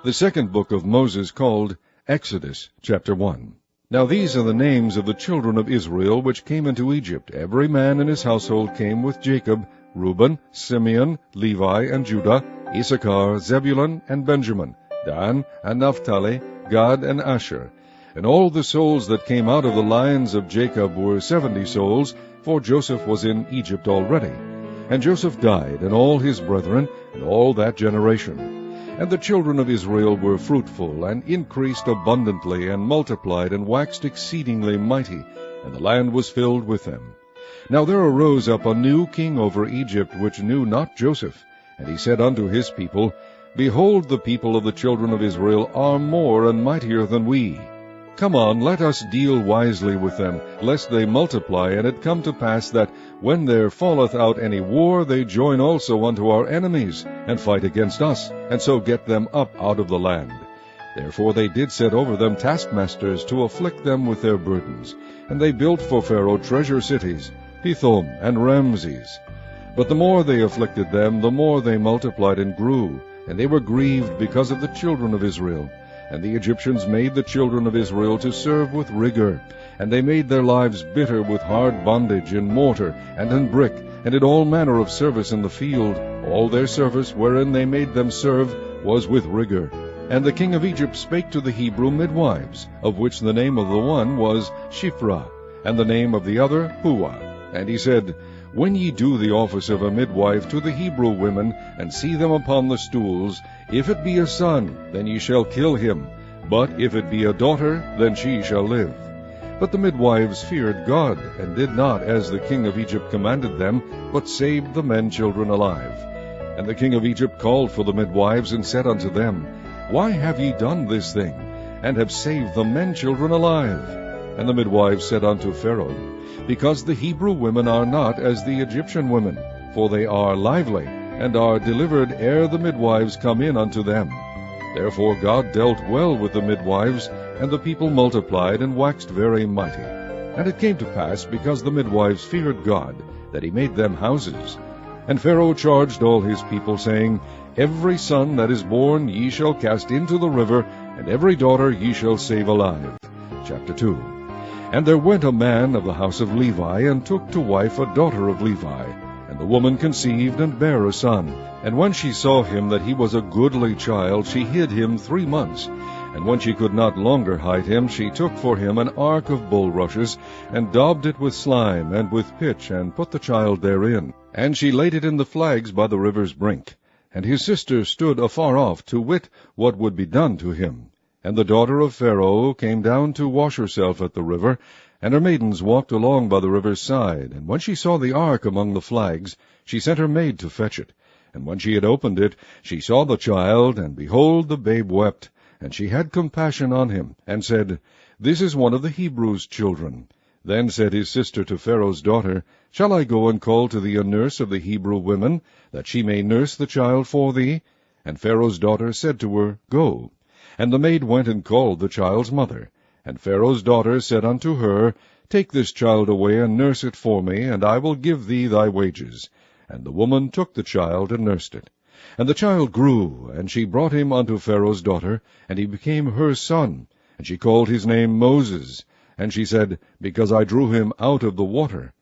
The second book of Moses, called Exodus, chapter 1. Now these are the names of the children of Israel which came into Egypt. Every man in his household came with Jacob: Reuben, Simeon, Levi, and Judah, Issachar, Zebulun, and Benjamin, Dan, and Naphtali, Gad, and Asher. And all the souls that came out of the lines of Jacob were 70 souls, for Joseph was in Egypt already. And Joseph died, and all his brethren, and all that generation. And the children of Israel were fruitful, and increased abundantly, and multiplied, and waxed exceedingly mighty, and the land was filled with them. Now there arose up a new king over Egypt, which knew not Joseph. And he said unto his people, Behold, the people of the children of Israel are more and mightier than we. Come on, let us deal wisely with them, lest they multiply. And it come to pass that, when there falleth out any war, they join also unto our enemies, and fight against us, and so get them up out of the land. Therefore they did set over them taskmasters, to afflict them with their burdens. And they built for Pharaoh treasure cities, Pithom and Ramses. But the more they afflicted them, the more they multiplied and grew, and they were grieved because of the children of Israel. And the Egyptians made the children of Israel to serve with rigor, and they made their lives bitter with hard bondage in mortar and in brick, and in all manner of service in the field. All their service wherein they made them serve was with rigor. And the king of Egypt spake to the Hebrew midwives, of which the name of the one was Shiphrah, and the name of the other Puah. And he said, When ye do the office of a midwife to the Hebrew women, and see them upon the stools, if it be a son, then ye shall kill him, but if it be a daughter, then she shall live. But the midwives feared God, and did not as the king of Egypt commanded them, but saved the men children alive. And the king of Egypt called for the midwives, and said unto them, Why have ye done this thing, and have saved the men children alive? And the midwives said unto Pharaoh, Because the Hebrew women are not as the Egyptian women, for they are lively, and are delivered ere the midwives come in unto them. Therefore God dealt well with the midwives, and the people multiplied, and waxed very mighty. And it came to pass, because the midwives feared God, that he made them houses. And Pharaoh charged all his people, saying, Every son that is born ye shall cast into the river, and every daughter ye shall save alive. Chapter 2. And there went a man of the house of Levi, and took to wife a daughter of Levi. And the woman conceived, and bare a son. And when she saw him that he was a goodly child, she hid him 3 months. And when she could not longer hide him, she took for him an ark of bulrushes, and daubed it with slime, and with pitch, and put the child therein. And she laid it in the flags by the river's brink. And his sister stood afar off, to wit what would be done to him. And the daughter of Pharaoh came down to wash herself at the river, and her maidens walked along by the river's side. And when she saw the ark among the flags, she sent her maid to fetch it. And when she had opened it, she saw the child, and behold, the babe wept. And she had compassion on him, and said, This is one of the Hebrews' children. Then said his sister to Pharaoh's daughter, Shall I go and call to thee a nurse of the Hebrew women, that she may nurse the child for thee? And Pharaoh's daughter said to her, Go. And the maid went and called the child's mother. And Pharaoh's daughter said unto her, Take this child away, and nurse it for me, and I will give thee thy wages. And the woman took the child, and nursed it. And the child grew, and she brought him unto Pharaoh's daughter, and he became her son. And she called his name Moses. And she said, Because I drew him out of the water.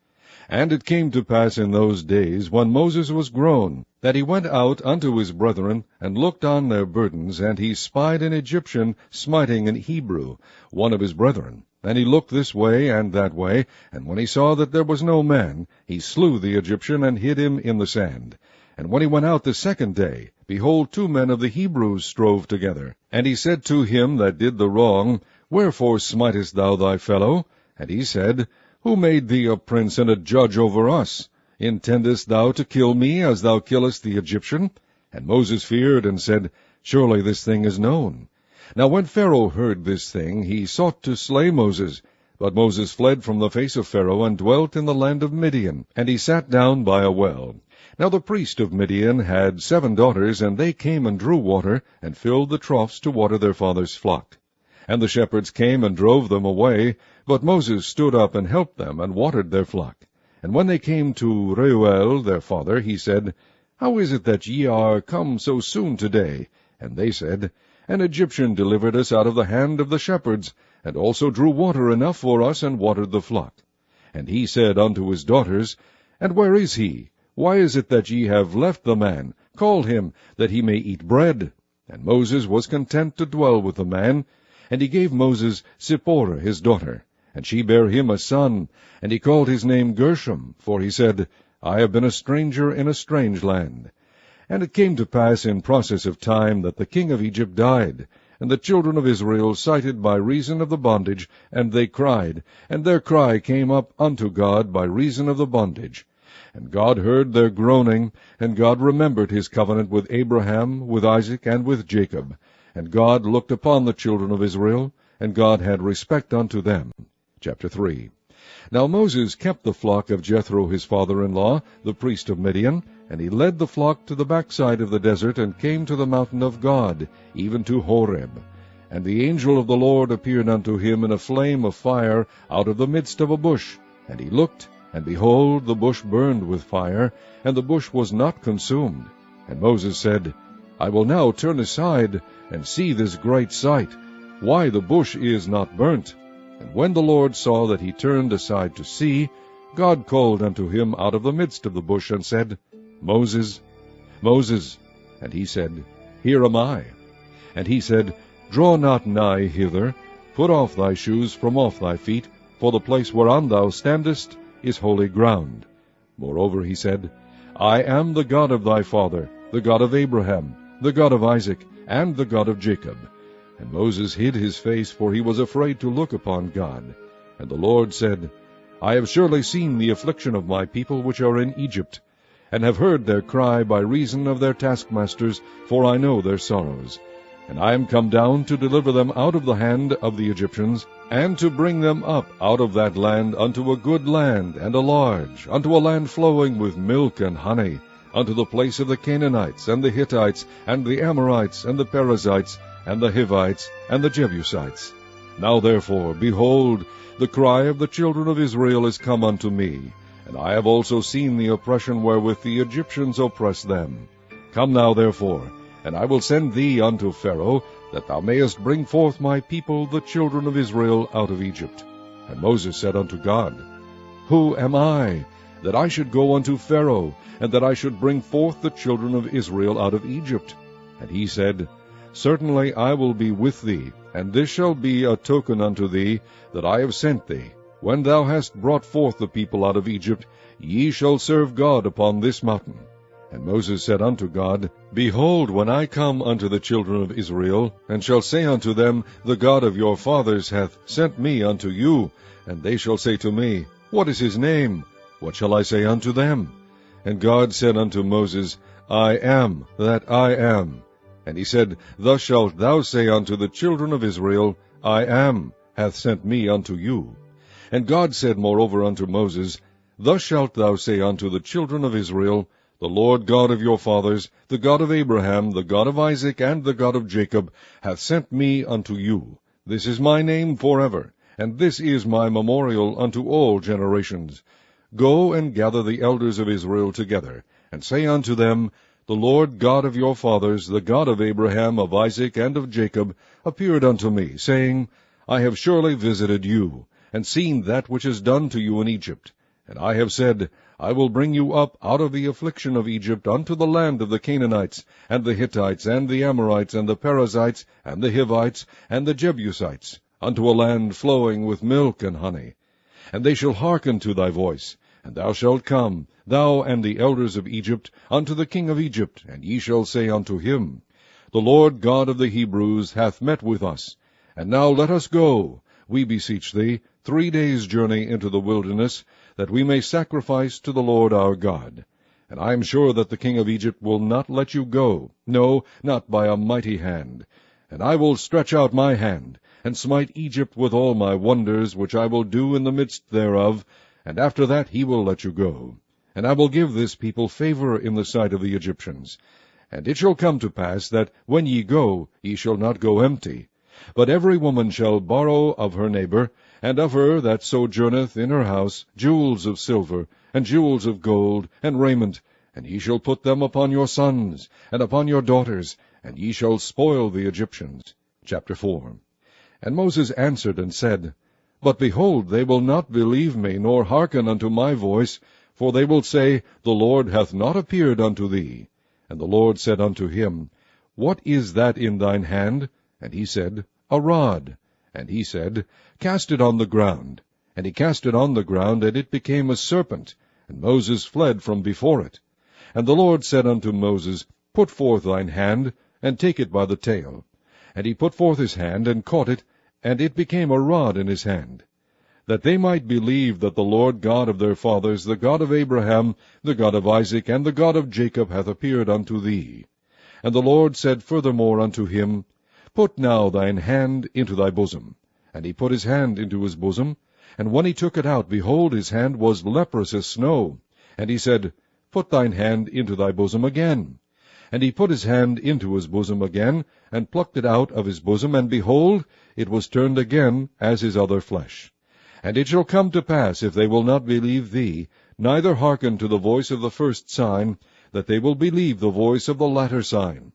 And it came to pass in those days, when Moses was grown, that he went out unto his brethren, and looked on their burdens, and he spied an Egyptian smiting an Hebrew, one of his brethren. And he looked this way and that way, and when he saw that there was no man, he slew the Egyptian, and hid him in the sand. And when he went out the second day, behold, 2 men of the Hebrews strove together. And he said to him that did the wrong, Wherefore smitest thou thy fellow? And he said, Who made thee a prince and a judge over us? Intendest thou to kill me, as thou killest the Egyptian? And Moses feared, and said, Surely this thing is known. Now when Pharaoh heard this thing, he sought to slay Moses. But Moses fled from the face of Pharaoh, and dwelt in the land of Midian. And he sat down by a well. Now the priest of Midian had 7 daughters, and they came and drew water, and filled the troughs to water their father's flock. And the shepherds came and drove them away, but Moses stood up and helped them, and watered their flock. And when they came to Reuel their father, he said, How is it that ye are come so soon today? And they said, An Egyptian delivered us out of the hand of the shepherds, and also drew water enough for us, and watered the flock. And he said unto his daughters, And where is he? Why is it that ye have left the man? Call him, that he may eat bread. And Moses was content to dwell with the man. And he gave Moses Zipporah his daughter, and she bare him a son, and he called his name Gershom, for he said, I have been a stranger in a strange land. And it came to pass in process of time that the king of Egypt died, and the children of Israel sighted by reason of the bondage, and they cried, and their cry came up unto God by reason of the bondage. And God heard their groaning, and God remembered his covenant with Abraham, with Isaac, and with Jacob. And God looked upon the children of Israel, and God had respect unto them. Chapter 3. Now Moses kept the flock of Jethro his father-in-law, the priest of Midian, and he led the flock to the backside of the desert, and came to the mountain of God, even to Horeb. And the angel of the Lord appeared unto him in a flame of fire out of the midst of a bush. And he looked, and behold, the bush burned with fire, and the bush was not consumed. And Moses said, I will now turn aside, and see this great sight, why the bush is not burnt. And when the Lord saw that he turned aside to see, God called unto him out of the midst of the bush, and said, Moses, Moses. And he said, Here am I. And he said, Draw not nigh hither, put off thy shoes from off thy feet, for the place whereon thou standest is holy ground. Moreover he said, I am the God of thy father, the God of Abraham, the God of Isaac, and the God of Jacob. And Moses hid his face, for he was afraid to look upon God. And the Lord said, I have surely seen the affliction of my people which are in Egypt, and have heard their cry by reason of their taskmasters, for I know their sorrows. And I am come down to deliver them out of the hand of the Egyptians, and to bring them up out of that land unto a good land, and a large, unto a land flowing with milk and honey, unto the place of the Canaanites, and the Hittites, and the Amorites, and the Perizzites, and the Hivites, and the Jebusites. Now therefore, behold, the cry of the children of Israel is come unto me, and I have also seen the oppression wherewith the Egyptians oppress them. Come now therefore, and I will send thee unto Pharaoh, that thou mayest bring forth my people, the children of Israel, out of Egypt. And Moses said unto God, Who am I, that I should go unto Pharaoh, and that I should bring forth the children of Israel out of Egypt? And he said, Certainly I will be with thee, and this shall be a token unto thee, that I have sent thee. When thou hast brought forth the people out of Egypt, ye shall serve God upon this mountain. And Moses said unto God, Behold, when I come unto the children of Israel, and shall say unto them, The God of your fathers hath sent me unto you, and they shall say to me, What is his name? What shall I say unto them? And God said unto Moses, I am that I am. And he said, Thus shalt thou say unto the children of Israel, I am, hath sent me unto you. And God said moreover unto Moses, Thus shalt thou say unto the children of Israel, The Lord God of your fathers, the God of Abraham, the God of Isaac, and the God of Jacob, hath sent me unto you. This is my name forever, and this is my memorial unto all generations. Go and gather the elders of Israel together, and say unto them, The Lord God of your fathers, the God of Abraham, of Isaac, and of Jacob, appeared unto me, saying, I have surely visited you, and seen that which is done to you in Egypt. And I have said, I will bring you up out of the affliction of Egypt unto the land of the Canaanites, and the Hittites, and the Amorites, and the Perizzites, and the Hivites, and the Jebusites, unto a land flowing with milk and honey. And they shall hearken to thy voice, and thou shalt come, thou and the elders of Egypt, unto the king of Egypt, and ye shall say unto him, The Lord God of the Hebrews hath met with us. And now let us go, we beseech thee, 3 days' journey into the wilderness, that we may sacrifice to the Lord our God. And I am sure that the king of Egypt will not let you go, no, not by a mighty hand. And I will stretch out my hand, and smite Egypt with all my wonders, which I will do in the midst thereof, and after that he will let you go. And I will give this people favor in the sight of the Egyptians. And it shall come to pass that, when ye go, ye shall not go empty. But every woman shall borrow of her neighbor, and of her that sojourneth in her house, jewels of silver, and jewels of gold, and raiment, and ye shall put them upon your sons, and upon your daughters, and ye shall spoil the Egyptians. Chapter 4. And Moses answered and said, But behold, they will not believe me, nor hearken unto my voice, for they will say, The Lord hath not appeared unto thee. And the Lord said unto him, What is that in thine hand? And he said, A rod. And he said, Cast it on the ground. And he cast it on the ground, and it became a serpent, and Moses fled from before it. And the Lord said unto Moses, Put forth thine hand, and take it by the tail. And he put forth his hand, and caught it, and it became a rod in his hand, that they might believe that the Lord God of their fathers, the God of Abraham, the God of Isaac, and the God of Jacob, hath appeared unto thee. And the Lord said furthermore unto him, Put now thine hand into thy bosom. And he put his hand into his bosom, and when he took it out, behold, his hand was leprous as snow. And he said, Put thine hand into thy bosom again. And he put his hand into his bosom again, and plucked it out of his bosom, and behold, it was turned again as his other flesh. And it shall come to pass, if they will not believe thee, neither hearken to the voice of the first sign, that they will believe the voice of the latter sign.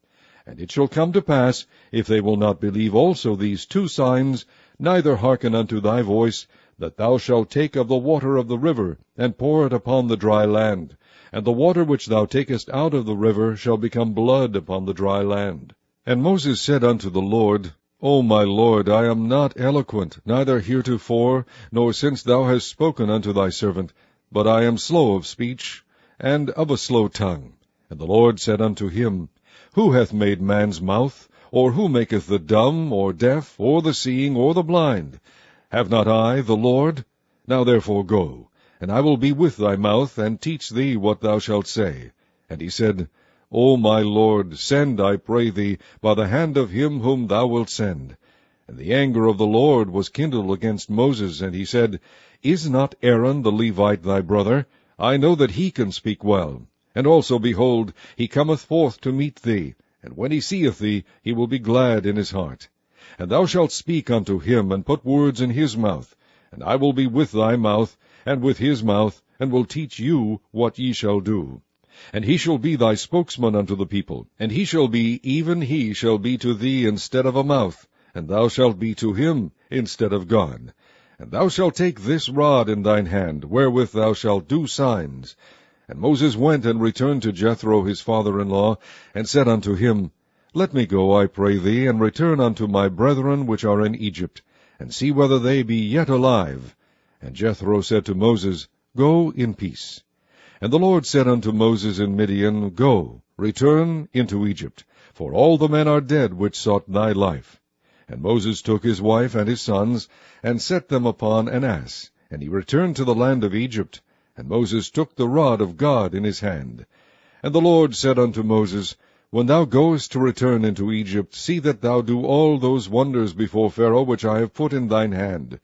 And it shall come to pass, if they will not believe also these two signs, neither hearken unto thy voice, that thou shalt take of the water of the river, and pour it upon the dry land. And the water which thou takest out of the river shall become blood upon the dry land. And Moses said unto the Lord, O my Lord, I am not eloquent, neither heretofore, nor since thou hast spoken unto thy servant, but I am slow of speech, and of a slow tongue. And the Lord said unto him, Who hath made man's mouth? Or who maketh the dumb, or deaf, or the seeing, or the blind? Have not I, the Lord? Now therefore go, and I will be with thy mouth, and teach thee what thou shalt say. And he said, O my Lord, send, I pray thee, by the hand of him whom thou wilt send. And the anger of the Lord was kindled against Moses, and he said, Is not Aaron the Levite thy brother? I know that he can speak well. And also, behold, he cometh forth to meet thee, and when he seeth thee, he will be glad in his heart. And thou shalt speak unto him, and put words in his mouth. And I will be with thy mouth, and with his mouth, and will teach you what ye shall do. And he shall be thy spokesman unto the people, and he shall be, even he shall be to thee instead of a mouth, and thou shalt be to him instead of God. And thou shalt take this rod in thine hand, wherewith thou shalt do signs. And Moses went and returned to Jethro his father-in-law, and said unto him, Let me go, I pray thee, and return unto my brethren which are in Egypt, and see whether they be yet alive. And Jethro said to Moses, Go in peace. And the Lord said unto Moses in Midian, Go, return into Egypt, for all the men are dead which sought thy life. And Moses took his wife and his sons, and set them upon an ass, and he returned to the land of Egypt. And Moses took the rod of God in his hand. And the Lord said unto Moses, When thou goest to return into Egypt, see that thou do all those wonders before Pharaoh which I have put in thine hand.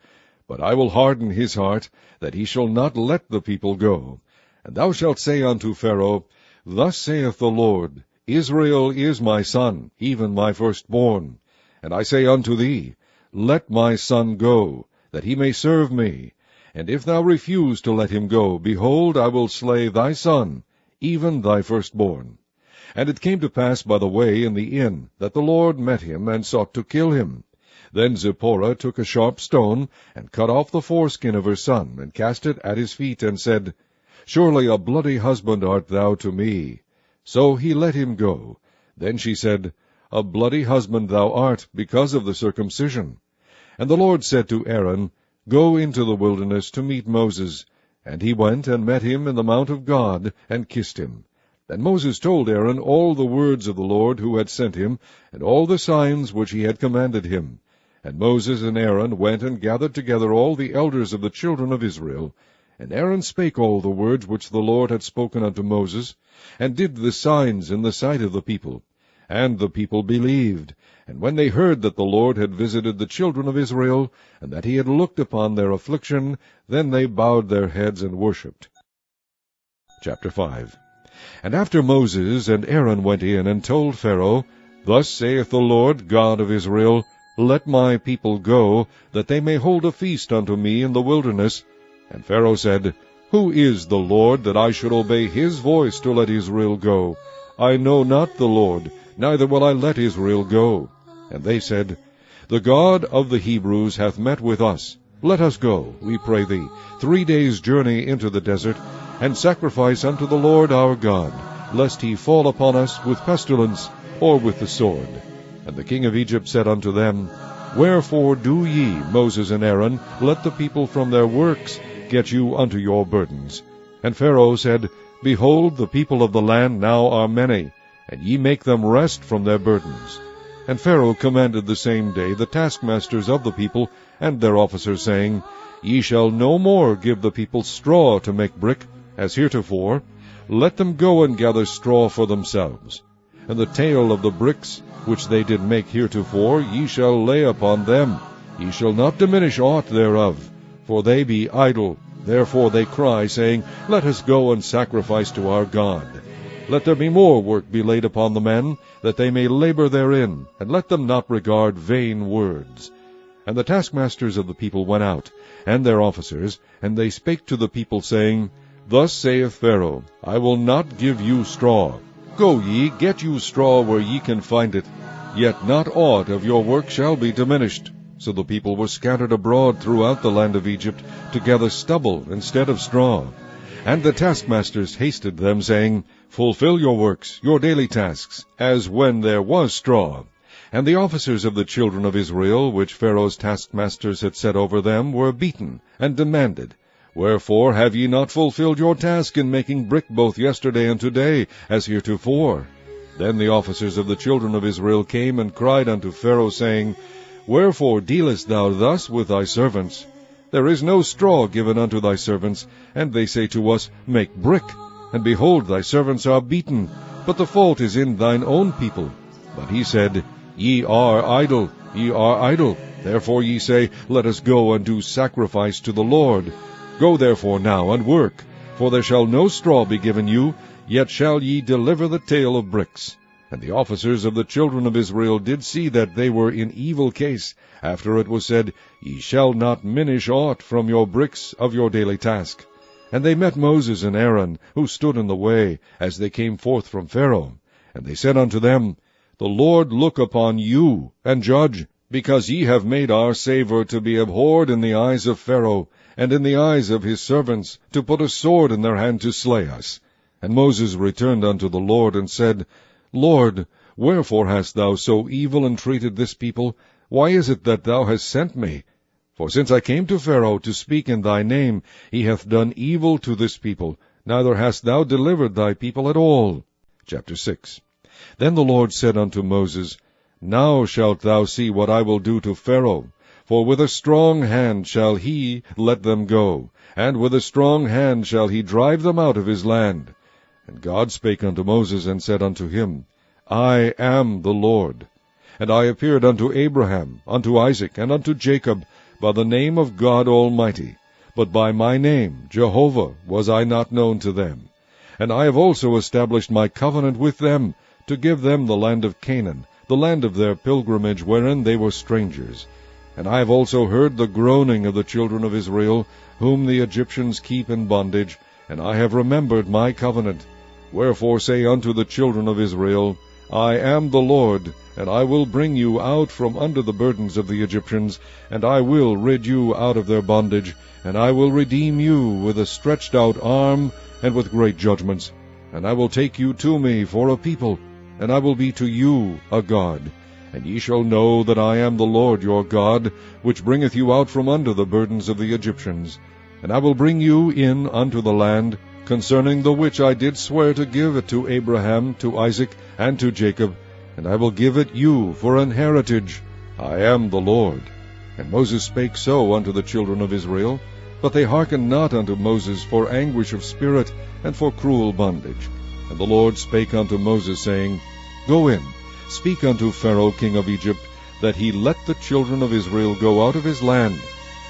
But I will harden his heart, that he shall not let the people go. And thou shalt say unto Pharaoh, Thus saith the Lord, Israel is my son, even my firstborn. And I say unto thee, Let my son go, that he may serve me. And if thou refuse to let him go, behold, I will slay thy son, even thy firstborn. And it came to pass by the way in the inn, that the Lord met him, and sought to kill him. Then Zipporah took a sharp stone, and cut off the foreskin of her son, and cast it at his feet, and said, Surely a bloody husband art thou to me. So he let him go. Then she said, A bloody husband thou art, because of the circumcision. And the Lord said to Aaron, Go into the wilderness to meet Moses. And he went and met him in the mount of God, and kissed him. Then Moses told Aaron all the words of the Lord who had sent him, and all the signs which he had commanded him. And Moses and Aaron went and gathered together all the elders of the children of Israel. And Aaron spake all the words which the Lord had spoken unto Moses, and did the signs in the sight of the people. And the people believed. And when they heard that the Lord had visited the children of Israel, and that he had looked upon their affliction, then they bowed their heads and worshipped. Chapter 5. And after Moses and Aaron went in and told Pharaoh, Thus saith the Lord God of Israel, Let my people go, that they may hold a feast unto me in the wilderness. And Pharaoh said, Who is the Lord, that I should obey his voice to let Israel go? I know not the Lord, neither will I let Israel go. And they said, The God of the Hebrews hath met with us. Let us go, we pray thee, 3 days' journey into the desert, and sacrifice unto the Lord our God, lest he fall upon us with pestilence, or with the sword. And the king of Egypt said unto them, Wherefore do ye, Moses and Aaron, let the people from their works get you unto your burdens? And Pharaoh said, Behold, the people of the land now are many, and ye make them rest from their burdens. And Pharaoh commanded the same day the taskmasters of the people and their officers, saying, Ye shall no more give the people straw to make brick, as heretofore. Let them go and gather straw for themselves. And the tale of the bricks which they did make heretofore ye shall lay upon them. Ye shall not diminish aught thereof, for they be idle. Therefore they cry, saying, Let us go and sacrifice to our God. Let there be more work be laid upon the men, that they may labor therein, and let them not regard vain words. And the taskmasters of the people went out, and their officers, and they spake to the people, saying, Thus saith Pharaoh, I will not give you straw. Go ye, get you straw where ye can find it, yet not aught of your work shall be diminished. So the people were scattered abroad throughout the land of Egypt, to gather stubble instead of straw. And the taskmasters hasted them, saying, Fulfill your works, your daily tasks, as when there was straw. And the officers of the children of Israel, which Pharaoh's taskmasters had set over them, were beaten, and demanded, Wherefore have ye not fulfilled your task in making brick both yesterday and today, as heretofore? Then the officers of the children of Israel came and cried unto Pharaoh, saying, Wherefore dealest thou thus with thy servants? There is no straw given unto thy servants, and they say to us, Make brick. And behold, thy servants are beaten, but the fault is in thine own people. But he said, Ye are idle, ye are idle. Therefore ye say, Let us go and do sacrifice to the Lord. Go therefore now and work, for there shall no straw be given you, yet shall ye deliver the tale of bricks. And the officers of the children of Israel did see that they were in evil case, after it was said, Ye shall not minish aught from your bricks of your daily task. And they met Moses and Aaron, who stood in the way, as they came forth from Pharaoh. And they said unto them, The Lord look upon you, and judge, because ye have made our savour to be abhorred in the eyes of Pharaoh, and in the eyes of his servants, to put a sword in their hand to slay us. And Moses returned unto the Lord, and said, Lord, wherefore hast thou so evil entreated this people? Why is it that thou hast sent me? For since I came to Pharaoh to speak in thy name, he hath done evil to this people, neither hast thou delivered thy people at all. Chapter 6. Then the Lord said unto Moses, Now shalt thou see what I will do to Pharaoh. For with a strong hand shall he let them go, and with a strong hand shall he drive them out of his land. And God spake unto Moses, and said unto him, I am the Lord. And I appeared unto Abraham, unto Isaac, and unto Jacob, by the name of God Almighty, but by my name, Jehovah, was I not known to them. And I have also established my covenant with them, to give them the land of Canaan, the land of their pilgrimage, wherein they were strangers. And I have also heard the groaning of the children of Israel, whom the Egyptians keep in bondage, and I have remembered my covenant. Wherefore say unto the children of Israel, I am the Lord, and I will bring you out from under the burdens of the Egyptians, and I will rid you out of their bondage, and I will redeem you with a stretched out arm, and with great judgments. And I will take you to me for a people, and I will be to you a God. And ye shall know that I am the Lord your God, which bringeth you out from under the burdens of the Egyptians. And I will bring you in unto the land, concerning the which I did swear to give it to Abraham, to Isaac, and to Jacob, and I will give it you for an heritage. I am the Lord. And Moses spake so unto the children of Israel, but they hearkened not unto Moses for anguish of spirit, and for cruel bondage. And the Lord spake unto Moses, saying, Go in, speak unto Pharaoh king of Egypt, that he let the children of Israel go out of his land.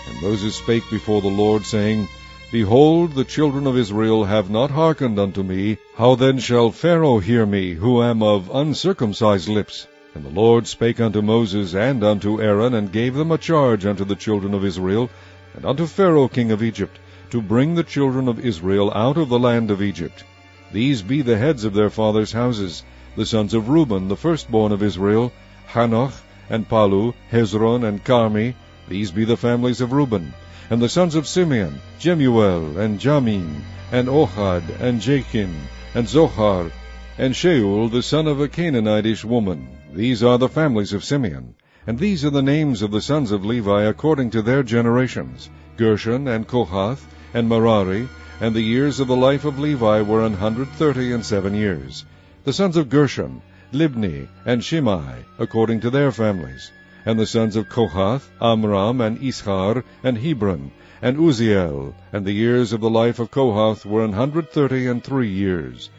And Moses spake before the Lord, saying, Behold, the children of Israel have not hearkened unto me. How then shall Pharaoh hear me, who am of uncircumcised lips? And the Lord spake unto Moses and unto Aaron, and gave them a charge unto the children of Israel, and unto Pharaoh king of Egypt, to bring the children of Israel out of the land of Egypt. These be the heads of their fathers' houses. The sons of Reuben, the firstborn of Israel, Hanoch, and Palu, Hezron, and Carmi. These be the families of Reuben. And the sons of Simeon, Jemuel, and Jamin, and Ohad, and Jachin, and Zohar, and Shaul, the son of a Canaanitish woman. These are the families of Simeon. And these are the names of the sons of Levi according to their generations, Gershon, and Kohath, and Merari. And the years of the life of Levi were 137 years. The sons of Gershon, Libni, and Shimei, according to their families. And the sons of Kohath, Amram, and Ishar, and Hebron, and Uzziel. And the years of the life of Kohath were 133 years.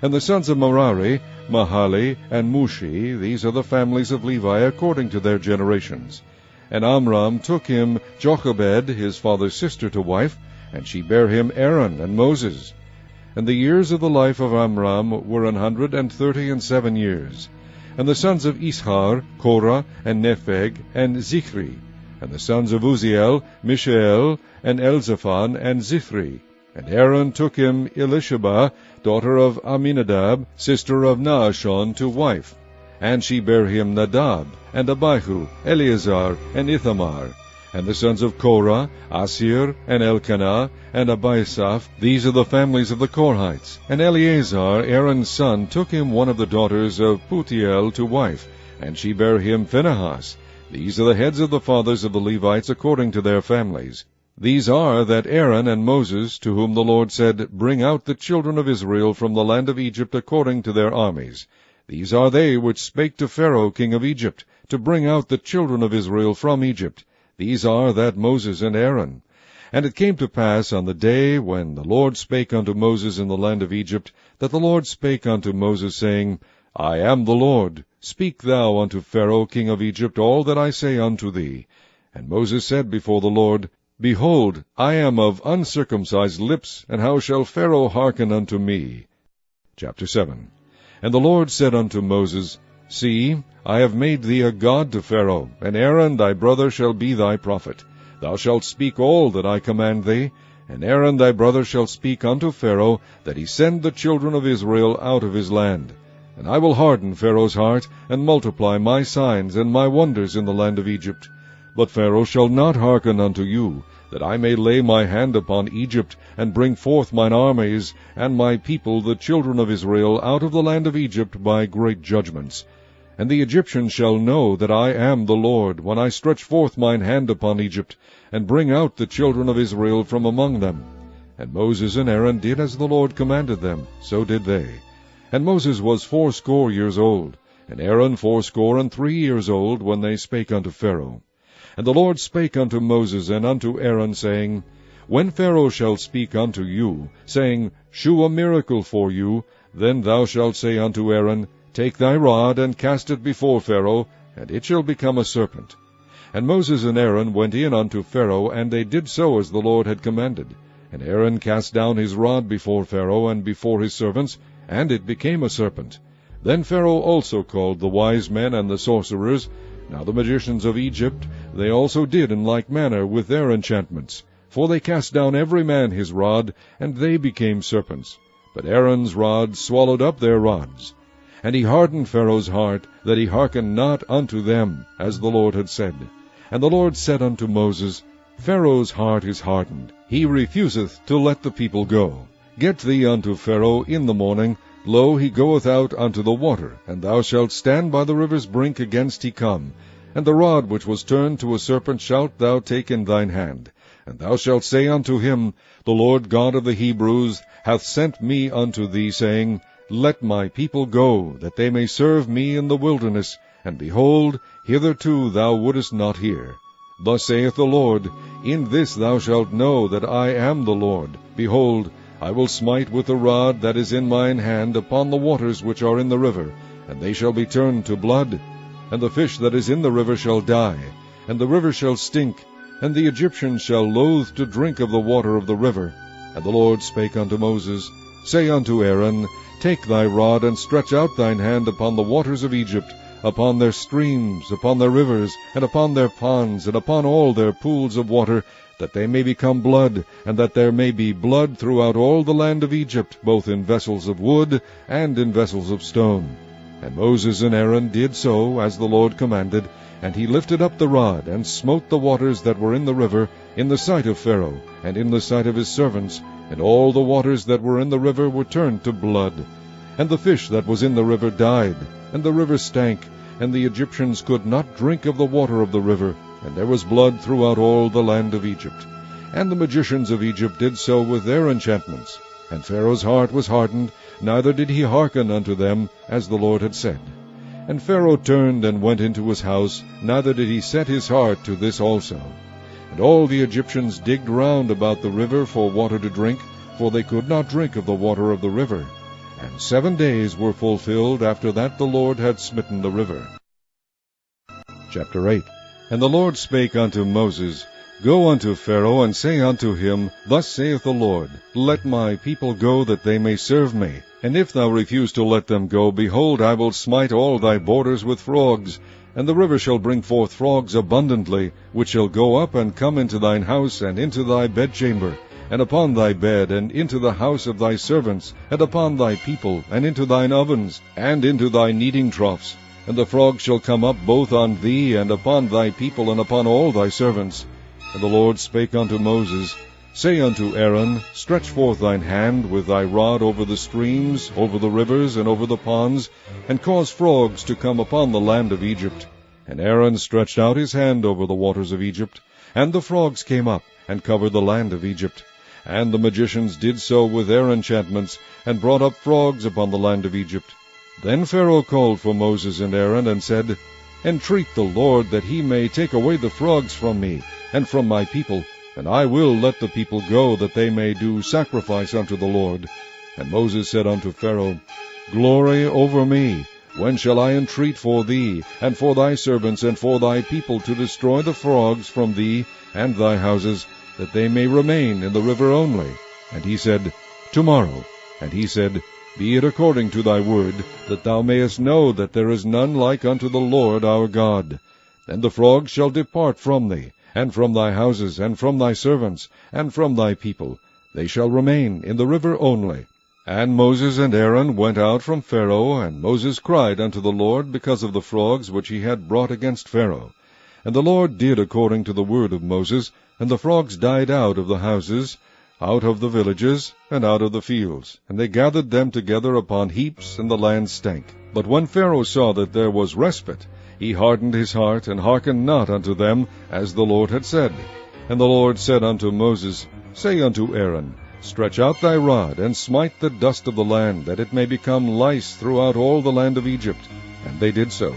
And the sons of Merari, Mahali, and Mushi. These are the families of Levi according to their generations. And Amram took him Jochebed, his father's sister, to wife, and she bare him Aaron and Moses. And the years of the life of Amram were 137 years. And the sons of Ishar, Korah, and Nepheg, and Zichri. And the sons of Uzziel, Mishael, and Elzaphan, and Zithri. And Aaron took him Elisheba, daughter of Aminadab, sister of Naashon, to wife. And she bare him Nadab, and Abihu, Eleazar, and Ithamar. And the sons of Korah, Asir, and Elkanah, and Abiasaph. These are the families of the Korhites. And Eleazar, Aaron's son, took him one of the daughters of Putiel to wife, and she bare him Phinehas. These are the heads of the fathers of the Levites according to their families. These are that Aaron and Moses, to whom the Lord said, Bring out the children of Israel from the land of Egypt according to their armies. These are they which spake to Pharaoh king of Egypt, to bring out the children of Israel from Egypt. These are that Moses and Aaron. And it came to pass on the day when the Lord spake unto Moses in the land of Egypt, that the Lord spake unto Moses, saying, I am the Lord. Speak thou unto Pharaoh king of Egypt all that I say unto thee. And Moses said before the Lord, Behold, I am of uncircumcised lips, and how shall Pharaoh hearken unto me? Chapter 7. And the Lord said unto Moses, See, I have made thee a god to Pharaoh, and Aaron thy brother shall be thy prophet. Thou shalt speak all that I command thee, and Aaron thy brother shall speak unto Pharaoh, that he send the children of Israel out of his land. And I will harden Pharaoh's heart, and multiply my signs and my wonders in the land of Egypt. But Pharaoh shall not hearken unto you, that I may lay my hand upon Egypt, and bring forth mine armies, and my people the children of Israel, out of the land of Egypt by great judgments. And the Egyptians shall know that I am the Lord, when I stretch forth mine hand upon Egypt, and bring out the children of Israel from among them. And Moses and Aaron did as the Lord commanded them, so did they. And Moses was 80 years old, and Aaron 83 years old, when they spake unto Pharaoh. And the Lord spake unto Moses and unto Aaron, saying, When Pharaoh shall speak unto you, saying, Shew a miracle for you, then thou shalt say unto Aaron, Take thy rod, and cast it before Pharaoh, and it shall become a serpent. And Moses and Aaron went in unto Pharaoh, and they did so as the Lord had commanded. And Aaron cast down his rod before Pharaoh and before his servants, and it became a serpent. Then Pharaoh also called the wise men and the sorcerers. Now the magicians of Egypt, they also did in like manner with their enchantments. For they cast down every man his rod, and they became serpents. But Aaron's rod swallowed up their rods. And he hardened Pharaoh's heart, that he hearkened not unto them, as the Lord had said. And the Lord said unto Moses, Pharaoh's heart is hardened, he refuseth to let the people go. Get thee unto Pharaoh in the morning. Lo, he goeth out unto the water, and thou shalt stand by the river's brink against he come. And the rod which was turned to a serpent shalt thou take in thine hand. And thou shalt say unto him, The Lord God of the Hebrews hath sent me unto thee, saying, Let my people go, that they may serve me in the wilderness. And behold, hitherto thou wouldest not hear. Thus saith the Lord, In this thou shalt know that I am the Lord. Behold, I will smite with the rod that is in mine hand upon the waters which are in the river, and they shall be turned to blood. And the fish that is in the river shall die, and the river shall stink, and the Egyptians shall loathe to drink of the water of the river. And the Lord spake unto Moses, Say unto Aaron, Take thy rod, and stretch out thine hand upon the waters of Egypt, upon their streams, upon their rivers, and upon their ponds, and upon all their pools of water, that they may become blood, and that there may be blood throughout all the land of Egypt, both in vessels of wood and in vessels of stone. And Moses and Aaron did so, as the Lord commanded, and he lifted up the rod, and smote the waters that were in the river, in the sight of Pharaoh, and in the sight of his servants, and all the waters that were in the river were turned to blood. And the fish that was in the river died, and the river stank, and the Egyptians could not drink of the water of the river, and there was blood throughout all the land of Egypt. And the magicians of Egypt did so with their enchantments. And Pharaoh's heart was hardened, neither did he hearken unto them, as the Lord had said. And Pharaoh turned and went into his house, neither did he set his heart to this also. And all the Egyptians digged round about the river for water to drink, for they could not drink of the water of the river. And 7 days were fulfilled after that the Lord had smitten the river. Chapter 8. And the Lord spake unto Moses, Go unto Pharaoh, and say unto him, Thus saith the Lord, Let my people go, that they may serve me. And if thou refuse to let them go, behold, I will smite all thy borders with frogs. And the river shall bring forth frogs abundantly, which shall go up and come into thine house, and into thy bedchamber, and upon thy bed, and into the house of thy servants, and upon thy people, and into thine ovens, and into thy kneading troughs. And the frogs shall come up both on thee, and upon thy people, and upon all thy servants. And the Lord spake unto Moses, Say unto Aaron, Stretch forth thine hand with thy rod over the streams, over the rivers, and over the ponds, and cause frogs to come upon the land of Egypt. And Aaron stretched out his hand over the waters of Egypt, and the frogs came up, and covered the land of Egypt. And the magicians did so with their enchantments, and brought up frogs upon the land of Egypt. Then Pharaoh called for Moses and Aaron, and said, Entreat the Lord that he may take away the frogs from me, and from my people, and I will let the people go, that they may do sacrifice unto the Lord. And Moses said unto Pharaoh, Glory over me, when shall I entreat for thee, and for thy servants, and for thy people, to destroy the frogs from thee and thy houses, that they may remain in the river only? And he said, Tomorrow. And he said, Be it according to thy word, that thou mayest know that there is none like unto the Lord our God. Then the frogs shall depart from thee, and from thy houses, and from thy servants, and from thy people. They shall remain in the river only. And Moses and Aaron went out from Pharaoh, and Moses cried unto the Lord because of the frogs which he had brought against Pharaoh. And the Lord did according to the word of Moses, and the frogs died out of the houses, out of the villages, and out of the fields. And they gathered them together upon heaps, and the land stank. But when Pharaoh saw that there was respite, he hardened his heart, and hearkened not unto them, as the Lord had said. And the Lord said unto Moses, Say unto Aaron, Stretch out thy rod, and smite the dust of the land, that it may become lice throughout all the land of Egypt. And they did so.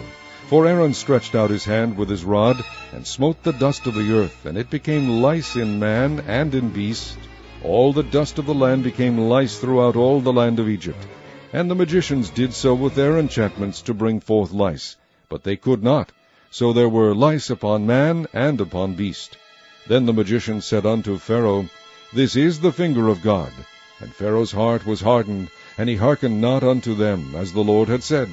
For Aaron stretched out his hand with his rod, and smote the dust of the earth, and it became lice in man and in beast. All the dust of the land became lice throughout all the land of Egypt. And the magicians did so with their enchantments to bring forth lice. But they could not. So there were lice upon man and upon beast. Then the magicians said unto Pharaoh, This is the finger of God. And Pharaoh's heart was hardened, and he hearkened not unto them, as the Lord had said.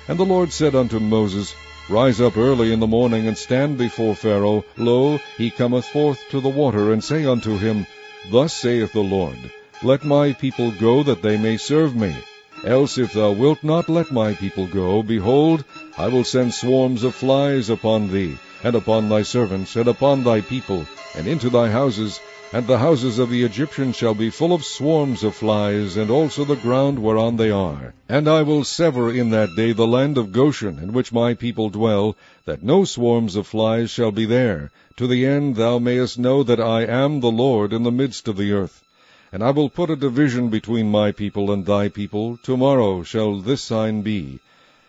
And the Lord said unto Moses, Rise up early in the morning, and stand before Pharaoh. Lo, he cometh forth to the water, and say unto him, Thus saith the Lord, Let my people go, that they may serve me. Else if thou wilt not let my people go, behold, I will send swarms of flies upon thee, and upon thy servants, and upon thy people, and into thy houses, and the houses of the Egyptians shall be full of swarms of flies, and also the ground whereon they are. And I will sever in that day the land of Goshen, in which my people dwell, that no swarms of flies shall be there, to the end thou mayest know that I am the Lord in the midst of the earth. And I will put a division between my people and thy people. Tomorrow shall this sign be.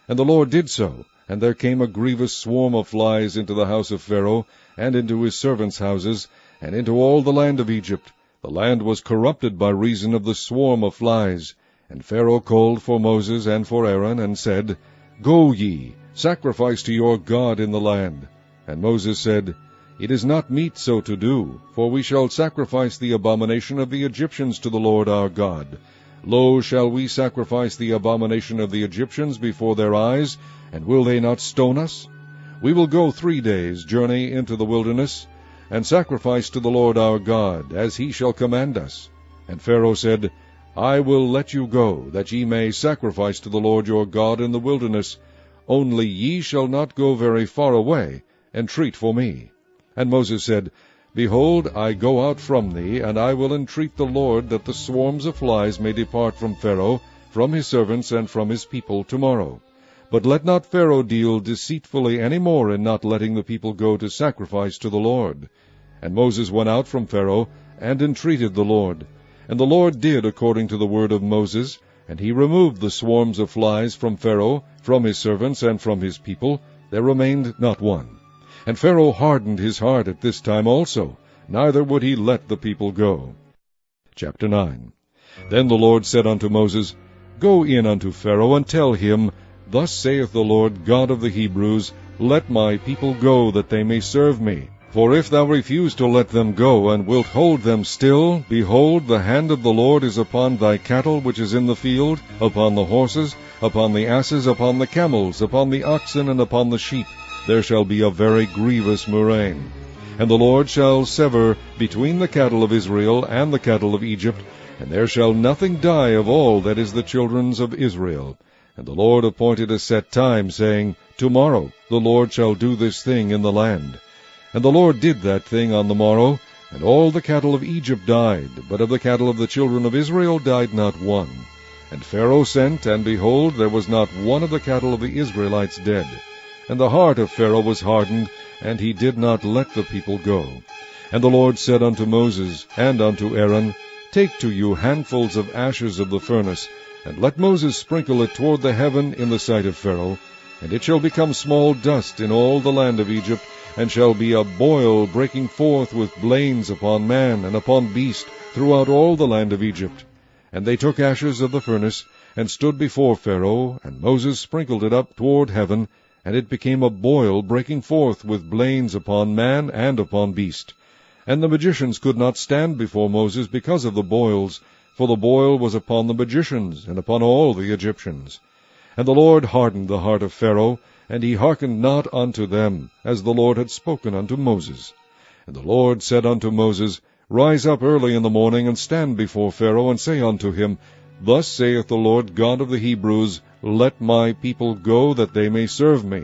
And the Lord did so, and there came a grievous swarm of flies into the house of Pharaoh, and into his servants' houses, and into all the land of Egypt. The land was corrupted by reason of the swarm of flies. And Pharaoh called for Moses and for Aaron, and said, Go ye, sacrifice to your God in the land. And Moses said, It is not meet so to do, for we shall sacrifice the abomination of the Egyptians to the Lord our God. Lo, shall we sacrifice the abomination of the Egyptians before their eyes, and will they not stone us? We will go 3 days' journey into the wilderness, and sacrifice to the Lord our God, as he shall command us. And Pharaoh said, I will let you go, that ye may sacrifice to the Lord your God in the wilderness. Only ye shall not go very far away. Entreat for me. And Moses said, Behold, I go out from thee, and I will entreat the Lord that the swarms of flies may depart from Pharaoh, from his servants, and from his people tomorrow. But let not Pharaoh deal deceitfully any more in not letting the people go to sacrifice to the Lord. And Moses went out from Pharaoh, and entreated the Lord. And the Lord did according to the word of Moses, and he removed the swarms of flies from Pharaoh, from his servants, and from his people. There remained not one. And Pharaoh hardened his heart at this time also, neither would he let the people go. Chapter 9. Then the Lord said unto Moses, Go in unto Pharaoh, and tell him, Thus saith the Lord God of the Hebrews, Let my people go, that they may serve me. For if thou refuse to let them go, and wilt hold them still, behold, the hand of the Lord is upon thy cattle which is in the field, upon the horses, upon the asses, upon the camels, upon the oxen, and upon the sheep. There shall be a very grievous murrain. And the Lord shall sever between the cattle of Israel and the cattle of Egypt, and there shall nothing die of all that is the children's of Israel. And the Lord appointed a set time, saying, Tomorrow the Lord shall do this thing in the land. And the Lord did that thing on the morrow, and all the cattle of Egypt died, but of the cattle of the children of Israel died not one. And Pharaoh sent, and behold, there was not one of the cattle of the Israelites dead. And the heart of Pharaoh was hardened, and he did not let the people go. And the Lord said unto Moses and unto Aaron, Take to you handfuls of ashes of the furnace, and let Moses sprinkle it toward the heaven in the sight of Pharaoh, and it shall become small dust in all the land of Egypt, and shall be a boil breaking forth with blains upon man and upon beast throughout all the land of Egypt. And they took ashes of the furnace, and stood before Pharaoh, and Moses sprinkled it up toward heaven, and it became a boil breaking forth with blains upon man and upon beast. And the magicians could not stand before Moses because of the boils, for the boil was upon the magicians, and upon all the Egyptians. And the Lord hardened the heart of Pharaoh, and he hearkened not unto them, as the Lord had spoken unto Moses. And the Lord said unto Moses, Rise up early in the morning, and stand before Pharaoh, and say unto him, Thus saith the Lord God of the Hebrews, Let my people go, that they may serve me.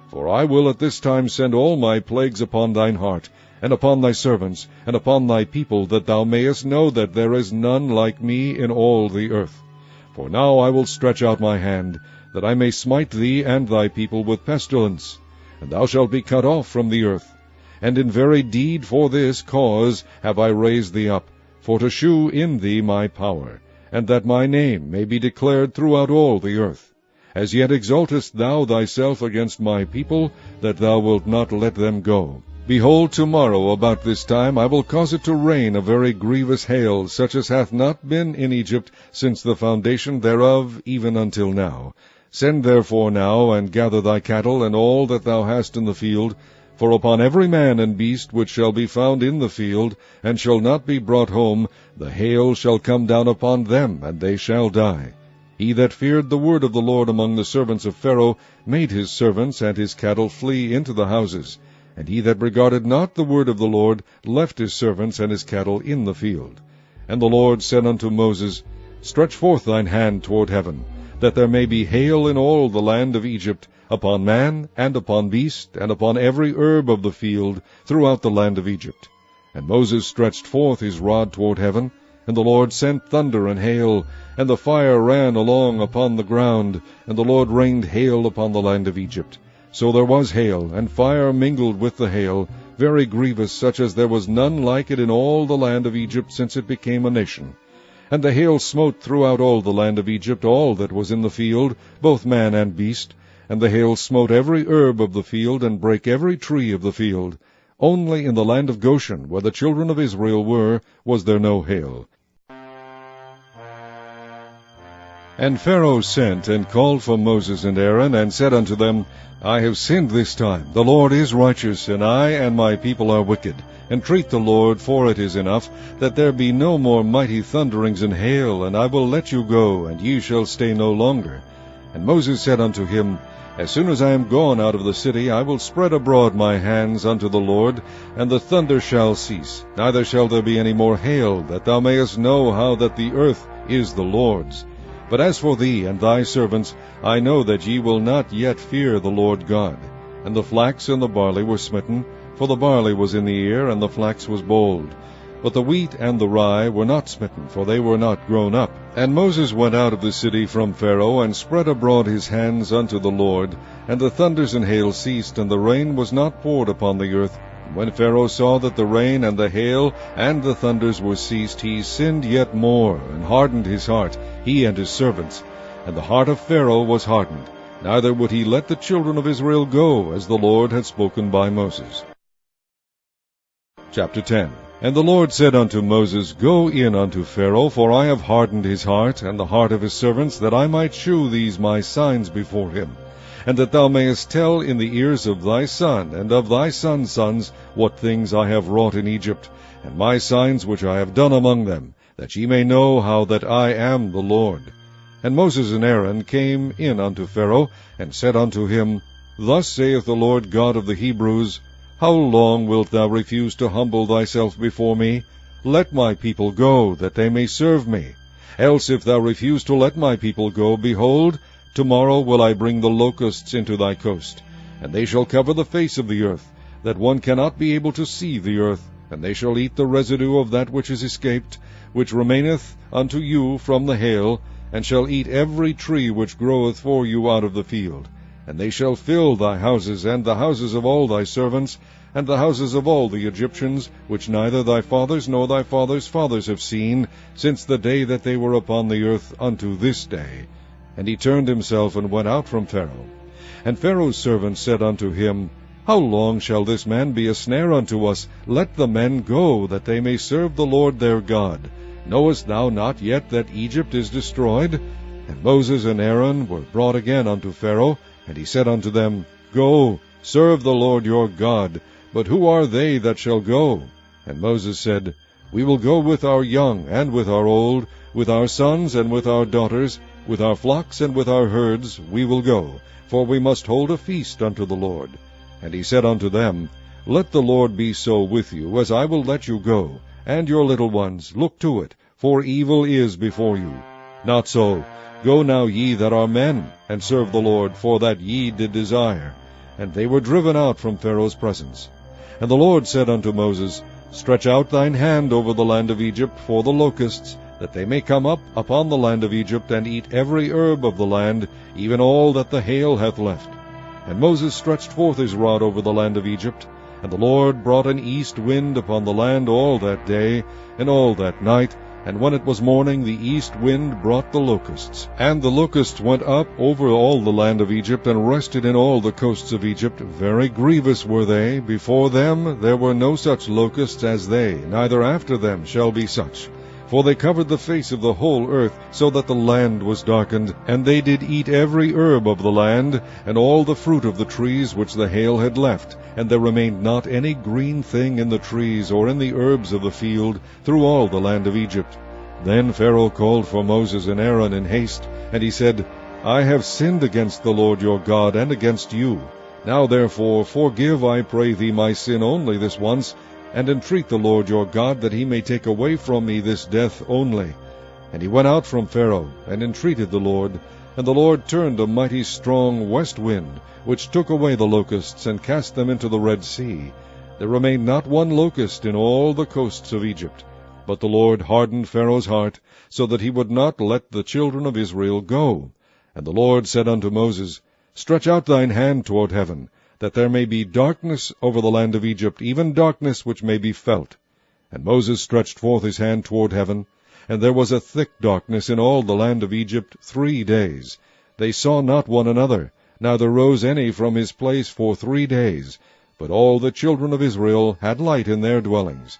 For I will at this time send all my plagues upon thine heart, and upon thy servants, and upon thy people, that thou mayest know that there is none like me in all the earth. For now I will stretch out my hand, that I may smite thee and thy people with pestilence, and thou shalt be cut off from the earth. And in very deed for this cause have I raised thee up, for to shew in thee my power, and that my name may be declared throughout all the earth. As yet exaltest thou thyself against my people, that thou wilt not let them go. Behold, tomorrow about this time I will cause it to rain a very grievous hail, such as hath not been in Egypt since the foundation thereof even until now. Send therefore now, and gather thy cattle, and all that thou hast in the field, for upon every man and beast which shall be found in the field, and shall not be brought home, the hail shall come down upon them, and they shall die. He that feared the word of the Lord among the servants of Pharaoh made his servants and his cattle flee into the houses. And he that regarded not the word of the Lord left his servants and his cattle in the field. And the Lord said unto Moses, Stretch forth thine hand toward heaven, that there may be hail in all the land of Egypt, upon man, and upon beast, and upon every herb of the field, throughout the land of Egypt. And Moses stretched forth his rod toward heaven, and the Lord sent thunder and hail, and the fire ran along upon the ground, and the Lord rained hail upon the land of Egypt. So there was hail, and fire mingled with the hail, very grievous, such as there was none like it in all the land of Egypt since it became a nation. And the hail smote throughout all the land of Egypt all that was in the field, both man and beast. And the hail smote every herb of the field, and brake every tree of the field. Only in the land of Goshen, where the children of Israel were, was there no hail. And Pharaoh sent and called for Moses and Aaron, and said unto them, I have sinned this time. The Lord is righteous, and I and my people are wicked. Entreat the Lord, for it is enough, that there be no more mighty thunderings and hail, and I will let you go, and ye shall stay no longer. And Moses said unto him, As soon as I am gone out of the city, I will spread abroad my hands unto the Lord, and the thunder shall cease, neither shall there be any more hail, that thou mayest know how that the earth is the Lord's. But as for thee and thy servants, I know that ye will not yet fear the Lord God. And the flax and the barley were smitten, for the barley was in the ear, and the flax was bold. But the wheat and the rye were not smitten, for they were not grown up. And Moses went out of the city from Pharaoh, and spread abroad his hands unto the Lord. And the thunders and hail ceased, and the rain was not poured upon the earth. And when Pharaoh saw that the rain and the hail and the thunders were ceased, he sinned yet more, and hardened his heart, he and his servants. And the heart of Pharaoh was hardened, neither would he let the children of Israel go, as the Lord had spoken by Moses. Chapter 10. And the Lord said unto Moses, Go in unto Pharaoh, for I have hardened his heart, and the heart of his servants, that I might shew these my signs before him, and that thou mayest tell in the ears of thy son, and of thy son's sons, what things I have wrought in Egypt, and my signs which I have done among them, that ye may know how that I am the Lord. And Moses and Aaron came in unto Pharaoh, and said unto him, Thus saith the Lord God of the Hebrews, How long wilt thou refuse to humble thyself before me? Let my people go, that they may serve me. Else if thou refuse to let my people go, behold, tomorrow will I bring the locusts into thy coast, and they shall cover the face of the earth, that one cannot be able to see the earth, and they shall eat the residue of that which is escaped, which remaineth unto you from the hail, and shall eat every tree which groweth for you out of the field. And they shall fill thy houses, and the houses of all thy servants, and the houses of all the Egyptians, which neither thy fathers nor thy fathers' fathers have seen, since the day that they were upon the earth unto this day. And he turned himself and went out from Pharaoh. And Pharaoh's servants said unto him, How long shall this man be a snare unto us? Let the men go, that they may serve the Lord their God. Knowest thou not yet that Egypt is destroyed? And Moses and Aaron were brought again unto Pharaoh, and he said unto them, Go, serve the Lord your God. But who are they that shall go? And Moses said, We will go with our young and with our old, with our sons and with our daughters, with our flocks and with our herds we will go, for we must hold a feast unto the Lord. And he said unto them, Let the Lord be so with you, as I will let you go, and your little ones, look to it, for evil is before you. Not so. Go now ye that are men, and serve the Lord, for that ye did desire. And they were driven out from Pharaoh's presence. And the Lord said unto Moses, Stretch out thine hand over the land of Egypt for the locusts, that they may come up upon the land of Egypt, and eat every herb of the land, even all that the hail hath left. And Moses stretched forth his rod over the land of Egypt, and the Lord brought an east wind upon the land all that day, and all that night, and when it was morning, the east wind brought the locusts. And the locusts went up over all the land of Egypt, and rested in all the coasts of Egypt. Very grievous were they. Before them there were no such locusts as they, neither after them shall be such. For they covered the face of the whole earth, so that the land was darkened. And they did eat every herb of the land, and all the fruit of the trees which the hail had left. And there remained not any green thing in the trees, or in the herbs of the field, through all the land of Egypt. Then Pharaoh called for Moses and Aaron in haste, and he said, I have sinned against the Lord your God, and against you. Now therefore forgive, I pray thee, my sin only this once, and entreat the Lord your God, that he may take away from me this death only. And he went out from Pharaoh, and entreated the Lord. And the Lord turned a mighty strong west wind, which took away the locusts, and cast them into the Red Sea. There remained not one locust in all the coasts of Egypt. But the Lord hardened Pharaoh's heart, so that he would not let the children of Israel go. And the Lord said unto Moses, Stretch out thine hand toward heaven, that there may be darkness over the land of Egypt, even darkness which may be felt. And Moses stretched forth his hand toward heaven, and there was a thick darkness in all the land of Egypt 3 days. They saw not one another, neither rose any from his place for 3 days. But all the children of Israel had light in their dwellings.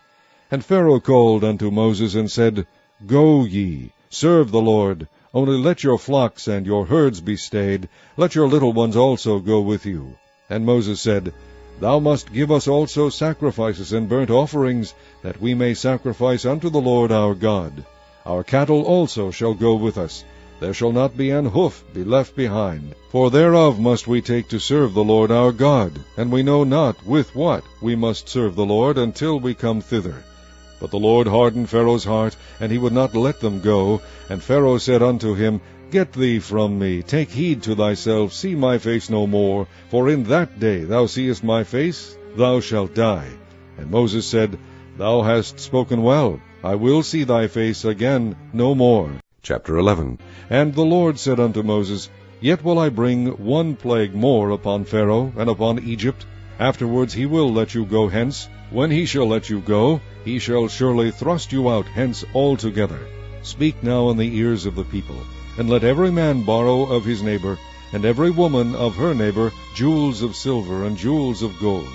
And Pharaoh called unto Moses, and said, Go ye, serve the Lord, only let your flocks and your herds be stayed, let your little ones also go with you. And Moses said, Thou must give us also sacrifices and burnt offerings, that we may sacrifice unto the Lord our God. Our cattle also shall go with us. There shall not be an hoof be left behind. For thereof must we take to serve the Lord our God, and we know not with what we must serve the Lord until we come thither. But the Lord hardened Pharaoh's heart, and he would not let them go. And Pharaoh said unto him, Get thee from me, take heed to thyself, see my face no more, for in that day thou seest my face, thou shalt die. And Moses said, Thou hast spoken well, I will see thy face again no more. Chapter 11. And the Lord said unto Moses, Yet will I bring one plague more upon Pharaoh and upon Egypt. Afterwards he will let you go hence. When he shall let you go, he shall surely thrust you out hence altogether. Speak now in the ears of the people, and let every man borrow of his neighbor, and every woman of her neighbor, jewels of silver and jewels of gold.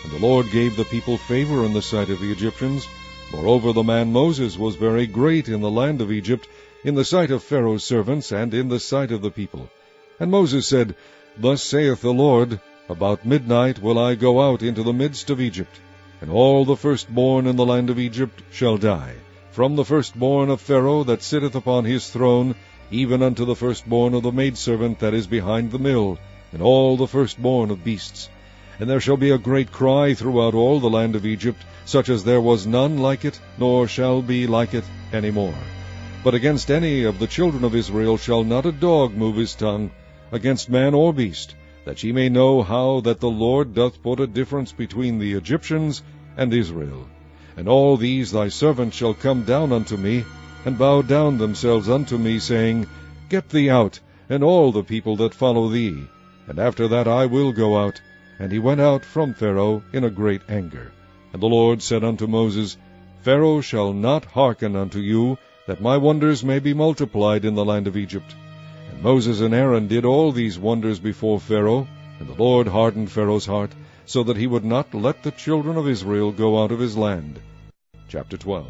And the Lord gave the people favor in the sight of the Egyptians. Moreover, the man Moses was very great in the land of Egypt, in the sight of Pharaoh's servants, and in the sight of the people. And Moses said, Thus saith the Lord, About midnight will I go out into the midst of Egypt, and all the firstborn in the land of Egypt shall die, from the firstborn of Pharaoh that sitteth upon his throne, even unto the firstborn of the maidservant that is behind the mill, and all the firstborn of beasts. And there shall be a great cry throughout all the land of Egypt, such as there was none like it, nor shall be like it any more. But against any of the children of Israel shall not a dog move his tongue, against man or beast, that ye may know how that the Lord doth put a difference between the Egyptians and Israel. And all these thy servants shall come down unto me, and bow down themselves unto me, saying, Get thee out, and all the people that follow thee. And after that I will go out. And he went out from Pharaoh in a great anger. And the Lord said unto Moses, Pharaoh shall not hearken unto you, that my wonders may be multiplied in the land of Egypt. And Moses and Aaron did all these wonders before Pharaoh, and the Lord hardened Pharaoh's heart, so that he would not let the children of Israel go out of his land. Chapter 12.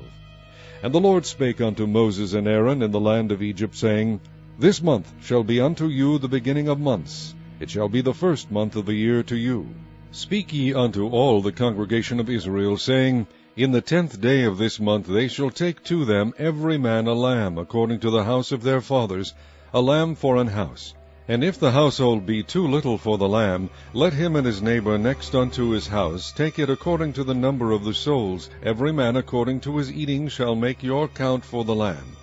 And the Lord spake unto Moses and Aaron in the land of Egypt, saying, This month shall be unto you the beginning of months. It shall be the first month of the year to you. Speak ye unto all the congregation of Israel, saying, In the 10th day of this month they shall take to them every man a lamb, according to the house of their fathers, a lamb for an house. And if the household be too little for the lamb, let him and his neighbor next unto his house take it according to the number of the souls. Every man according to his eating shall make your count for the lamb.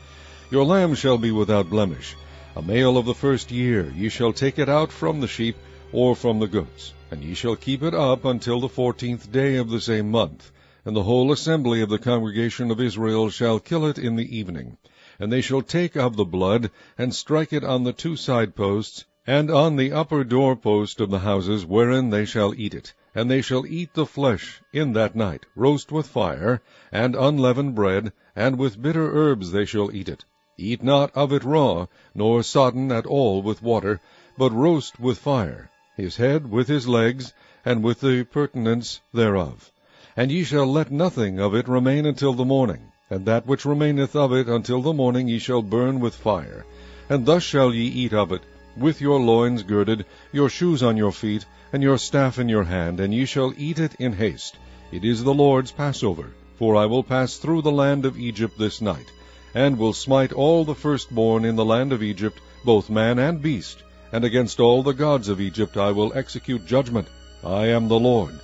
Your lamb shall be without blemish. A male of the first year, ye shall take it out from the sheep, or from the goats, and ye shall keep it up until the 14th day of the same month. And the whole assembly of the congregation of Israel shall kill it in the evening. And they shall take of the blood, and strike it on the 2 side posts, and on the upper door post of the houses wherein they shall eat it. And they shall eat the flesh in that night, roast with fire, and unleavened bread, and with bitter herbs they shall eat it. Eat not of it raw, nor sodden at all with water, but roast with fire, his head with his legs, and with the purtenance thereof. And ye shall let nothing of it remain until the morning, and that which remaineth of it until the morning ye shall burn with fire. And thus shall ye eat of it, with your loins girded, your shoes on your feet, and your staff in your hand, and ye shall eat it in haste. It is the Lord's Passover, for I will pass through the land of Egypt this night, and will smite all the firstborn in the land of Egypt, both man and beast, and against all the gods of Egypt I will execute judgment. I am the Lord.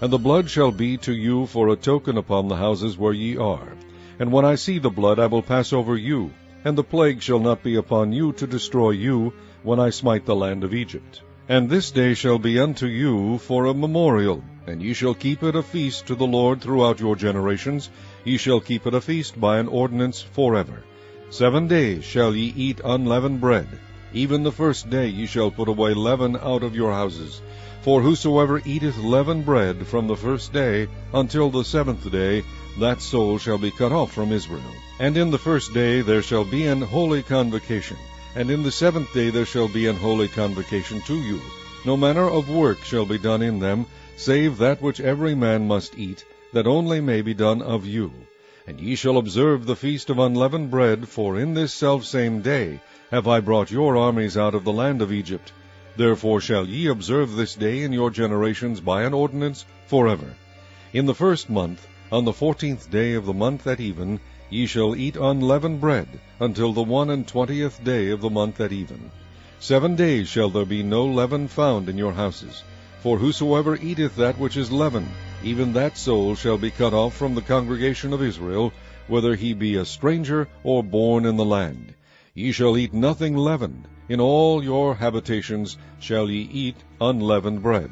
And the blood shall be to you for a token upon the houses where ye are. And when I see the blood I will pass over you, and the plague shall not be upon you to destroy you, when I smite the land of Egypt. And this day shall be unto you for a memorial, and ye shall keep it a feast to the Lord throughout your generations. Ye shall keep it a feast by an ordinance forever. 7 days shall ye eat unleavened bread. Even the first day ye shall put away leaven out of your houses. For whosoever eateth leavened bread from the first day until the 7th day, that soul shall be cut off from Israel. And in the first day there shall be an holy convocation, and in the 7th day there shall be an holy convocation to you. No manner of work shall be done in them, save that which every man must eat, that only may be done of you. And ye shall observe the feast of unleavened bread, for in this selfsame day have I brought your armies out of the land of Egypt. Therefore shall ye observe this day in your generations by an ordinance forever. In the 1st month, on the 14th day of the month at even, ye shall eat unleavened bread, until the 21st day of the month at even. 7 days shall there be no leaven found in your houses. For whosoever eateth that which is leavened, even that soul shall be cut off from the congregation of Israel, whether he be a stranger or born in the land. Ye shall eat nothing leavened. In all your habitations shall ye eat unleavened bread.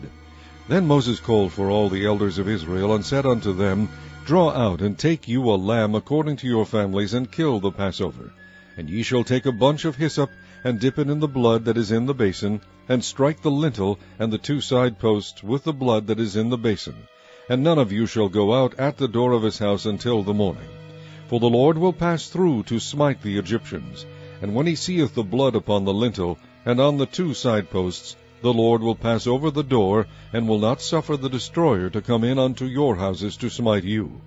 Then Moses called for all the elders of Israel, and said unto them, Draw out, and take you a lamb according to your families, and kill the Passover. And ye shall take a bunch of hyssop, and dip it in the blood that is in the basin, and strike the lintel and the 2 side posts with the blood that is in the basin. And none of you shall go out at the door of his house until the morning. For the Lord will pass through to smite the Egyptians. And when he seeth the blood upon the lintel, and on the 2 side posts, the Lord will pass over the door, and will not suffer the destroyer to come in unto your houses to smite you.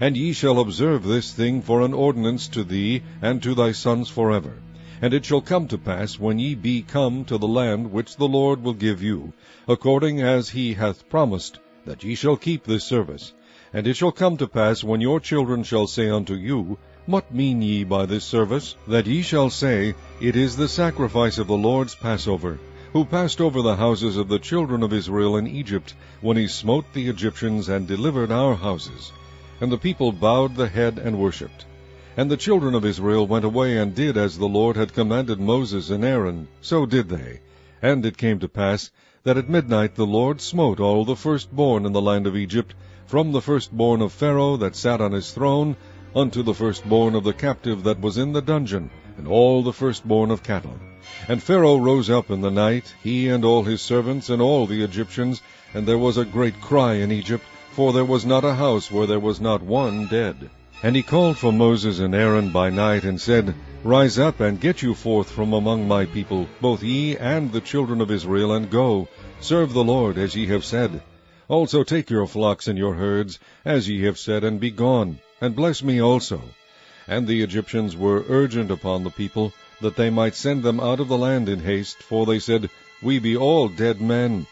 And ye shall observe this thing for an ordinance to thee and to thy sons forever. And it shall come to pass, when ye be come to the land which the Lord will give you, according as he hath promised, that ye shall keep this service. And it shall come to pass, when your children shall say unto you, What mean ye by this service? That ye shall say, It is the sacrifice of the Lord's Passover, who passed over the houses of the children of Israel in Egypt, when he smote the Egyptians and delivered our houses. And the people bowed the head and worshipped. And the children of Israel went away and did as the Lord had commanded Moses and Aaron, so did they. And it came to pass, that at midnight the Lord smote all the firstborn in the land of Egypt, from the firstborn of Pharaoh that sat on his throne, unto the firstborn of the captive that was in the dungeon, and all the firstborn of cattle. And Pharaoh rose up in the night, he and all his servants, and all the Egyptians, and there was a great cry in Egypt, for there was not a house where there was not one dead. And he called for Moses and Aaron by night, and said, Rise up, and get you forth from among my people, both ye and the children of Israel, and go, serve the Lord, as ye have said. Also take your flocks and your herds, as ye have said, and be gone, and bless me also. And the Egyptians were urgent upon the people, that they might send them out of the land in haste, for they said, We be all dead men.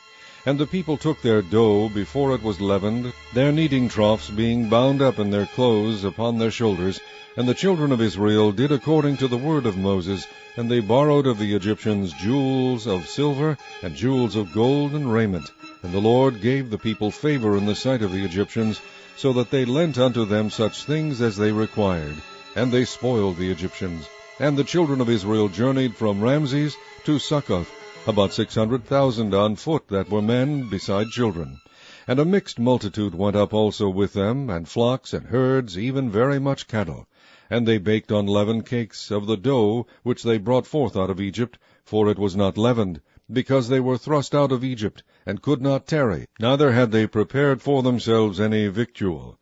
And the people took their dough before it was leavened, their kneading troughs being bound up in their clothes upon their shoulders. And the children of Israel did according to the word of Moses, and they borrowed of the Egyptians jewels of silver, and jewels of gold, and raiment. And the Lord gave the people favor in the sight of the Egyptians, so that they lent unto them such things as they required. And they spoiled the Egyptians. And the children of Israel journeyed from Ramses to Succoth, about 600,000 on foot, that were men, beside children. And a mixed multitude went up also with them, and flocks and herds, even very much cattle. And they baked unleavened cakes of the dough which they brought forth out of Egypt, for it was not leavened, because they were thrust out of Egypt, and could not tarry, neither had they prepared for themselves any victual.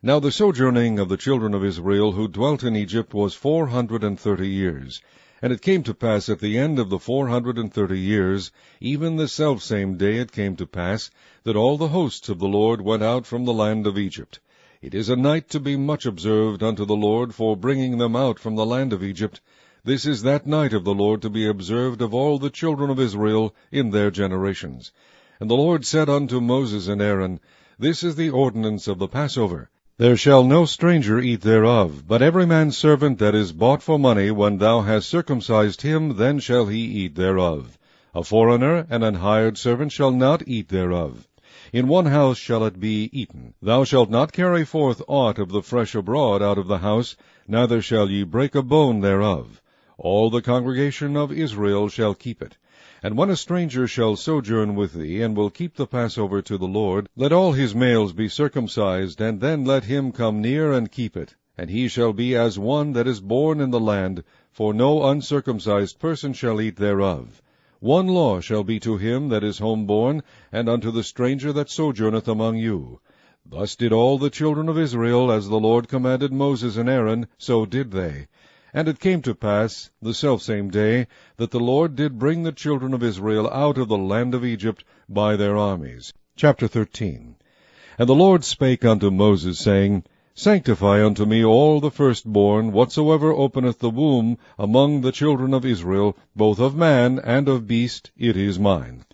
Now the sojourning of the children of Israel who dwelt in Egypt was 430 years. And it came to pass at the end of the 430 years, even the selfsame day it came to pass, that all the hosts of the Lord went out from the land of Egypt. It is a night to be much observed unto the Lord for bringing them out from the land of Egypt. This is that night of the Lord to be observed of all the children of Israel in their generations. And the Lord said unto Moses and Aaron, This is the ordinance of the Passover. There shall no stranger eat thereof, but every man's servant that is bought for money, when thou hast circumcised him, then shall he eat thereof. A foreigner and an hired servant shall not eat thereof. In one house shall it be eaten. Thou shalt not carry forth aught of the fresh abroad out of the house, neither shall ye break a bone thereof. All the congregation of Israel shall keep it. And when a stranger shall sojourn with thee, and will keep the Passover to the Lord, let all his males be circumcised, and then let him come near and keep it. And he shall be as one that is born in the land, for no uncircumcised person shall eat thereof. One law shall be to him that is homeborn, and unto the stranger that sojourneth among you. Thus did all the children of Israel, as the Lord commanded Moses and Aaron, so did they. And it came to pass, the selfsame day, that the Lord did bring the children of Israel out of the land of Egypt by their armies. Chapter 13. And the Lord spake unto Moses, saying, Sanctify unto me all the firstborn, whatsoever openeth the womb among the children of Israel, both of man and of beast, it is mine.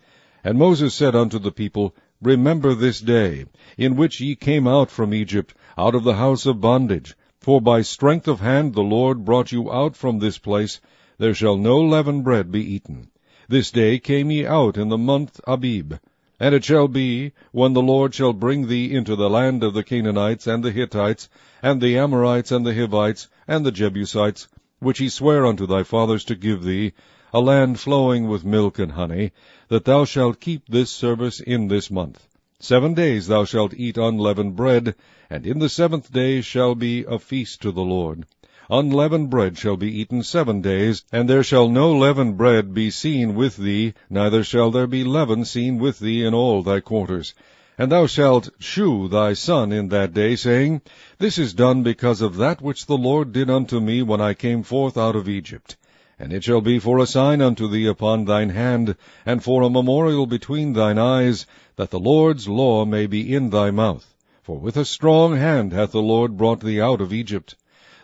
And Moses said unto the people, Remember this day, in which ye came out from Egypt, out of the house of bondage. For by strength of hand the Lord brought you out from this place. There shall no leavened bread be eaten. This day came ye out in the month Abib. And it shall be, when the Lord shall bring thee into the land of the Canaanites, and the Hittites, and the Amorites, and the Hivites, and the Jebusites, which he sware unto thy fathers to give thee, a land flowing with milk and honey, that thou shalt keep this service in this month. 7 days thou shalt eat unleavened bread, and in the 7th day shall be a feast to the Lord. Unleavened bread shall be eaten 7 days, and there shall no leavened bread be seen with thee, neither shall there be leaven seen with thee in all thy quarters. And thou shalt shew thy son in that day, saying, This is done because of that which the Lord did unto me when I came forth out of Egypt. And it shall be for a sign unto thee upon thine hand, and for a memorial between thine eyes, that the Lord's law may be in thy mouth. For with a strong hand hath the Lord brought thee out of Egypt.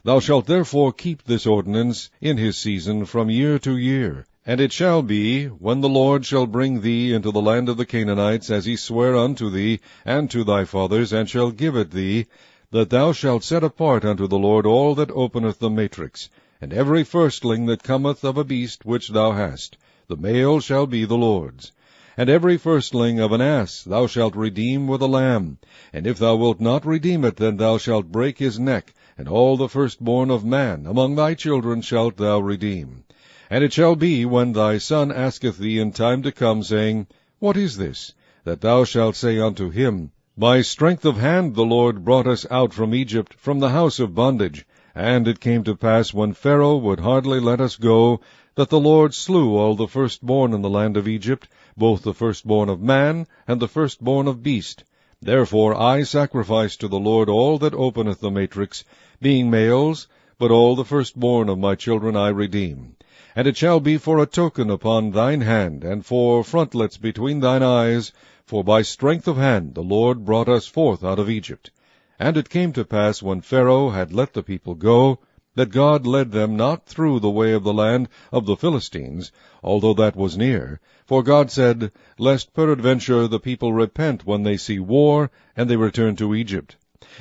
Thou shalt therefore keep this ordinance in his season from year to year. And it shall be, when the Lord shall bring thee into the land of the Canaanites, as he sware unto thee and to thy fathers, and shall give it thee, that thou shalt set apart unto the Lord all that openeth the matrix, and every firstling that cometh of a beast which thou hast. The male shall be the Lord's. And every firstling of an ass thou shalt redeem with a lamb. And if thou wilt not redeem it, then thou shalt break his neck, and all the firstborn of man among thy children shalt thou redeem. And it shall be, when thy son asketh thee in time to come, saying, What is this? That thou shalt say unto him, By strength of hand the Lord brought us out from Egypt, from the house of bondage. And it came to pass, when Pharaoh would hardly let us go, that the Lord slew all the firstborn in the land of Egypt, both the firstborn of man and the firstborn of beast. Therefore I sacrifice to the Lord all that openeth the matrix, being males, but all the firstborn of my children I redeem. And it shall be for a token upon thine hand, and for frontlets between thine eyes, for by strength of hand the Lord brought us forth out of Egypt. And it came to pass, when Pharaoh had let the people go, that God led them not through the way of the land of the Philistines, although that was near. For God said, Lest peradventure the people repent when they see war, and they return to Egypt.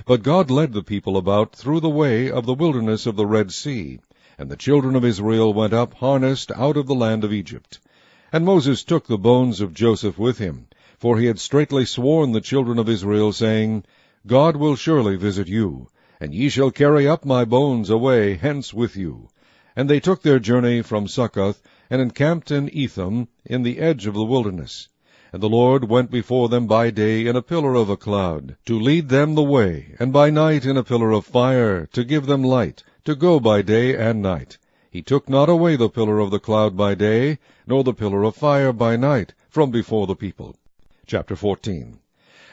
But God led the people about through the way of the wilderness of the Red Sea. And the children of Israel went up harnessed out of the land of Egypt. And Moses took the bones of Joseph with him, for he had straitly sworn the children of Israel, saying, God will surely visit you, and ye shall carry up my bones away hence with you. And they took their journey from Succoth, and encamped in Etham, in the edge of the wilderness. And the Lord went before them by day in a pillar of a cloud, to lead them the way, and by night in a pillar of fire, to give them light, to go by day and night. He took not away the pillar of the cloud by day, nor the pillar of fire by night, from before the people. Chapter 14.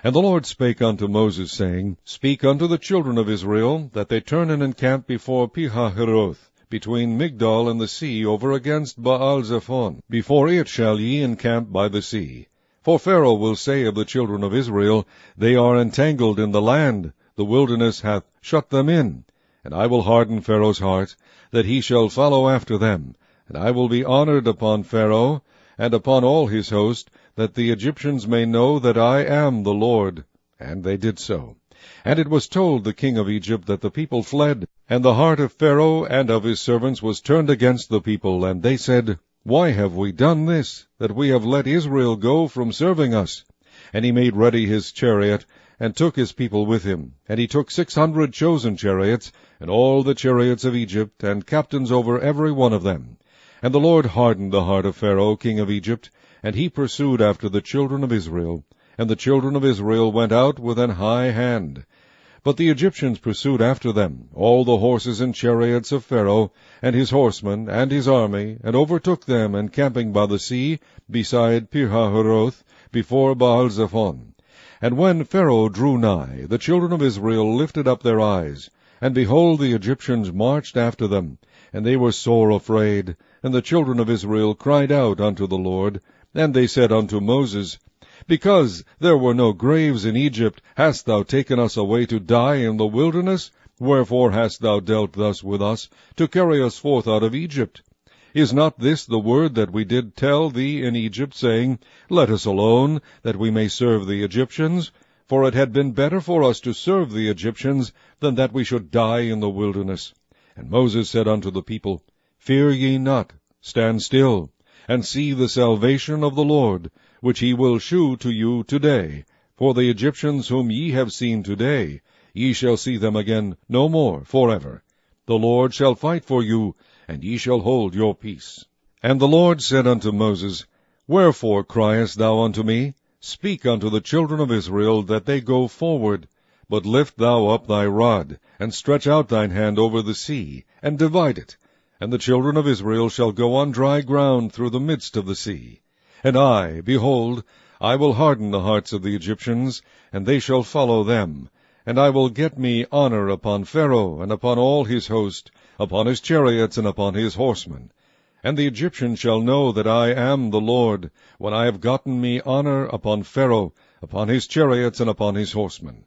And the Lord spake unto Moses, saying, Speak unto the children of Israel, that they turn and encamp before Pihahiroth, between Migdol and the sea, over against Baal-zephon. Before it shall ye encamp by the sea. For Pharaoh will say of the children of Israel, They are entangled in the land, the wilderness hath shut them in. And I will harden Pharaoh's heart, that he shall follow after them. And I will be honored upon Pharaoh, and upon all his host, that the Egyptians may know that I am the Lord. And they did so. And it was told the king of Egypt that the people fled, and the heart of Pharaoh and of his servants was turned against the people, and they said, Why have we done this, that we have let Israel go from serving us? And he made ready his chariot, and took his people with him. And he took 600 chosen chariots, and all the chariots of Egypt, and captains over every one of them. And the Lord hardened the heart of Pharaoh king of Egypt, and he pursued after the children of Israel. And the children of Israel went out with an high hand. But the Egyptians pursued after them, all the horses and chariots of Pharaoh, and his horsemen, and his army, and overtook them, encamping by the sea, beside Pihahiroth, before Baal-zephon. And when Pharaoh drew nigh, the children of Israel lifted up their eyes, and behold, the Egyptians marched after them, and they were sore afraid. And the children of Israel cried out unto the Lord, and they said unto Moses, Because there were no graves in Egypt, hast thou taken us away to die in the wilderness? Wherefore hast thou dealt thus with us, to carry us forth out of Egypt? Is not this the word that we did tell thee in Egypt, saying, Let us alone, that we may serve the Egyptians? For it had been better for us to serve the Egyptians, than that we should die in the wilderness. And Moses said unto the people, Fear ye not, stand still, and see the salvation of the Lord, which he will shew to you today. For the Egyptians whom ye have seen today, ye shall see them again no more forever. The Lord shall fight for you, and ye shall hold your peace. And the Lord said unto Moses, Wherefore criest thou unto me? Speak unto the children of Israel that they go forward. But lift thou up thy rod, and stretch out thine hand over the sea, and divide it. And the children of Israel shall go on dry ground through the midst of the sea. And I, behold, I will harden the hearts of the Egyptians, and they shall follow them. And I will get me honor upon Pharaoh, and upon all his host, upon his chariots, and upon his horsemen. And the Egyptians shall know that I am the Lord, when I have gotten me honor upon Pharaoh, upon his chariots, and upon his horsemen.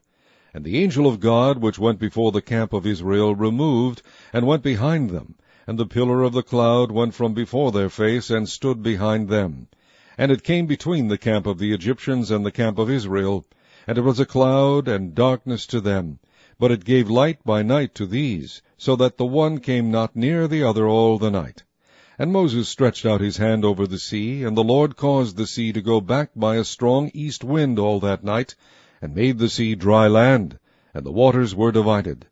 And the angel of God, which went before the camp of Israel, removed, and went behind them. And the pillar of the cloud went from before their face, and stood behind them. And it came between the camp of the Egyptians and the camp of Israel. And it was a cloud and darkness to them. But it gave light by night to these, so that the one came not near the other all the night. And Moses stretched out his hand over the sea, and the Lord caused the sea to go back by a strong east wind all that night, and made the sea dry land, and the waters were divided.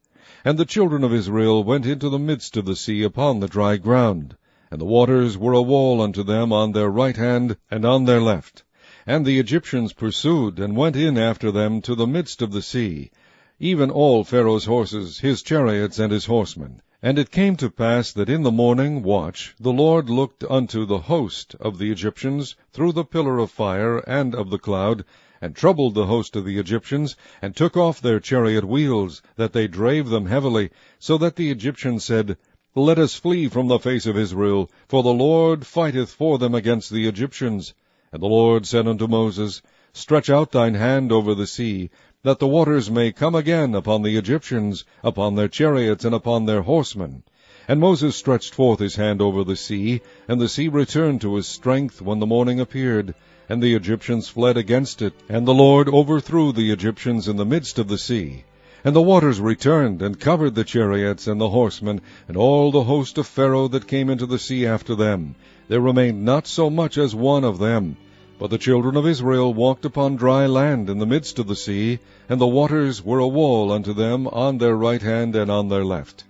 And the children of Israel went into the midst of the sea upon the dry ground, and the waters were a wall unto them on their right hand and on their left. And the Egyptians pursued, and went in after them to the midst of the sea, even all Pharaoh's horses, his chariots, and his horsemen. And it came to pass that in the morning watch the Lord looked unto the host of the Egyptians through the pillar of fire and of the cloud, and troubled the host of the Egyptians, and took off their chariot wheels, that they drave them heavily, so that the Egyptians said, Let us flee from the face of Israel, for the Lord fighteth for them against the Egyptians. And the Lord said unto Moses, Stretch out thine hand over the sea, that the waters may come again upon the Egyptians, upon their chariots, and upon their horsemen. And Moses stretched forth his hand over the sea, and the sea returned to his strength when the morning appeared, and the Egyptians fled against it, and the Lord overthrew the Egyptians in the midst of the sea. And the waters returned, and covered the chariots and the horsemen, and all the host of Pharaoh that came into the sea after them. There remained not so much as one of them. But the children of Israel walked upon dry land in the midst of the sea, and the waters were a wall unto them on their right hand and on their left.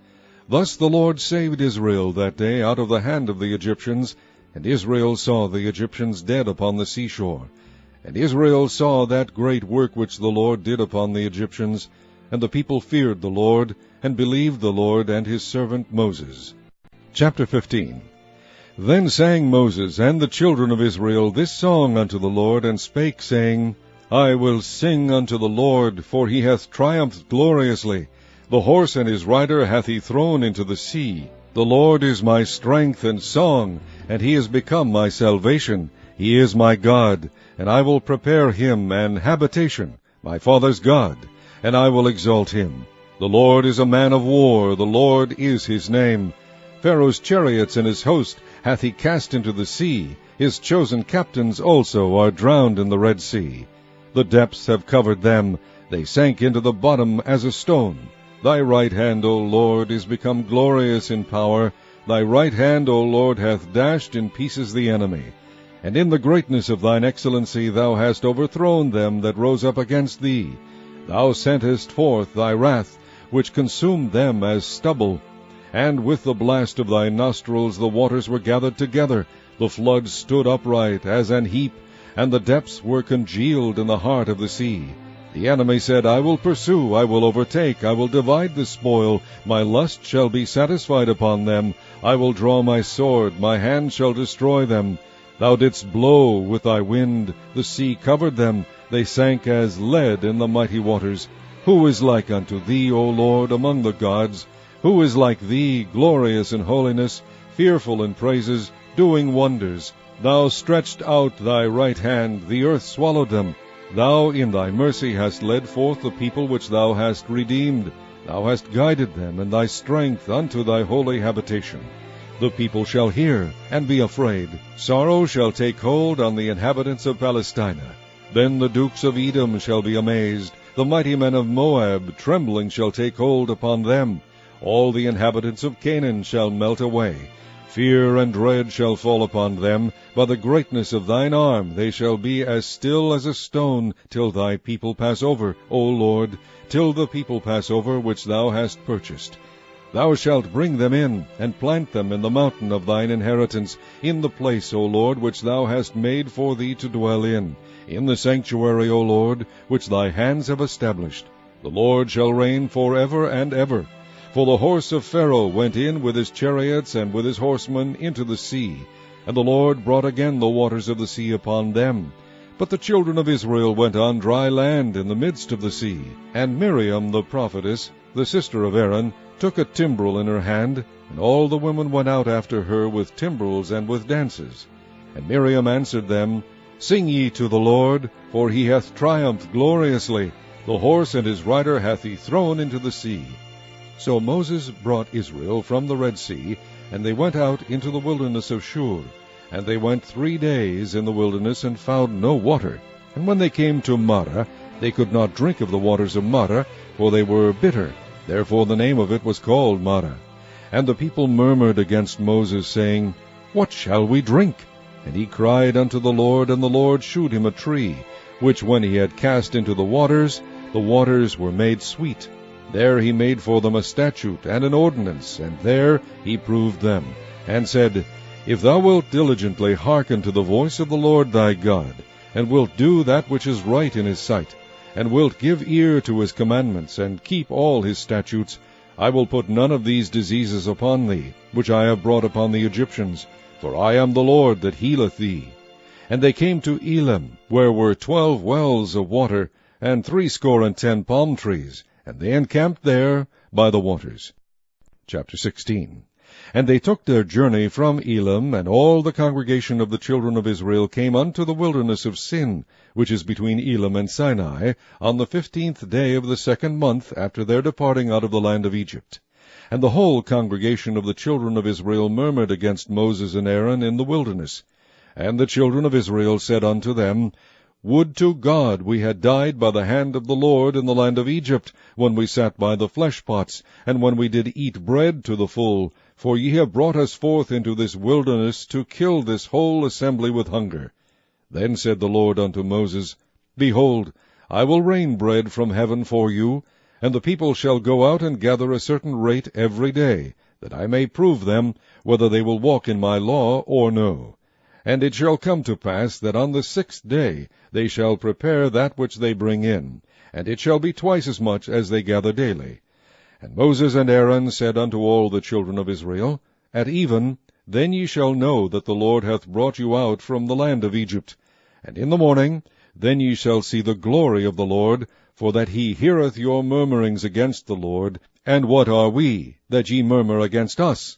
Thus the Lord saved Israel that day out of the hand of the Egyptians, and Israel saw the Egyptians dead upon the seashore. And Israel saw that great work which the Lord did upon the Egyptians, and the people feared the Lord, and believed the Lord and his servant Moses. Chapter 15. Then sang Moses and the children of Israel this song unto the Lord, and spake, saying, I will sing unto the Lord, for he hath triumphed gloriously. The horse and his rider hath he thrown into the sea. The Lord is my strength and song, and he is become my salvation. He is my God, and I will prepare him an habitation, my father's God, and I will exalt him. The Lord is a man of war, the Lord is his name. Pharaoh's chariots and his host hath he cast into the sea. His chosen captains also are drowned in the Red Sea. The depths have covered them. They sank into the bottom as a stone. Thy right hand, O Lord, is become glorious in power. Thy right hand, O Lord, hath dashed in pieces the enemy. And in the greatness of thine excellency thou hast overthrown them that rose up against thee. Thou sentest forth thy wrath, which consumed them as stubble. And with the blast of thy nostrils the waters were gathered together. The floods stood upright as an heap, and the depths were congealed in the heart of the sea. The enemy said, I will pursue, I will overtake, I will divide the spoil. My lust shall be satisfied upon them. I will draw my sword, my hand shall destroy them. Thou didst blow with thy wind, the sea covered them. They sank as lead in the mighty waters. Who is like unto thee, O Lord, among the gods? Who is like thee, glorious in holiness, fearful in praises, doing wonders? Thou stretched out thy right hand, the earth swallowed them. Thou in thy mercy hast led forth the people which thou hast redeemed. Thou hast guided them in thy strength unto thy holy habitation. The people shall hear, and be afraid. Sorrow shall take hold on the inhabitants of Palestina. Then the dukes of Edom shall be amazed. The mighty men of Moab, trembling, shall take hold upon them. All the inhabitants of Canaan shall melt away. Fear and dread shall fall upon them. By the greatness of thine arm they shall be as still as a stone, till thy people pass over, O Lord, till the people pass over which thou hast purchased. Thou shalt bring them in, and plant them in the mountain of thine inheritance, in the place, O Lord, which thou hast made for thee to dwell in the sanctuary, O Lord, which thy hands have established. The Lord shall reign forever and ever. For the horse of Pharaoh went in with his chariots and with his horsemen into the sea, and the Lord brought again the waters of the sea upon them. But the children of Israel went on dry land in the midst of the sea. And Miriam the prophetess, the sister of Aaron, took a timbrel in her hand, and all the women went out after her with timbrels and with dances. And Miriam answered them, Sing ye to the Lord, for he hath triumphed gloriously. The horse and his rider hath he thrown into the sea. So Moses brought Israel from the Red Sea, and they went out into the wilderness of Shur. And they went 3 days in the wilderness, and found no water. And when they came to Marah, they could not drink of the waters of Marah, for they were bitter. Therefore the name of it was called Marah. And the people murmured against Moses, saying, What shall we drink? And he cried unto the Lord, and the Lord shewed him a tree, which when he had cast into the waters were made sweet. There he made for them a statute and an ordinance, and there he proved them, and said, If thou wilt diligently hearken to the voice of the Lord thy God, and wilt do that which is right in his sight, and wilt give ear to his commandments, and keep all his statutes, I will put none of these diseases upon thee, which I have brought upon the Egyptians, for I am the Lord that healeth thee. And they came to Elim, where were 12 wells of water, and 70 palm trees, and they encamped there by the waters. Chapter 16. And they took their journey from Elim, and all the congregation of the children of Israel came unto the wilderness of Sin, which is between Elim and Sinai, on the 15th day of the 2nd month after their departing out of the land of Egypt. And the whole congregation of the children of Israel murmured against Moses and Aaron in the wilderness. And the children of Israel said unto them, Would to God we had died by the hand of the Lord in the land of Egypt, when we sat by the flesh pots, and when we did eat bread to the full. For ye have brought us forth into this wilderness to kill this whole assembly with hunger. Then said the Lord unto Moses, Behold, I will rain bread from heaven for you, and the people shall go out and gather a certain rate every day, that I may prove them, whether they will walk in my law or no. And it shall come to pass that on the 6th day they shall prepare that which they bring in, and it shall be twice as much as they gather daily. And Moses and Aaron said unto all the children of Israel, At even, then ye shall know that the Lord hath brought you out from the land of Egypt. And in the morning, then ye shall see the glory of the Lord, for that he heareth your murmurings against the Lord. And what are we, that ye murmur against us?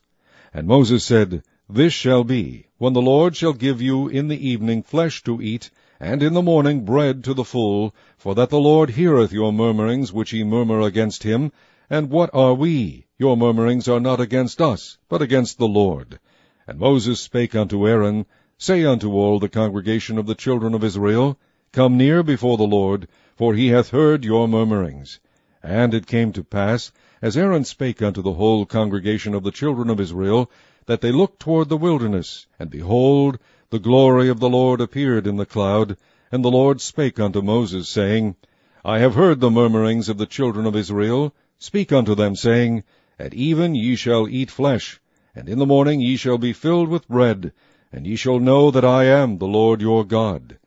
And Moses said, This shall be, when the Lord shall give you in the evening flesh to eat, and in the morning bread to the full, for that the Lord heareth your murmurings which ye murmur against him. And what are we? Your murmurings are not against us, but against the Lord. And Moses spake unto Aaron, Say unto all the congregation of the children of Israel, Come near before the Lord, for he hath heard your murmurings. And it came to pass, as Aaron spake unto the whole congregation of the children of Israel, that they looked toward the wilderness, and behold, the glory of the Lord appeared in the cloud. And the Lord spake unto Moses, saying, I have heard the murmurings of the children of Israel. Speak unto them, saying, At even ye shall eat flesh, and in the morning ye shall be filled with bread, and ye shall know that I am the Lord your God.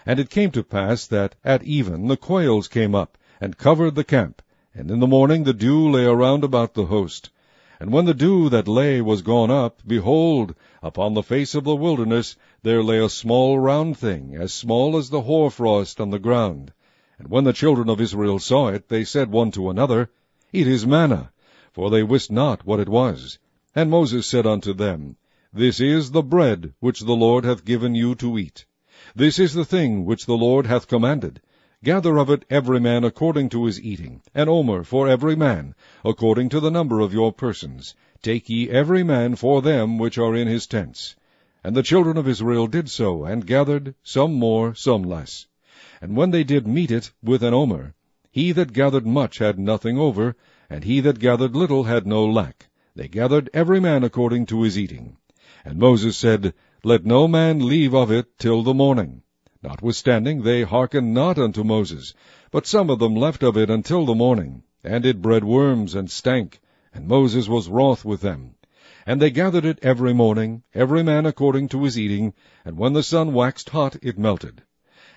And it came to pass that at even the quails came up, and covered the camp, and in the morning the dew lay around about the host. And when the dew that lay was gone up, behold, upon the face of the wilderness there lay a small round thing, as small as the hoarfrost on the ground. And when the children of Israel saw it, they said one to another, It is manna, for they wist not what it was. And Moses said unto them, This is the bread which the Lord hath given you to eat. This is the thing which the Lord hath commanded. Gather of it every man according to his eating, an omer for every man, according to the number of your persons. Take ye every man for them which are in his tents. And the children of Israel did so, and gathered, some more, some less. And when they did meet it with an omer, he that gathered much had nothing over, and he that gathered little had no lack. They gathered every man according to his eating. And Moses said, Let no man leave of it till the morning. Notwithstanding they hearkened not unto Moses, but some of them left of it until the morning, and it bred worms and stank, and Moses was wroth with them. And they gathered it every morning, every man according to his eating, and when the sun waxed hot it melted.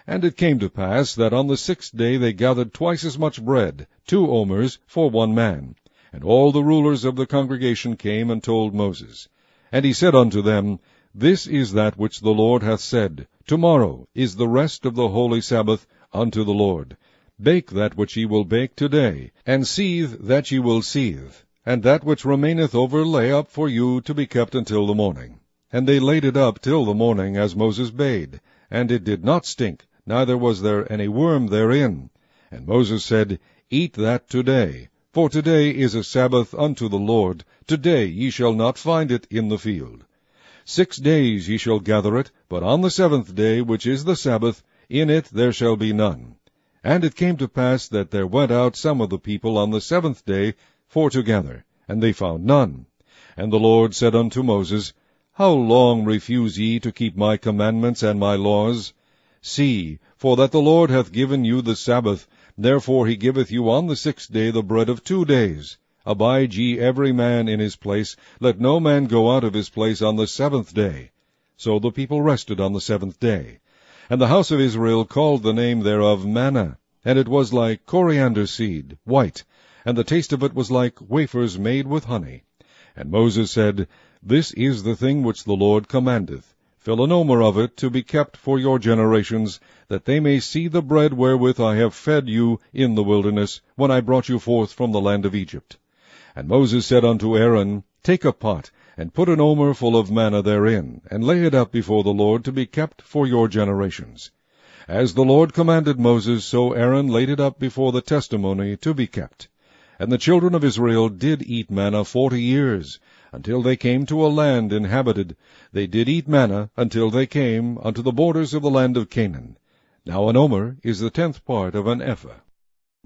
And it came to pass that on the 6th day they gathered twice as much bread, 2 omers, for one man. And all the rulers of the congregation came and told Moses. And he said unto them, This is that which the Lord hath said, Tomorrow is the rest of the holy Sabbath unto the Lord. Bake that which ye will bake today, and seethe that ye will seethe, and that which remaineth over lay up for you to be kept until the morning. And they laid it up till the morning, as Moses bade, and it did not stink, neither was there any worm therein. And Moses said, Eat that today, for today is a Sabbath unto the Lord. Today ye shall not find it in the field. 6 days ye shall gather it, but on the 7th day, which is the Sabbath, in it there shall be none. And it came to pass that there went out some of the people on the 7th day for to gather, and they found none. And the Lord said unto Moses, How long refuse ye to keep my commandments and my laws? See, for that the Lord hath given you the Sabbath, therefore he giveth you on the 6th day the bread of 2 days. Abide ye every man in his place, let no man go out of his place on the 7th day. So the people rested on the 7th day. And the house of Israel called the name thereof manna, and it was like coriander seed, white, and the taste of it was like wafers made with honey. And Moses said, This is the thing which the Lord commandeth. Fill an omer of it to be kept for your generations, that they may see the bread wherewith I have fed you in the wilderness, when I brought you forth from the land of Egypt. And Moses said unto Aaron, Take a pot, and put an omer full of manna therein, and lay it up before the Lord to be kept for your generations. As the Lord commanded Moses, so Aaron laid it up before the testimony to be kept. And the children of Israel did eat manna 40 years, until they came to a land inhabited. They did eat manna until they came unto the borders of the land of Canaan. Now an omer is the 10th part of an ephah.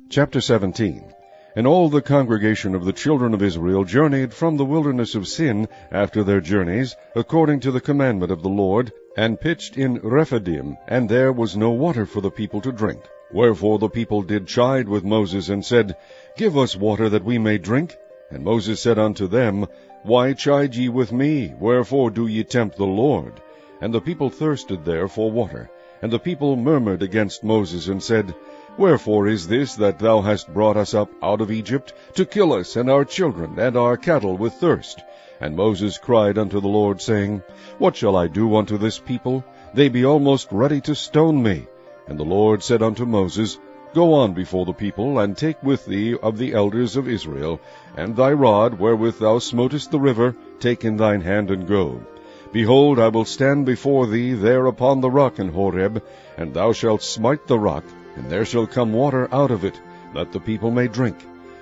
Chapter 17. And all the congregation of the children of Israel journeyed from the wilderness of Sin after their journeys, according to the commandment of the Lord, and pitched in Rephidim, and there was no water for the people to drink. Wherefore the people did chide with Moses, and said, Give us water that we may drink. And Moses said unto them, Why chide ye with me? Wherefore do ye tempt the Lord? And the people thirsted there for water. And the people murmured against Moses, and said, Wherefore is this that thou hast brought us up out of Egypt, to kill us and our children and our cattle with thirst? And Moses cried unto the Lord, saying, What shall I do unto this people? They be almost ready to stone me. And the Lord said unto Moses, Go on before the people, and take with thee of the elders of Israel, and thy rod wherewith thou smotest the river, take in thine hand, and go. Behold, I will stand before thee there upon the rock in Horeb, and thou shalt smite the rock, and there shall come water out of it, that the people may drink.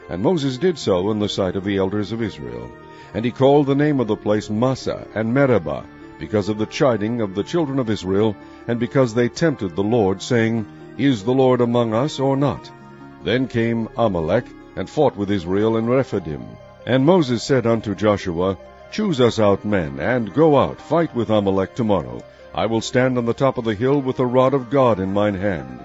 And Moses did so in the sight of the elders of Israel. And he called the name of the place Massah and Meribah, because of the chiding of the children of Israel, and because they tempted the Lord, saying, Is the Lord among us or not? Then came Amalek, and fought with Israel in Rephidim. And Moses said unto Joshua, Choose us out men, and go out, fight with Amalek tomorrow. I will stand on the top of the hill with the rod of God in mine hand.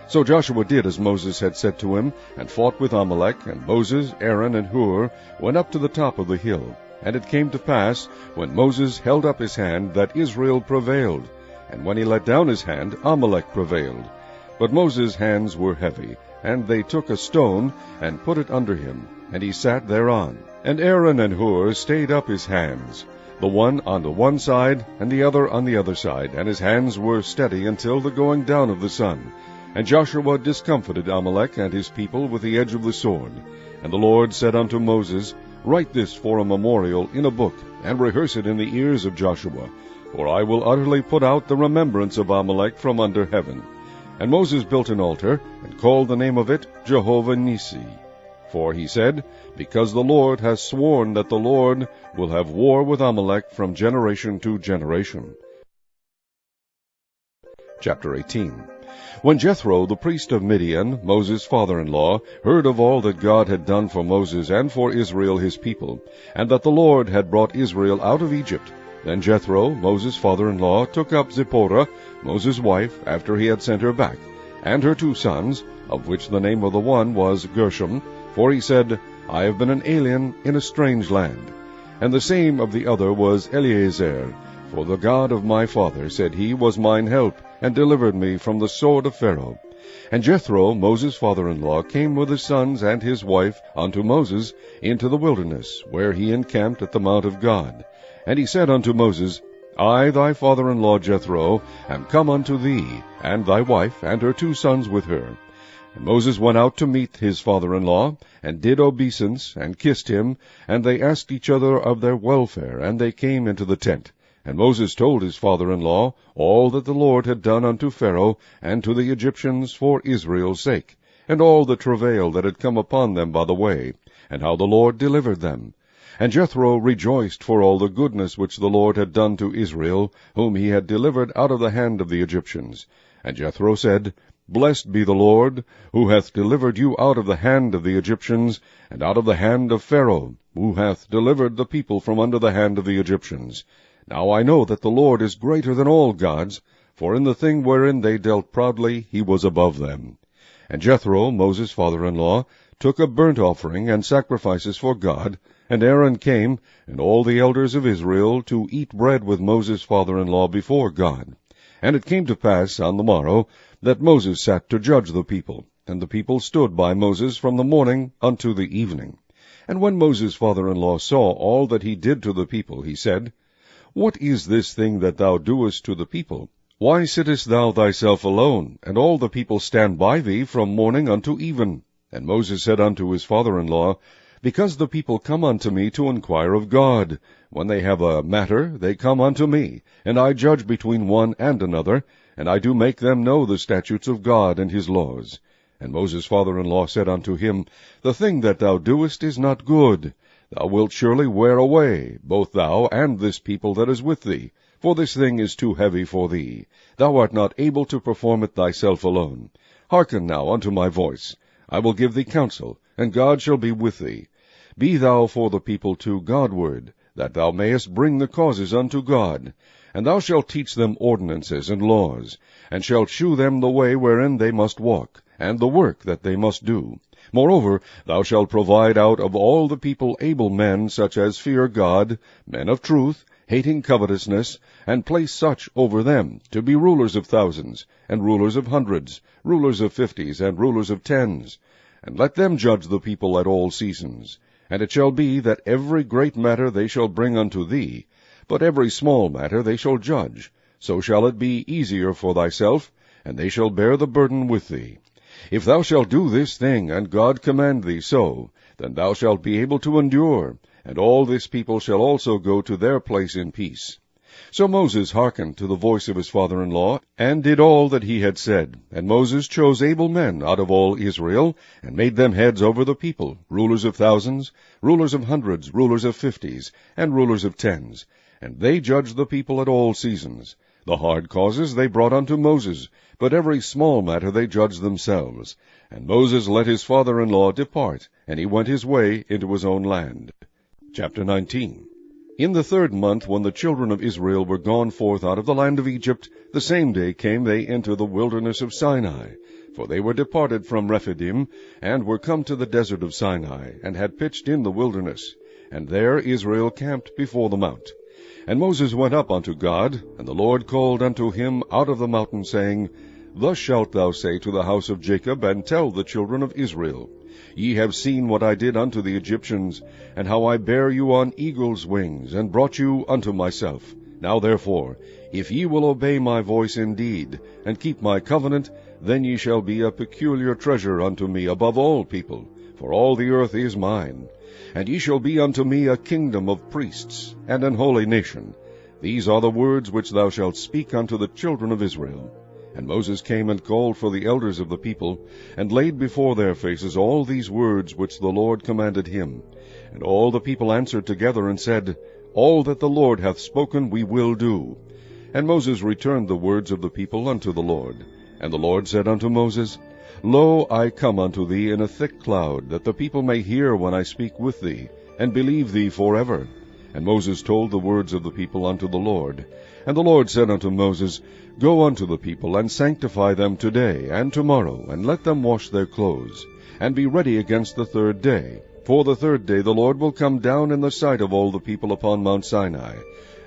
So Joshua did as Moses had said to him, and fought with Amalek. And Moses, Aaron, and Hur went up to the top of the hill. And it came to pass, when Moses held up his hand, that Israel prevailed. And when he let down his hand, Amalek prevailed. But Moses' hands were heavy, and they took a stone, and put it under him, and he sat thereon. And Aaron and Hur stayed up his hands, the one on the one side, and the other on the other side, and his hands were steady until the going down of the sun. And Joshua discomfited Amalek and his people with the edge of the sword. And the Lord said unto Moses, Write this for a memorial in a book, and rehearse it in the ears of Joshua, for I will utterly put out the remembrance of Amalek from under heaven. And Moses built an altar, and called the name of it Jehovah Nissi. For he said, Because the Lord has sworn that the Lord will have war with Amalek from generation to generation. Chapter 18. When Jethro, the priest of Midian, Moses' father-in-law, heard of all that God had done for Moses and for Israel his people, and that the Lord had brought Israel out of Egypt, Then Jethro, Moses' father-in-law, took up Zipporah, Moses' wife, after he had sent her back, and her 2 sons, of which the name of the one was Gershom, for he said, I have been an alien in a strange land. And the same of the other was Eleazar, for the God of my father, said he, was mine help, and delivered me from the sword of Pharaoh. And Jethro, Moses' father-in-law, came with his sons and his wife unto Moses into the wilderness, where he encamped at the mount of God. And he said unto Moses, I, thy father-in-law Jethro, am come unto thee, and thy wife, and her 2 sons with her. And Moses went out to meet his father-in-law, and did obeisance, and kissed him, and they asked each other of their welfare, and they came into the tent. And Moses told his father-in-law all that the Lord had done unto Pharaoh and to the Egyptians for Israel's sake, and all the travail that had come upon them by the way, and how the Lord delivered them. And Jethro rejoiced for all the goodness which the Lord had done to Israel, whom he had delivered out of the hand of the Egyptians. And Jethro said, Blessed be the Lord, who hath delivered you out of the hand of the Egyptians, and out of the hand of Pharaoh, who hath delivered the people from under the hand of the Egyptians. Now I know that the Lord is greater than all gods, for in the thing wherein they dealt proudly he was above them. And Jethro, Moses' father-in-law, took a burnt offering and sacrifices for God, and Aaron came, and all the elders of Israel, to eat bread with Moses' father-in-law before God. And it came to pass on the morrow, that Moses sat to judge the people, and the people stood by Moses from the morning unto the evening. And when Moses' father-in-law saw all that he did to the people, he said, What is this thing that thou doest to the people? Why sittest thou thyself alone, and all the people stand by thee from morning unto even? And Moses said unto his father-in-law, Because the people come unto me to inquire of God. When they have a matter, they come unto me, and I judge between one and another, and I do make them know the statutes of God and his laws. And Moses' father-in-law said unto him, The thing that thou doest is not good. Thou wilt surely wear away, both thou and this people that is with thee, for this thing is too heavy for thee. Thou art not able to perform it thyself alone. Hearken now unto my voice. I will give thee counsel, and God shall be with thee. Be thou for the people to Godward, that thou mayest bring the causes unto God. And thou shalt teach them ordinances and laws, and shalt shew them the way wherein they must walk, and the work that they must do. Moreover, thou shalt provide out of all the people able men, such as fear God, men of truth, hating covetousness, and place such over them, to be rulers of thousands, and rulers of hundreds, rulers of 50s, and rulers of 10s. And let them judge the people at all seasons. And it shall be that every great matter they shall bring unto thee, but every small matter they shall judge. So shall it be easier for thyself, and they shall bear the burden with thee. If thou shalt do this thing, and God command thee so, then thou shalt be able to endure, and all this people shall also go to their place in peace. So Moses hearkened to the voice of his father-in-law, and did all that he had said. And Moses chose able men out of all Israel, and made them heads over the people, rulers of thousands, rulers of hundreds, rulers of 50s, and rulers of 10s. And they judged the people at all seasons. The hard causes they brought unto Moses, but every small matter they judged themselves. And Moses let his father-in-law depart, and he went his way into his own land. Chapter 19. In the 3rd month, when the children of Israel were gone forth out of the land of Egypt, the same day came they into the wilderness of Sinai. For they were departed from Rephidim, and were come to the desert of Sinai, and had pitched in the wilderness. And there Israel camped before the mount. And Moses went up unto God, and the Lord called unto him out of the mountain, saying, Thus shalt thou say to the house of Jacob, and tell the children of Israel, Ye have seen what I did unto the Egyptians, and how I bare you on eagle's wings, and brought you unto myself. Now therefore, if ye will obey my voice indeed, and keep my covenant, then ye shall be a peculiar treasure unto me above all people, for all the earth is mine. And ye shall be unto me a kingdom of priests, and an holy nation. These are the words which thou shalt speak unto the children of Israel. And Moses came and called for the elders of the people, and laid before their faces all these words which the Lord commanded him. And all the people answered together, and said, All that the Lord hath spoken we will do. And Moses returned the words of the people unto the Lord. And the Lord said unto Moses, Lo, I come unto thee in a thick cloud, that the people may hear when I speak with thee, and believe thee forever. And Moses told the words of the people unto the Lord. And the Lord said unto Moses, Go unto the people, and sanctify them today and tomorrow, and let them wash their clothes, and be ready against the 3rd day. For the 3rd day the Lord will come down in the sight of all the people upon Mount Sinai.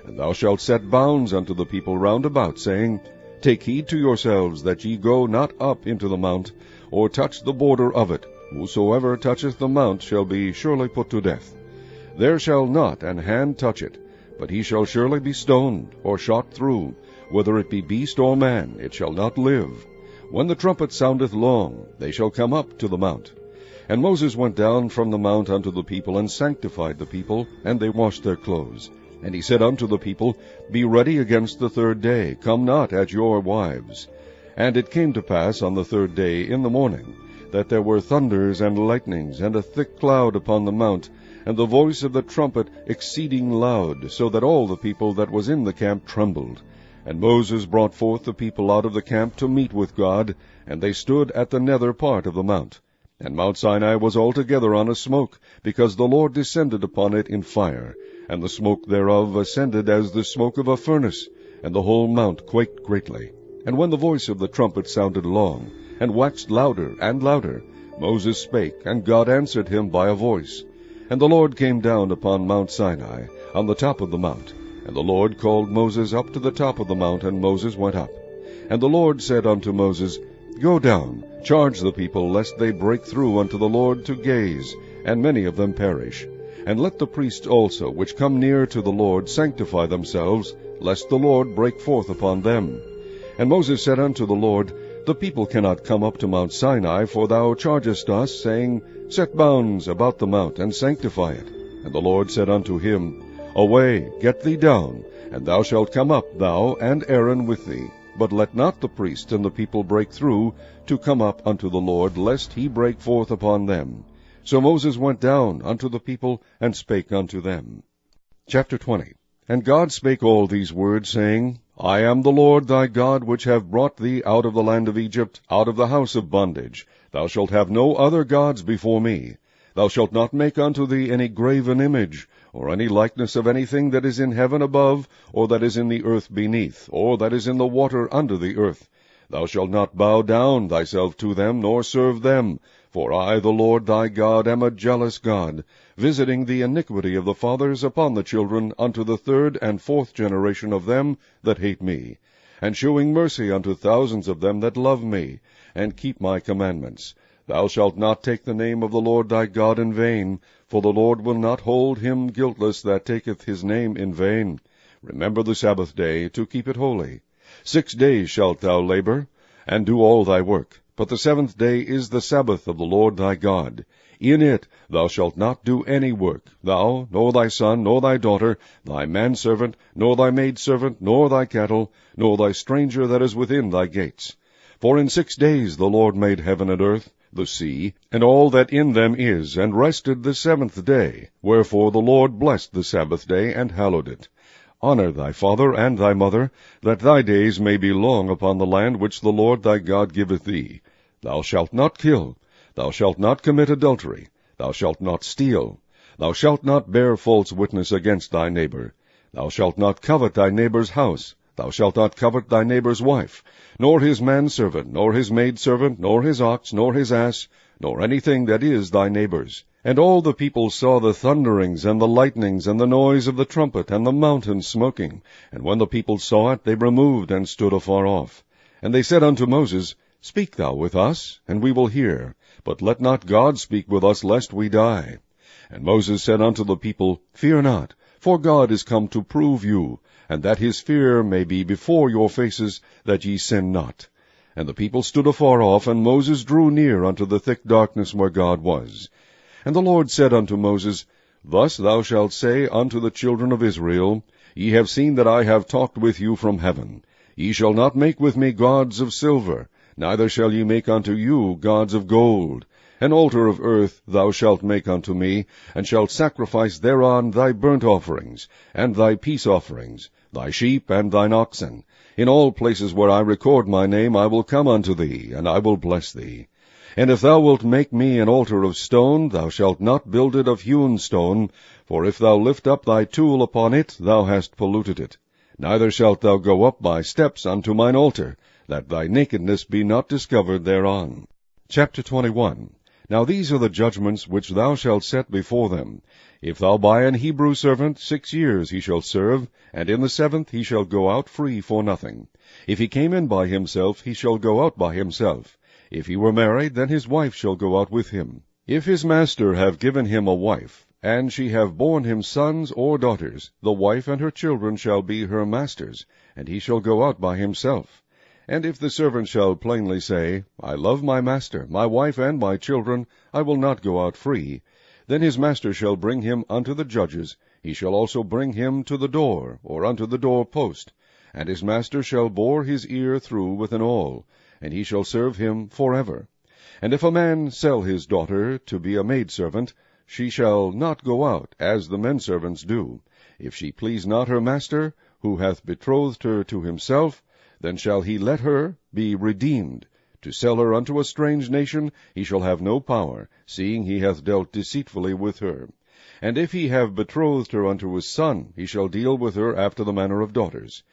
And thou shalt set bounds unto the people round about, saying, Take heed to yourselves that ye go not up into the mount, or touch the border of it. Whosoever toucheth the mount shall be surely put to death. There shall not an hand touch it, but he shall surely be stoned, or shot through. Whether it be beast or man, it shall not live. When the trumpet soundeth long, they shall come up to the mount. And Moses went down from the mount unto the people, and sanctified the people, and they washed their clothes. And he said unto the people, Be ready against the 3rd day, come not at your wives. And it came to pass on the 3rd day in the morning, that there were thunders and lightnings, and a thick cloud upon the mount, and the voice of the trumpet exceeding loud, so that all the people that was in the camp trembled. And Moses brought forth the people out of the camp to meet with God, and they stood at the nether part of the mount. And Mount Sinai was altogether on a smoke, because the Lord descended upon it in fire, and the smoke thereof ascended as the smoke of a furnace, and the whole mount quaked greatly. And when the voice of the trumpet sounded long, and waxed louder and louder, Moses spake, and God answered him by a voice. And the Lord came down upon Mount Sinai, on the top of the mount. And the Lord called Moses up to the top of the mount, and Moses went up. And the Lord said unto Moses, Go down, charge the people, lest they break through unto the Lord to gaze, and many of them perish. And let the priests also, which come near to the Lord, sanctify themselves, lest the Lord break forth upon them. And Moses said unto the Lord, The people cannot come up to Mount Sinai, for thou chargest us, saying, Set bounds about the mount, and sanctify it. And the Lord said unto him, Away, get thee down, and thou shalt come up, thou and Aaron with thee. But let not the priests and the people break through, to come up unto the Lord, lest he break forth upon them. So Moses went down unto the people, and spake unto them. Chapter 20. And God spake all these words, saying, I am the Lord thy God, which have brought thee out of the land of Egypt, out of the house of bondage. Thou shalt have no other gods before me. Thou shalt not make unto thee any graven image, or any likeness of anything that is in heaven above, or that is in the earth beneath, or that is in the water under the earth. Thou shalt not bow down thyself to them, nor serve them. For I, the Lord thy God, am a jealous God, visiting the iniquity of the fathers upon the children unto the 3rd and 4th generation of them that hate me, and shewing mercy unto thousands of them that love me, and keep my commandments. Thou shalt not take the name of the Lord thy God in vain, for the Lord will not hold him guiltless that taketh his name in vain. Remember the Sabbath day, to keep it holy. 6 days shalt thou labor, and do all thy work. But the 7th day is the Sabbath of the Lord thy God. In it thou shalt not do any work, thou, nor thy son, nor thy daughter, thy manservant, nor thy maidservant, nor thy cattle, nor thy stranger that is within thy gates. For in 6 days the Lord made heaven and earth, the sea, and all that in them is, and rested the 7th day. Wherefore the Lord blessed the Sabbath day, and hallowed it. Honor thy father and thy mother, that thy days may be long upon the land which the Lord thy God giveth thee. Thou shalt not kill. Thou shalt not commit adultery. Thou shalt not steal. Thou shalt not bear false witness against thy neighbor. Thou shalt not covet thy neighbor's house. Thou shalt not covet thy neighbor's wife, nor his manservant, nor his maidservant, nor his ox, nor his ass, nor anything that is thy neighbor's. And all the people saw the thunderings, and the lightnings, and the noise of the trumpet, and the mountain smoking. And when the people saw it, they removed, and stood afar off. And they said unto Moses, Speak thou with us, and we will hear. But let not God speak with us, lest we die. And Moses said unto the people, Fear not, for God is come to prove you, and that his fear may be before your faces, that ye sin not. And the people stood afar off, and Moses drew near unto the thick darkness where God was. And the Lord said unto Moses, Thus thou shalt say unto the children of Israel, Ye have seen that I have talked with you from heaven. Ye shall not make with me gods of silver, neither shall ye make unto you gods of gold. An altar of earth thou shalt make unto me, and shalt sacrifice thereon thy burnt offerings, and thy peace offerings, thy sheep and thine oxen. In all places where I record my name I will come unto thee, and I will bless thee. And if thou wilt make me an altar of stone, thou shalt not build it of hewn stone, for if thou lift up thy tool upon it, thou hast polluted it. Neither shalt thou go up by steps unto mine altar, that thy nakedness be not discovered thereon. Chapter 21. Now these are the judgments which thou shalt set before them. If thou buy an Hebrew servant, 6 years he shall serve, and in the 7th he shall go out free for nothing. If he came in by himself, he shall go out by himself. If he were married, then his wife shall go out with him. If his master have given him a wife, and she have borne him sons or daughters, the wife and her children shall be her master's, and he shall go out by himself. And if the servant shall plainly say, I love my master, my wife, and my children, I will not go out free, then his master shall bring him unto the judges. He shall also bring him to the door, or unto the door post, and his master shall bore his ear through with an awl, and he shall serve him forever. And if a man sell his daughter to be a maidservant, she shall not go out, as the menservants do. If she please not her master, who hath betrothed her to himself, then shall he let her be redeemed. To sell her unto a strange nation he shall have no power, seeing he hath dealt deceitfully with her. And if he have betrothed her unto his son, he shall deal with her after the manner of daughters.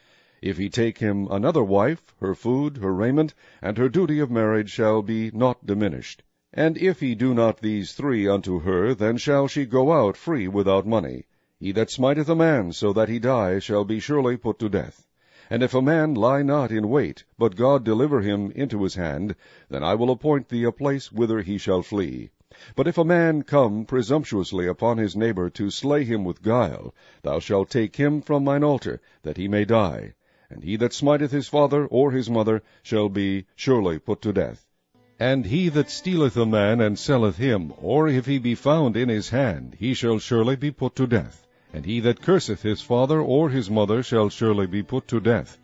If he take him another wife, her food, her raiment, and her duty of marriage shall be not diminished. And if he do not these 3 unto her, then shall she go out free without money. He that smiteth a man so that he die shall be surely put to death. And if a man lie not in wait, but God deliver him into his hand, then I will appoint thee a place whither he shall flee. But if a man come presumptuously upon his neighbor to slay him with guile, thou shalt take him from mine altar, that he may die. And he that smiteth his father or his mother shall be surely put to death. And he that stealeth a man and selleth him, or if he be found in his hand, he shall surely be put to death. And he that curseth his father or his mother shall surely be put to death.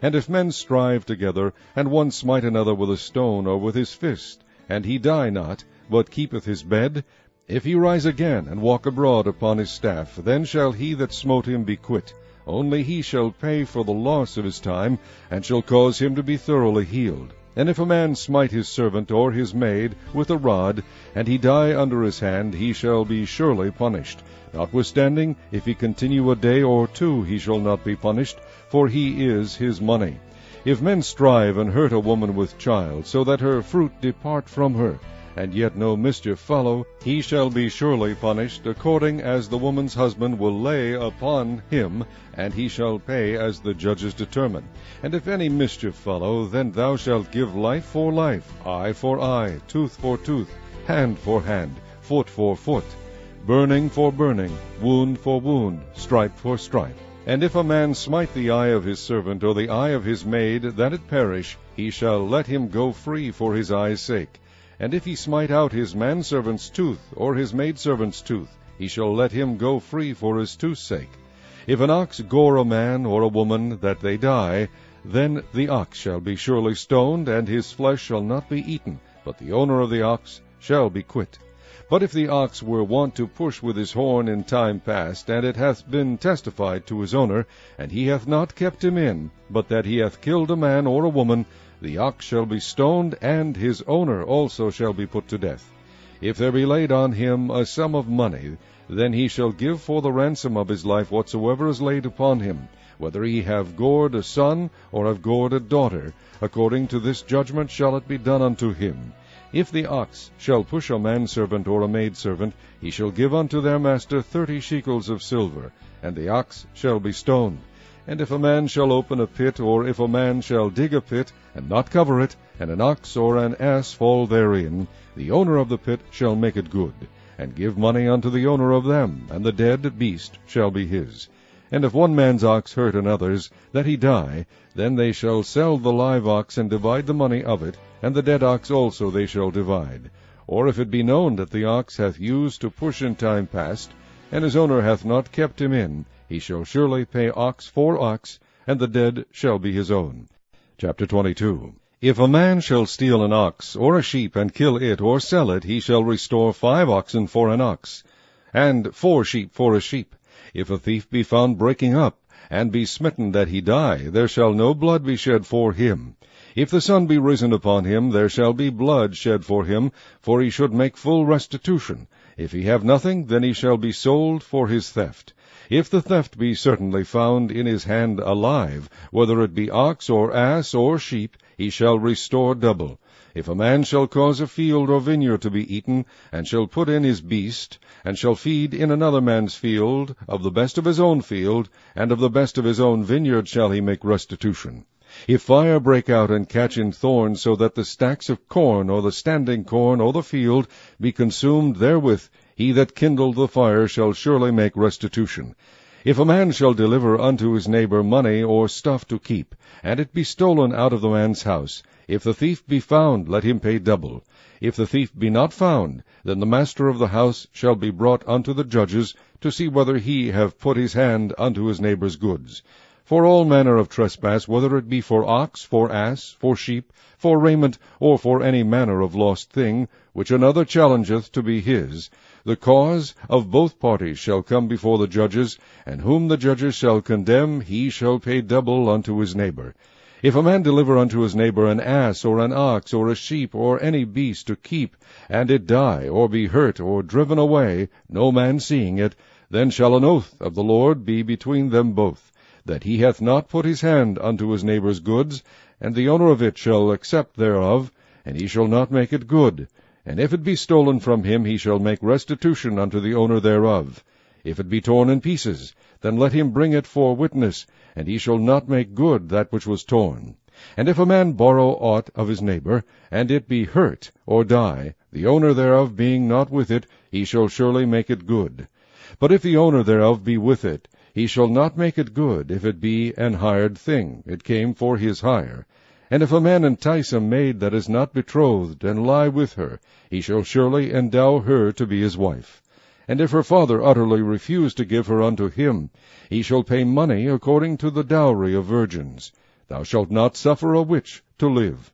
And if men strive together, and one smite another with a stone or with his fist, and he die not, but keepeth his bed, if he rise again and walk abroad upon his staff, then shall he that smote him be quit. Only he shall pay for the loss of his time, and shall cause him to be thoroughly healed. And if a man smite his servant or his maid with a rod, and he die under his hand, he shall be surely punished. Notwithstanding, if he continue a day or 2, he shall not be punished, for he is his money. If men strive and hurt a woman with child, so that her fruit depart from her, and yet no mischief follow, he shall be surely punished, according as the woman's husband will lay upon him, and he shall pay as the judges determine. And if any mischief follow, then thou shalt give life for life, eye for eye, tooth for tooth, hand for hand, foot for foot, burning for burning, wound for wound, stripe for stripe. And if a man smite the eye of his servant or the eye of his maid, that it perish, he shall let him go free for his eye's sake. And if he smite out his manservant's tooth or his maidservant's tooth, he shall let him go free for his tooth's sake. If an ox gore a man or a woman that they die, then the ox shall be surely stoned, and his flesh shall not be eaten, but the owner of the ox shall be quit. But if the ox were wont to push with his horn in time past, and it hath been testified to his owner, and he hath not kept him in, but that he hath killed a man or a woman, the ox shall be stoned, and his owner also shall be put to death. If there be laid on him a sum of money, then he shall give for the ransom of his life whatsoever is laid upon him, whether he have gored a son or have gored a daughter. According to this judgment shall it be done unto him. If the ox shall push a manservant or a maidservant, he shall give unto their master 30 shekels of silver, and the ox shall be stoned. And if a man shall open a pit, or if a man shall dig a pit, and not cover it, and an ox or an ass fall therein, the owner of the pit shall make it good, and give money unto the owner of them, and the dead beast shall be his. And if one man's ox hurt another's, that he die, then they shall sell the live ox, and divide the money of it, and the dead ox also they shall divide. Or if it be known that the ox hath used to push in time past, and his owner hath not kept him in, he shall surely pay ox for ox, and the dead shall be his own. Chapter 22. If a man shall steal an ox or a sheep, and kill it, or sell it, he shall restore 5 oxen for an ox, and 4 sheep for a sheep. If a thief be found breaking up, and be smitten that he die, there shall no blood be shed for him. If the sun be risen upon him, there shall be blood shed for him, for he should make full restitution. If he have nothing, then he shall be sold for his theft. If the theft be certainly found in his hand alive, whether it be ox or ass or sheep, he shall restore double. If a man shall cause a field or vineyard to be eaten, and shall put in his beast, and shall feed in another man's field, of the best of his own field, and of the best of his own vineyard shall he make restitution. If fire break out and catch in thorns, so that the stacks of corn, or the standing corn, or the field, be consumed therewith, he that kindled the fire shall surely make restitution. If a man shall deliver unto his neighbor money or stuff to keep, and it be stolen out of the man's house, if the thief be found, let him pay double. If the thief be not found, then the master of the house shall be brought unto the judges, to see whether he have put his hand unto his neighbor's goods. For all manner of trespass, whether it be for ox, for ass, for sheep, for raiment, or for any manner of lost thing, which another challengeth to be his, the cause of both parties shall come before the judges, and whom the judges shall condemn, he shall pay double unto his neighbor. If a man deliver unto his neighbor an ass, or an ox, or a sheep, or any beast to keep, and it die, or be hurt, or driven away, no man seeing it, then shall an oath of the Lord be between them both, that he hath not put his hand unto his neighbor's goods, and the owner of it shall accept thereof, and he shall not make it good. And if it be stolen from him, he shall make restitution unto the owner thereof. If it be torn in pieces, then let him bring it for witness, and he shall not make good that which was torn. And if a man borrow aught of his neighbor, and it be hurt, or die, the owner thereof being not with it, he shall surely make it good. But if the owner thereof be with it, he shall not make it good, if it be an hired thing, it came for his hire. And if a man entice a maid that is not betrothed, and lie with her, he shall surely endow her to be his wife. And if her father utterly refuse to give her unto him, he shall pay money according to the dowry of virgins. Thou shalt not suffer a witch to live.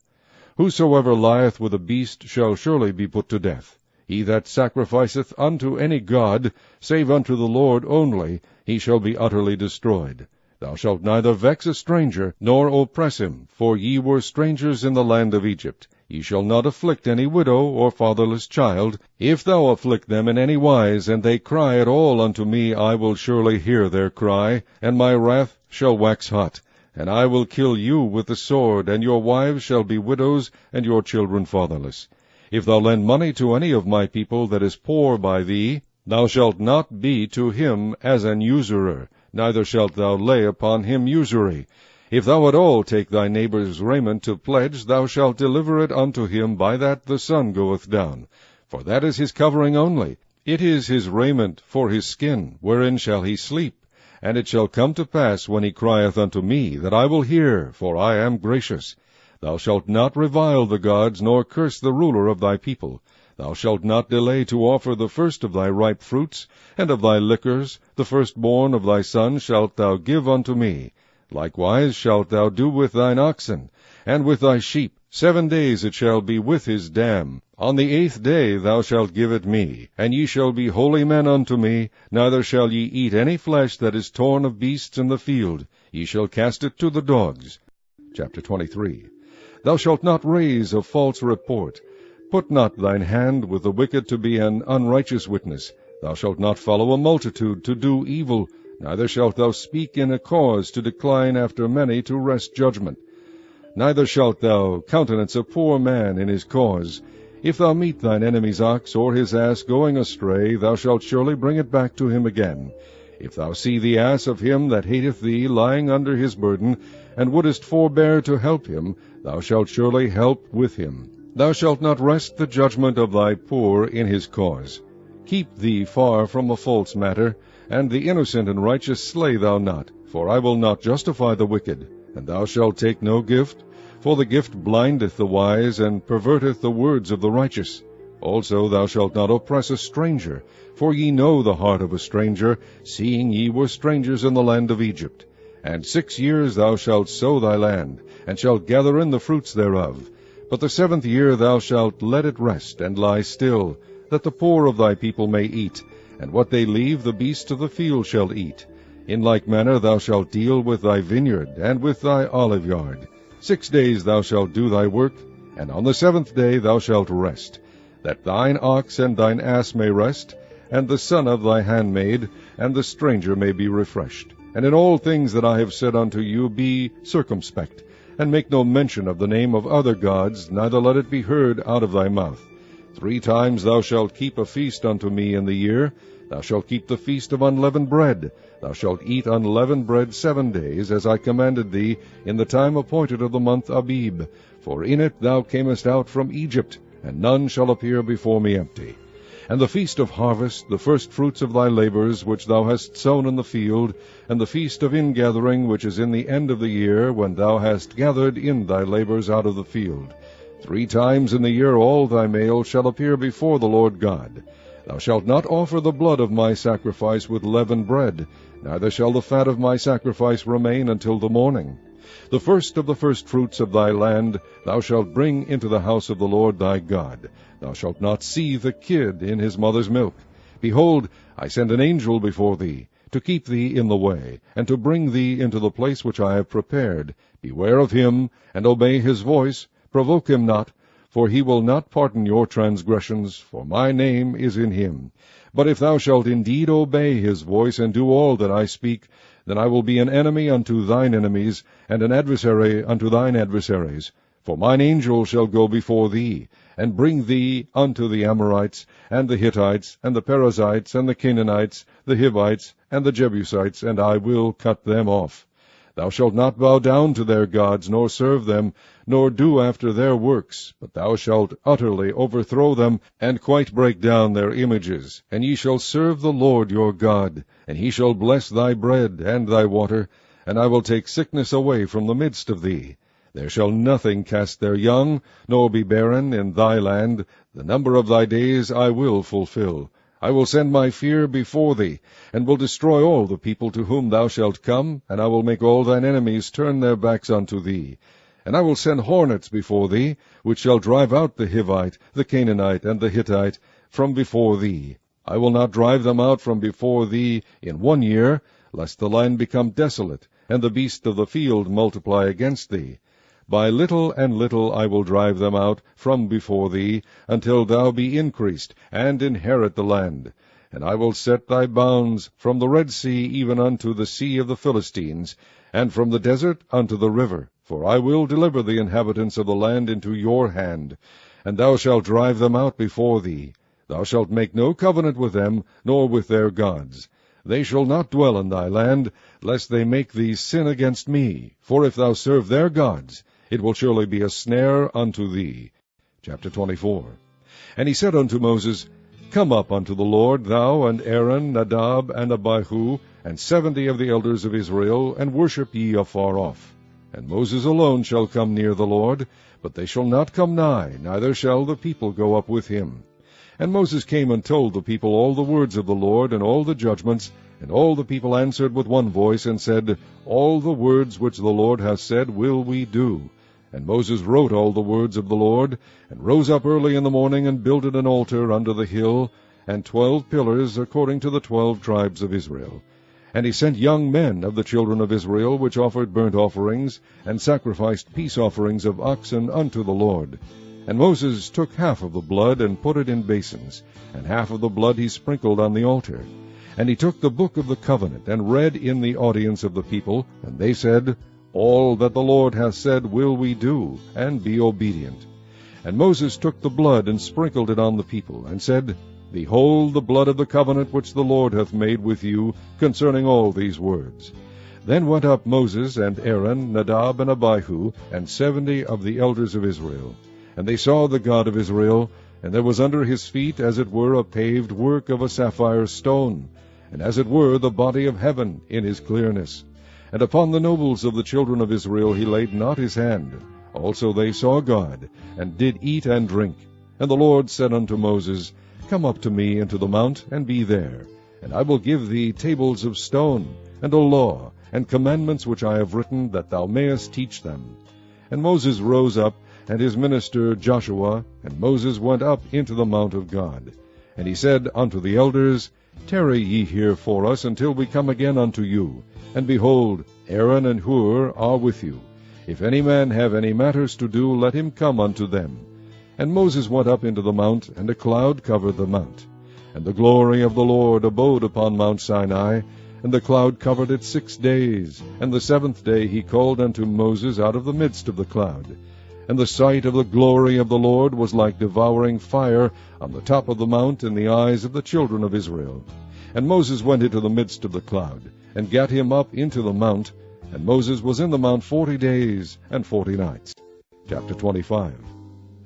Whosoever lieth with a beast shall surely be put to death. He that sacrificeth unto any god, save unto the Lord only, he shall be utterly destroyed. Thou shalt neither vex a stranger, nor oppress him, for ye were strangers in the land of Egypt. Ye shall not afflict any widow or fatherless child. If thou afflict them in any wise, and they cry at all unto me, I will surely hear their cry, and my wrath shall wax hot. And I will kill you with the sword, and your wives shall be widows, and your children fatherless. If thou lend money to any of my people that is poor by thee, thou shalt not be to him as an usurer, neither shalt thou lay upon him usury. If thou at all take thy neighbor's raiment to pledge, thou shalt deliver it unto him by that the sun goeth down. For that is his covering only. It is his raiment for his skin, wherein shall he sleep. And it shall come to pass, when he crieth unto me, that I will hear, for I am gracious. Thou shalt not revile the gods, nor curse the ruler of thy people. Thou shalt not delay to offer the first of thy ripe fruits, and of thy liquors, the firstborn of thy sons shalt thou give unto me. Likewise shalt thou do with thine oxen, and with thy sheep. 7 days it shall be with his dam. On the 8th day thou shalt give it me, and ye shall be holy men unto me, neither shall ye eat any flesh that is torn of beasts in the field. Ye shall cast it to the dogs. Chapter 23. Thou shalt not raise a false report. Put not thine hand with the wicked to be an unrighteous witness. Thou shalt not follow a multitude to do evil, neither shalt thou speak in a cause to decline after many to wrest judgment. Neither shalt thou countenance a poor man in his cause. If thou meet thine enemy's ox or his ass going astray, thou shalt surely bring it back to him again. If thou see the ass of him that hateth thee lying under his burden, and wouldest forbear to help him, thou shalt surely help with him. Thou shalt not wrest the judgment of thy poor in his cause. Keep thee far from a false matter, and the innocent and righteous slay thou not, for I will not justify the wicked. And thou shalt take no gift, for the gift blindeth the wise, and perverteth the words of the righteous. Also thou shalt not oppress a stranger, for ye know the heart of a stranger, seeing ye were strangers in the land of Egypt. And 6 years thou shalt sow thy land, and shalt gather in the fruits thereof. But the 7th year thou shalt let it rest, and lie still, that the poor of thy people may eat, and what they leave the beasts of the field shall eat. In like manner thou shalt deal with thy vineyard, and with thy oliveyard. 6 days thou shalt do thy work, and on the 7th day thou shalt rest, that thine ox and thine ass may rest, and the son of thy handmaid, and the stranger may be refreshed. And in all things that I have said unto you be circumspect, and make no mention of the name of other gods, neither let it be heard out of thy mouth. 3 times thou shalt keep a feast unto me in the year. Thou shalt keep the feast of unleavened bread. Thou shalt eat unleavened bread 7 days, as I commanded thee, in the time appointed of the month Abib. For in it thou camest out from Egypt, and none shall appear before me empty. And the feast of harvest, the first fruits of thy labors, which thou hast sown in the field, and the feast of ingathering, which is in the end of the year, when thou hast gathered in thy labors out of the field. 3 times in the year all thy male shall appear before the Lord God. Thou shalt not offer the blood of my sacrifice with leavened bread, neither shall the fat of my sacrifice remain until the morning. The first of the firstfruits of thy land thou shalt bring into the house of the Lord thy God. Thou shalt not seethe a kid in his mother's milk. Behold, I send an angel before thee, to keep thee in the way, and to bring thee into the place which I have prepared. Beware of him, and obey his voice. Provoke him not, for he will not pardon your transgressions, for my name is in him. But if thou shalt indeed obey his voice, and do all that I speak, then I will be an enemy unto thine enemies, and an adversary unto thine adversaries. For mine angel shall go before thee, and bring thee unto the Amorites, and the Hittites, and the Perizzites, and the Canaanites, the Hivites, and the Jebusites, and I will cut them off. Thou shalt not bow down to their gods, nor serve them, nor do after their works, but thou shalt utterly overthrow them, and quite break down their images. And ye shall serve the Lord your God, and he shall bless thy bread and thy water, and I will take sickness away from the midst of thee. There shall nothing cast their young, nor be barren in thy land. The number of thy days I will fulfill. I will send my fear before thee, and will destroy all the people to whom thou shalt come, and I will make all thine enemies turn their backs unto thee. And I will send hornets before thee, which shall drive out the Hivite, the Canaanite, and the Hittite from before thee. I will not drive them out from before thee in 1 year, lest the land become desolate, and the beasts of the field multiply against thee. By little and little I will drive them out from before thee, until thou be increased, and inherit the land. And I will set thy bounds from the Red Sea even unto the sea of the Philistines, and from the desert unto the river. For I will deliver the inhabitants of the land into your hand, and thou shalt drive them out before thee. Thou shalt make no covenant with them, nor with their gods. They shall not dwell in thy land, lest they make thee sin against me. For if thou serve their gods, it will surely be a snare unto thee. Chapter 24. And he said unto Moses, Come up unto the Lord, thou and Aaron, Nadab, and Abihu, and 70 of the elders of Israel, and worship ye afar off. And Moses alone shall come near the Lord, but they shall not come nigh, neither shall the people go up with him. And Moses came and told the people all the words of the Lord, and all the judgments. And all the people answered with one voice, and said, All the words which the Lord hath said will we do. And Moses wrote all the words of the Lord, and rose up early in the morning, and builded an altar under the hill, and 12 pillars according to the 12 tribes of Israel. And he sent young men of the children of Israel, which offered burnt offerings, and sacrificed peace offerings of oxen unto the Lord. And Moses took half of the blood, and put it in basins, and half of the blood he sprinkled on the altar. And he took the book of the covenant, and read in the audience of the people, and they said, All that the Lord hath said will we do, and be obedient. And Moses took the blood, and sprinkled it on the people, and said, Behold the blood of the covenant which the Lord hath made with you concerning all these words. Then went up Moses and Aaron, Nadab and Abihu, and 70 of the elders of Israel. And they saw the God of Israel, and there was under his feet as it were a paved work of a sapphire stone, and as it were the body of heaven in his clearness. And upon the nobles of the children of Israel he laid not his hand. Also they saw God, and did eat and drink. And the Lord said unto Moses, Come up to me into the mount, and be there. And I will give thee tables of stone, and a law, and commandments which I have written, that thou mayest teach them. And Moses rose up, and his minister Joshua, and Moses went up into the mount of God. And he said unto the elders, Tarry ye here for us until we come again unto you. And behold, Aaron and Hur are with you. If any man have any matters to do, let him come unto them. And Moses went up into the mount, and a cloud covered the mount. And the glory of the Lord abode upon Mount Sinai, and the cloud covered it 6 days. And the 7th day he called unto Moses out of the midst of the cloud. And the sight of the glory of the Lord was like devouring fire on the top of the mount in the eyes of the children of Israel. And Moses went into the midst of the cloud, and gat him up into the mount. And Moses was in the mount 40 days and 40 nights. Chapter 25.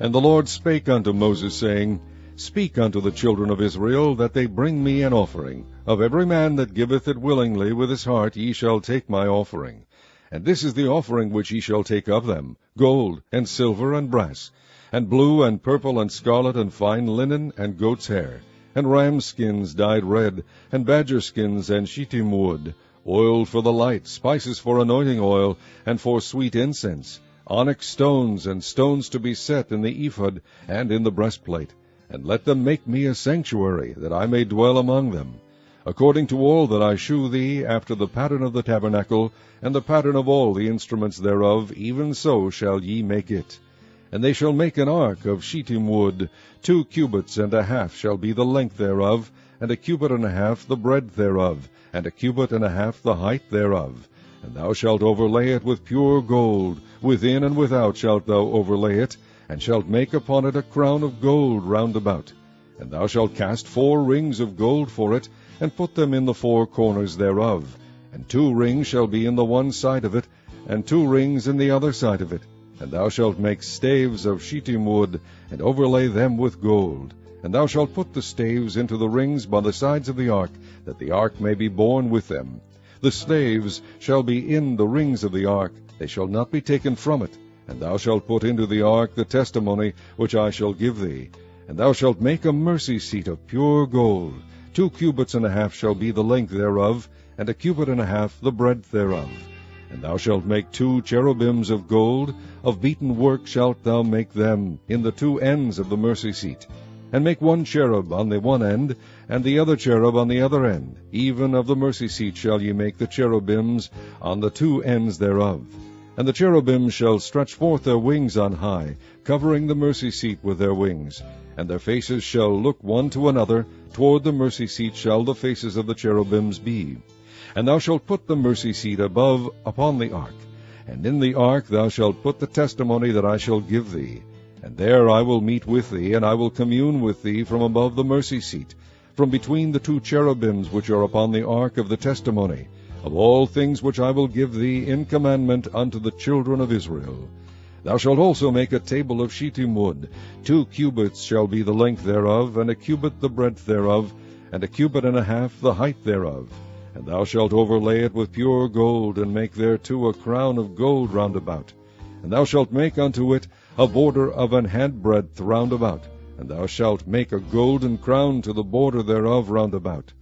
And the Lord spake unto Moses, saying, Speak unto the children of Israel, that they bring me an offering. Of every man that giveth it willingly with his heart ye shall take my offering. And this is the offering which ye shall take of them, gold, and silver, and brass, and blue, and purple, and scarlet, and fine linen, and goat's hair, and ram skins dyed red, and badger skins, and shittim wood, oil for the light, spices for anointing oil, and for sweet incense, onyx stones, and stones to be set in the ephod and in the breastplate. And let them make me a sanctuary, that I may dwell among them. According to all that I shew thee, after the pattern of the tabernacle, and the pattern of all the instruments thereof, even so shall ye make it. And they shall make an ark of shittim wood, 2 cubits and a half shall be the length thereof, and 1 cubit and a half the breadth thereof, and 1 cubit and a half the height thereof. And thou shalt overlay it with pure gold, within and without shalt thou overlay it, and shalt make upon it a crown of gold round about. And thou shalt cast 4 rings of gold for it, and put them in the 4 corners thereof. And 2 rings shall be in the one side of it, and 2 rings in the other side of it. And thou shalt make staves of shittim wood, and overlay them with gold. And thou shalt put the staves into the rings by the sides of the ark, that the ark may be borne with them. The staves shall be in the rings of the ark, they shall not be taken from it. And thou shalt put into the ark the testimony which I shall give thee. And thou shalt make a mercy seat of pure gold. 2 cubits and a half shall be the length thereof, and 1 cubit and a half the breadth thereof. And thou shalt make 2 cherubims of gold, of beaten work shalt thou make them, in the 2 ends of the mercy seat. And make 1 cherub on the one end, and the other cherub on the other end. Even of the mercy seat shall ye make the cherubims on the 2 ends thereof. And the cherubims shall stretch forth their wings on high, covering the mercy seat with their wings. And their faces shall look one to another, toward the mercy seat shall the faces of the cherubims be. And thou shalt put the mercy seat above upon the ark. And in the ark thou shalt put the testimony that I shall give thee. And there I will meet with thee, and I will commune with thee from above the mercy seat, from between the 2 cherubims which are upon the ark of the testimony, of all things which I will give thee in commandment unto the children of Israel. Thou shalt also make a table of shittim wood. 2 cubits shall be the length thereof, and 1 cubit the breadth thereof, and 1 cubit and a half the height thereof. And thou shalt overlay it with pure gold, and make thereto a crown of gold round about. And thou shalt make unto it a border of an handbreadth round about. And thou shalt make a golden crown to the border thereof round about.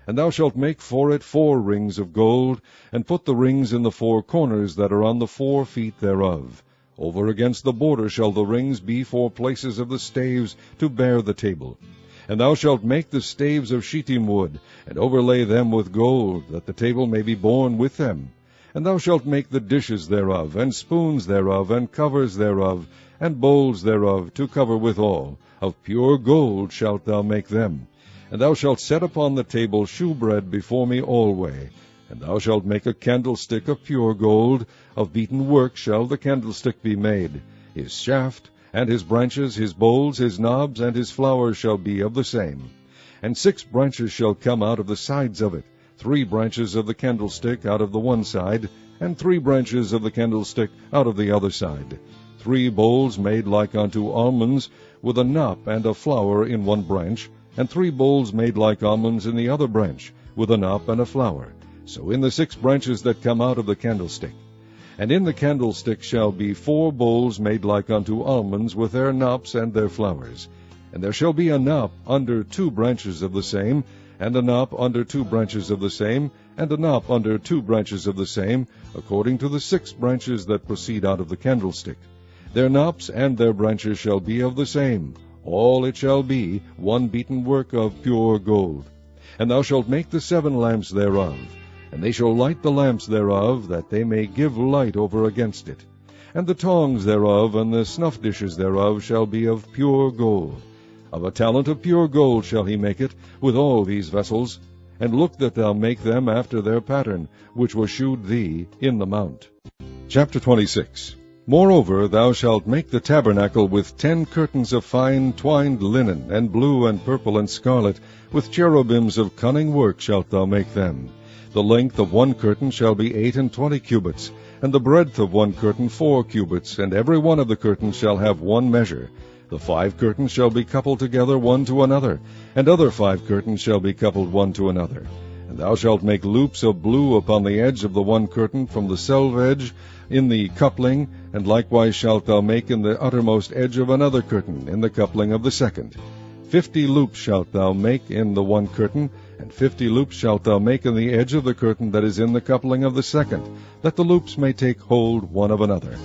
And thou shalt make for it 4 rings of gold, and put the rings in the 4 corners that are on the 4 feet thereof. Over against the border shall the rings be for places of the staves to bear the table. And thou shalt make the staves of shittim wood, and overlay them with gold, that the table may be borne with them. And thou shalt make the dishes thereof, and spoons thereof, and covers thereof, and bowls thereof, to cover withal. Of pure gold shalt thou make them. And thou shalt set upon the table shewbread before me alway. And thou shalt make a candlestick of pure gold. Of beaten work shall the candlestick be made. His shaft, and his branches, his bowls, his knobs, and his flowers shall be of the same. And 6 branches shall come out of the sides of it, 3 branches of the candlestick out of the one side, and 3 branches of the candlestick out of the other side. 3 bowls made like unto almonds, with a knop and a flower in one branch, and 3 bowls made like almonds in the other branch, with a knop and a flower. So in the 6 branches that come out of the candlestick. And in the candlestick shall be 4 bowls made like unto almonds, with their knops and their flowers. And there shall be a knop under 2 branches of the same, and a knop under 2 branches of the same, and a knop under 2 branches of the same, according to the 6 branches that proceed out of the candlestick. Their knops and their branches shall be of the same. all it shall be one beaten work of pure gold. And thou shalt make the 7 lamps thereof, and they shall light the lamps thereof, that they may give light over against it. And the tongs thereof and the snuff dishes thereof shall be of pure gold. Of a talent of pure gold shall he make it, with all these vessels. And look that thou make them after their pattern, which was shewed thee in the mount. Chapter 26. Moreover, thou shalt make the tabernacle with 10 curtains of fine twined linen, and blue and purple and scarlet, with cherubims of cunning work shalt thou make them. The length of one curtain shall be 28 cubits, and the breadth of one curtain 4 cubits, and every one of the curtains shall have one measure. The 5 curtains shall be coupled together one to another, and other 5 curtains shall be coupled one to another. And thou shalt make loops of blue upon the edge of the one curtain from the selvedge in the coupling, and likewise shalt thou make in the uttermost edge of another curtain in the coupling of the second. 50 loops shalt thou make in the one curtain, and 50 loops shalt thou make in the edge of the curtain that is in the coupling of the second, that the loops may take hold one of another.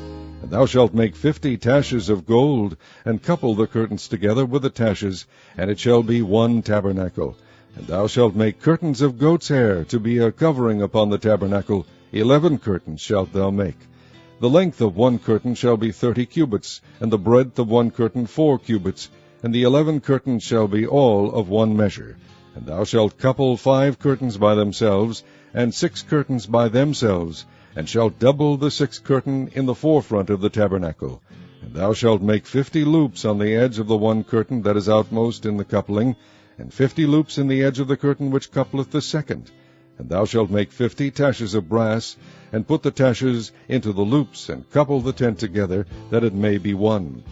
And thou shalt make 50 taches of gold, and couple the curtains together with the taches, and it shall be one tabernacle. And thou shalt make curtains of goat's hair to be a covering upon the tabernacle. 11 curtains shalt thou make. The length of one curtain shall be 30 cubits, and the breadth of one curtain 4 cubits, and the 11 curtains shall be all of one measure. And thou shalt couple 5 curtains by themselves, and 6 curtains by themselves, and shalt double the 6th curtain in the forefront of the tabernacle. And thou shalt make 50 loops on the edge of the one curtain that is outmost in the coupling, and 50 loops in the edge of the curtain which coupleth the second. And thou shalt make 50 taches of brass, and put the taches into the loops, and couple the tent together, that it may be one.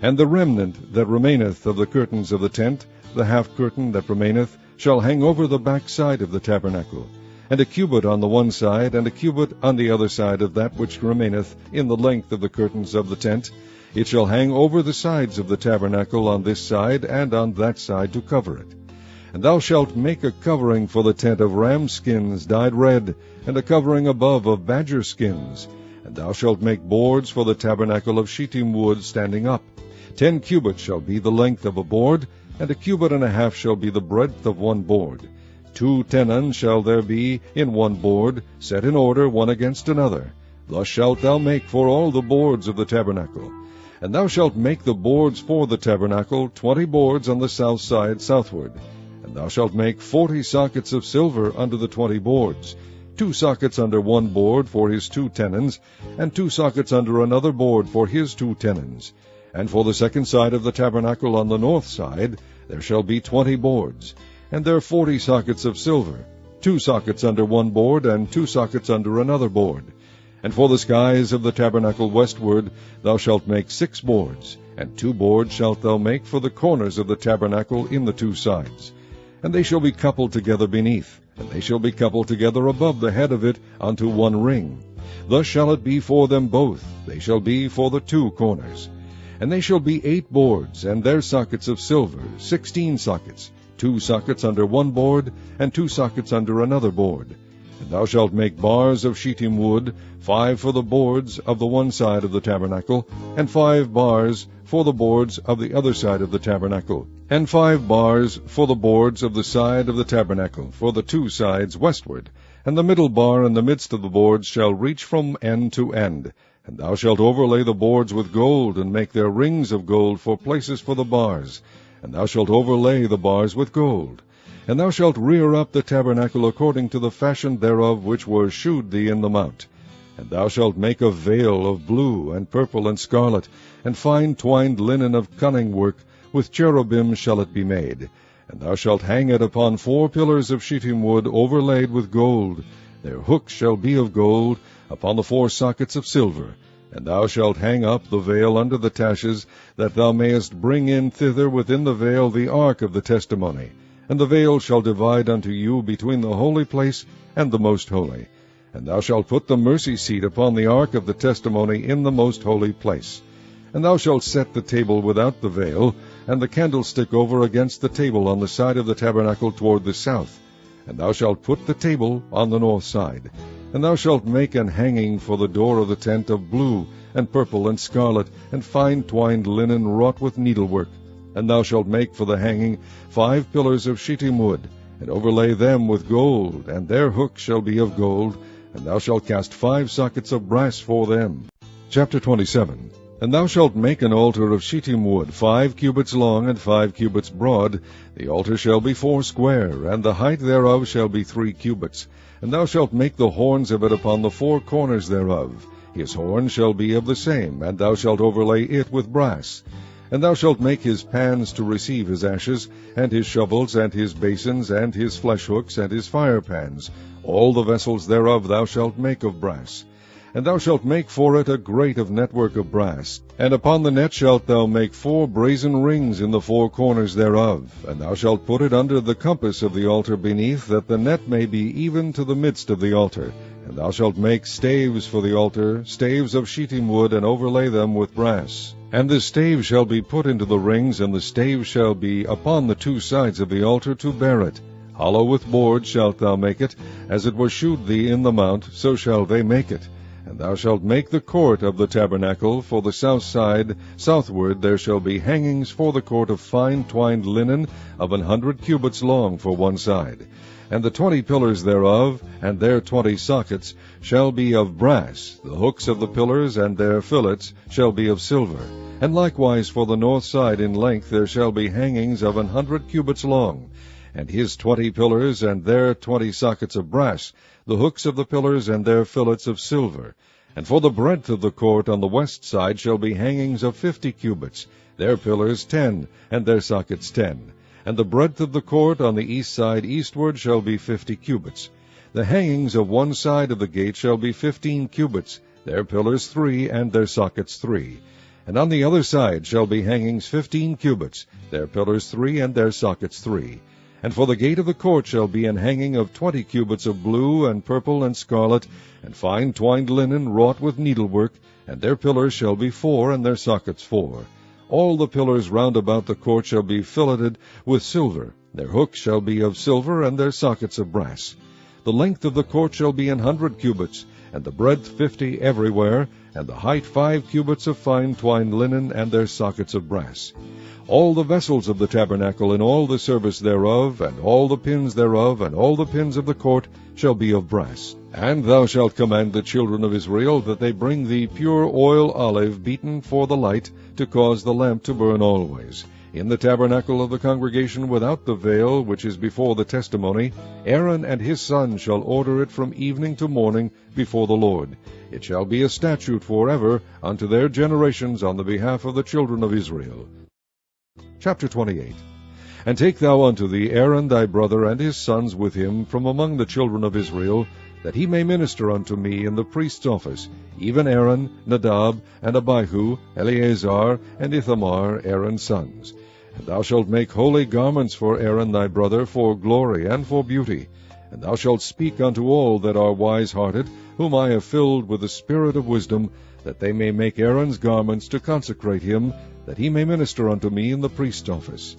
And the remnant that remaineth of the curtains of the tent, the half curtain that remaineth, shall hang over the back side of the tabernacle, and a cubit on the one side, and a cubit on the other side of that which remaineth in the length of the curtains of the tent. It shall hang over the sides of the tabernacle on this side and on that side to cover it. And thou shalt make a covering for the tent of ram skins dyed red, and a covering above of badger skins. And thou shalt make boards for the tabernacle of shittim wood standing up. 10 cubits shall be the length of a board, and a cubit and a half shall be the breadth of one board. 2 tenons shall there be in one board, set in order one against another. Thus shalt thou make for all the boards of the tabernacle. And thou shalt make the boards for the tabernacle, 20 boards on the south side southward. And thou shalt make 40 sockets of silver under the 20 boards, 2 sockets under one board for his 2 tenons, and 2 sockets under another board for his 2 tenons. And for the second side of the tabernacle on the north side there shall be 20 boards, and there 40 sockets of silver, 2 sockets under one board, and 2 sockets under another board. And for the skies of the tabernacle westward thou shalt make 6 boards, and 2 boards shalt thou make for the corners of the tabernacle in the 2 sides. And they shall be coupled together beneath, and they shall be coupled together above the head of it unto one ring. Thus shall it be for them both, they shall be for the 2 corners. And they shall be 8 boards, and their sockets of silver, 16 sockets, 2 sockets under one board, and 2 sockets under another board. And thou shalt make bars of shittim wood, 5 for the boards of the one side of the tabernacle, and 5 bars for the boards of the other side of the tabernacle, and 5 bars for the boards of the side of the tabernacle, for the 2 sides westward. And the middle bar in the midst of the boards shall reach from end to end. And thou shalt overlay the boards with gold, and make their rings of gold for places for the bars. And thou shalt overlay the bars with gold. And thou shalt rear up the tabernacle according to the fashion thereof which was shewed thee in the mount. And thou shalt make a veil of blue, and purple, and scarlet, and fine twined linen of cunning work, with cherubim shall it be made. And thou shalt hang it upon 4 pillars of shittim wood overlaid with gold. Their hooks shall be of gold, upon the 4 sockets of silver. And thou shalt hang up the veil under the taches, that thou mayest bring in thither within the veil the ark of the testimony. And the veil shall divide unto you between the holy place and the most holy. And thou shalt put the mercy seat upon the ark of the testimony in the most holy place. And thou shalt set the table without the veil, and the candlestick over against the table on the side of the tabernacle toward the south. And thou shalt put the table on the north side. And thou shalt make an hanging for the door of the tent of blue, and purple, and scarlet, and fine twined linen wrought with needlework. And thou shalt make for the hanging 5 pillars of shittim wood, and overlay them with gold, and their hooks shall be of gold, and thou shalt cast 5 sockets of brass for them. Chapter 27. And thou shalt make an altar of shittim wood, 5 cubits long and 5 cubits broad. The altar shall be 4 square, and the height thereof shall be 3 cubits. And thou shalt make the horns of it upon the 4 corners thereof. His horn shall be of the same, and thou shalt overlay it with brass. And thou shalt make his pans to receive his ashes, and his shovels, and his basins, and his flesh hooks, and his fire pans. All the vessels thereof thou shalt make of brass. And thou shalt make for it a grate of network of brass. And upon the net shalt thou make 4 brazen rings in the 4 corners thereof. And thou shalt put it under the compass of the altar beneath, that the net may be even to the midst of the altar. And thou shalt make staves for the altar, staves of shittim wood, and overlay them with brass. And the stave shall be put into the rings, and the stave shall be upon the 2 sides of the altar to bear it. Hollow with boards shalt thou make it, as it was shewed thee in the mount, so shall they make it. And thou shalt make the court of the tabernacle for the south side. Southward there shall be hangings for the court of fine twined linen of 100 cubits long for one side. And the 20 pillars thereof, and their 20 sockets, shall be of brass. The hooks of the pillars and their fillets shall be of silver. And likewise for the north side in length there shall be hangings of 100 cubits long. And his 20 pillars and their 20 sockets of brass, the hooks of the pillars and their fillets of silver. And for the breadth of the court on the west side shall be hangings of 50 cubits, their pillars 10, and their sockets 10. And the breadth of the court on the east side eastward shall be 50 cubits. The hangings of one side of the gate shall be 15 cubits, their pillars 3, and their sockets 3. And on the other side shall be hangings 15 cubits, their pillars 3, and their sockets 3. And for the gate of the court shall be an hanging of 20 cubits of blue and purple and scarlet, and fine twined linen wrought with needlework, and their pillars shall be 4, and their sockets 4. All the pillars round about the court shall be filleted with silver. Their hooks shall be of silver, and their sockets of brass. The length of the court shall be 100 cubits, and the breadth 50 everywhere, and the height 5 cubits of fine twined linen, and their sockets of brass. All the vessels of the tabernacle, and all the service thereof, and all the pins thereof, and all the pins of the court, shall be of brass. And thou shalt command the children of Israel that they bring thee pure oil olive beaten for the light, to cause the lamp to burn always. In the tabernacle of the congregation without the veil, which is before the testimony, Aaron and his sons shall order it from evening to morning before the Lord. It shall be a statute forever unto their generations on the behalf of the children of Israel. Chapter 28. And take thou unto thee Aaron thy brother and his sons with him from among the children of Israel, that he may minister unto me in the priest's office, even Aaron, Nadab, and Abihu, Eleazar, and Ithamar, Aaron's sons. And thou shalt make holy garments for Aaron thy brother, for glory and for beauty. And thou shalt speak unto all that are wise-hearted, whom I have filled with the spirit of wisdom, that they may make Aaron's garments to consecrate him, that he may minister unto me in the priest's office.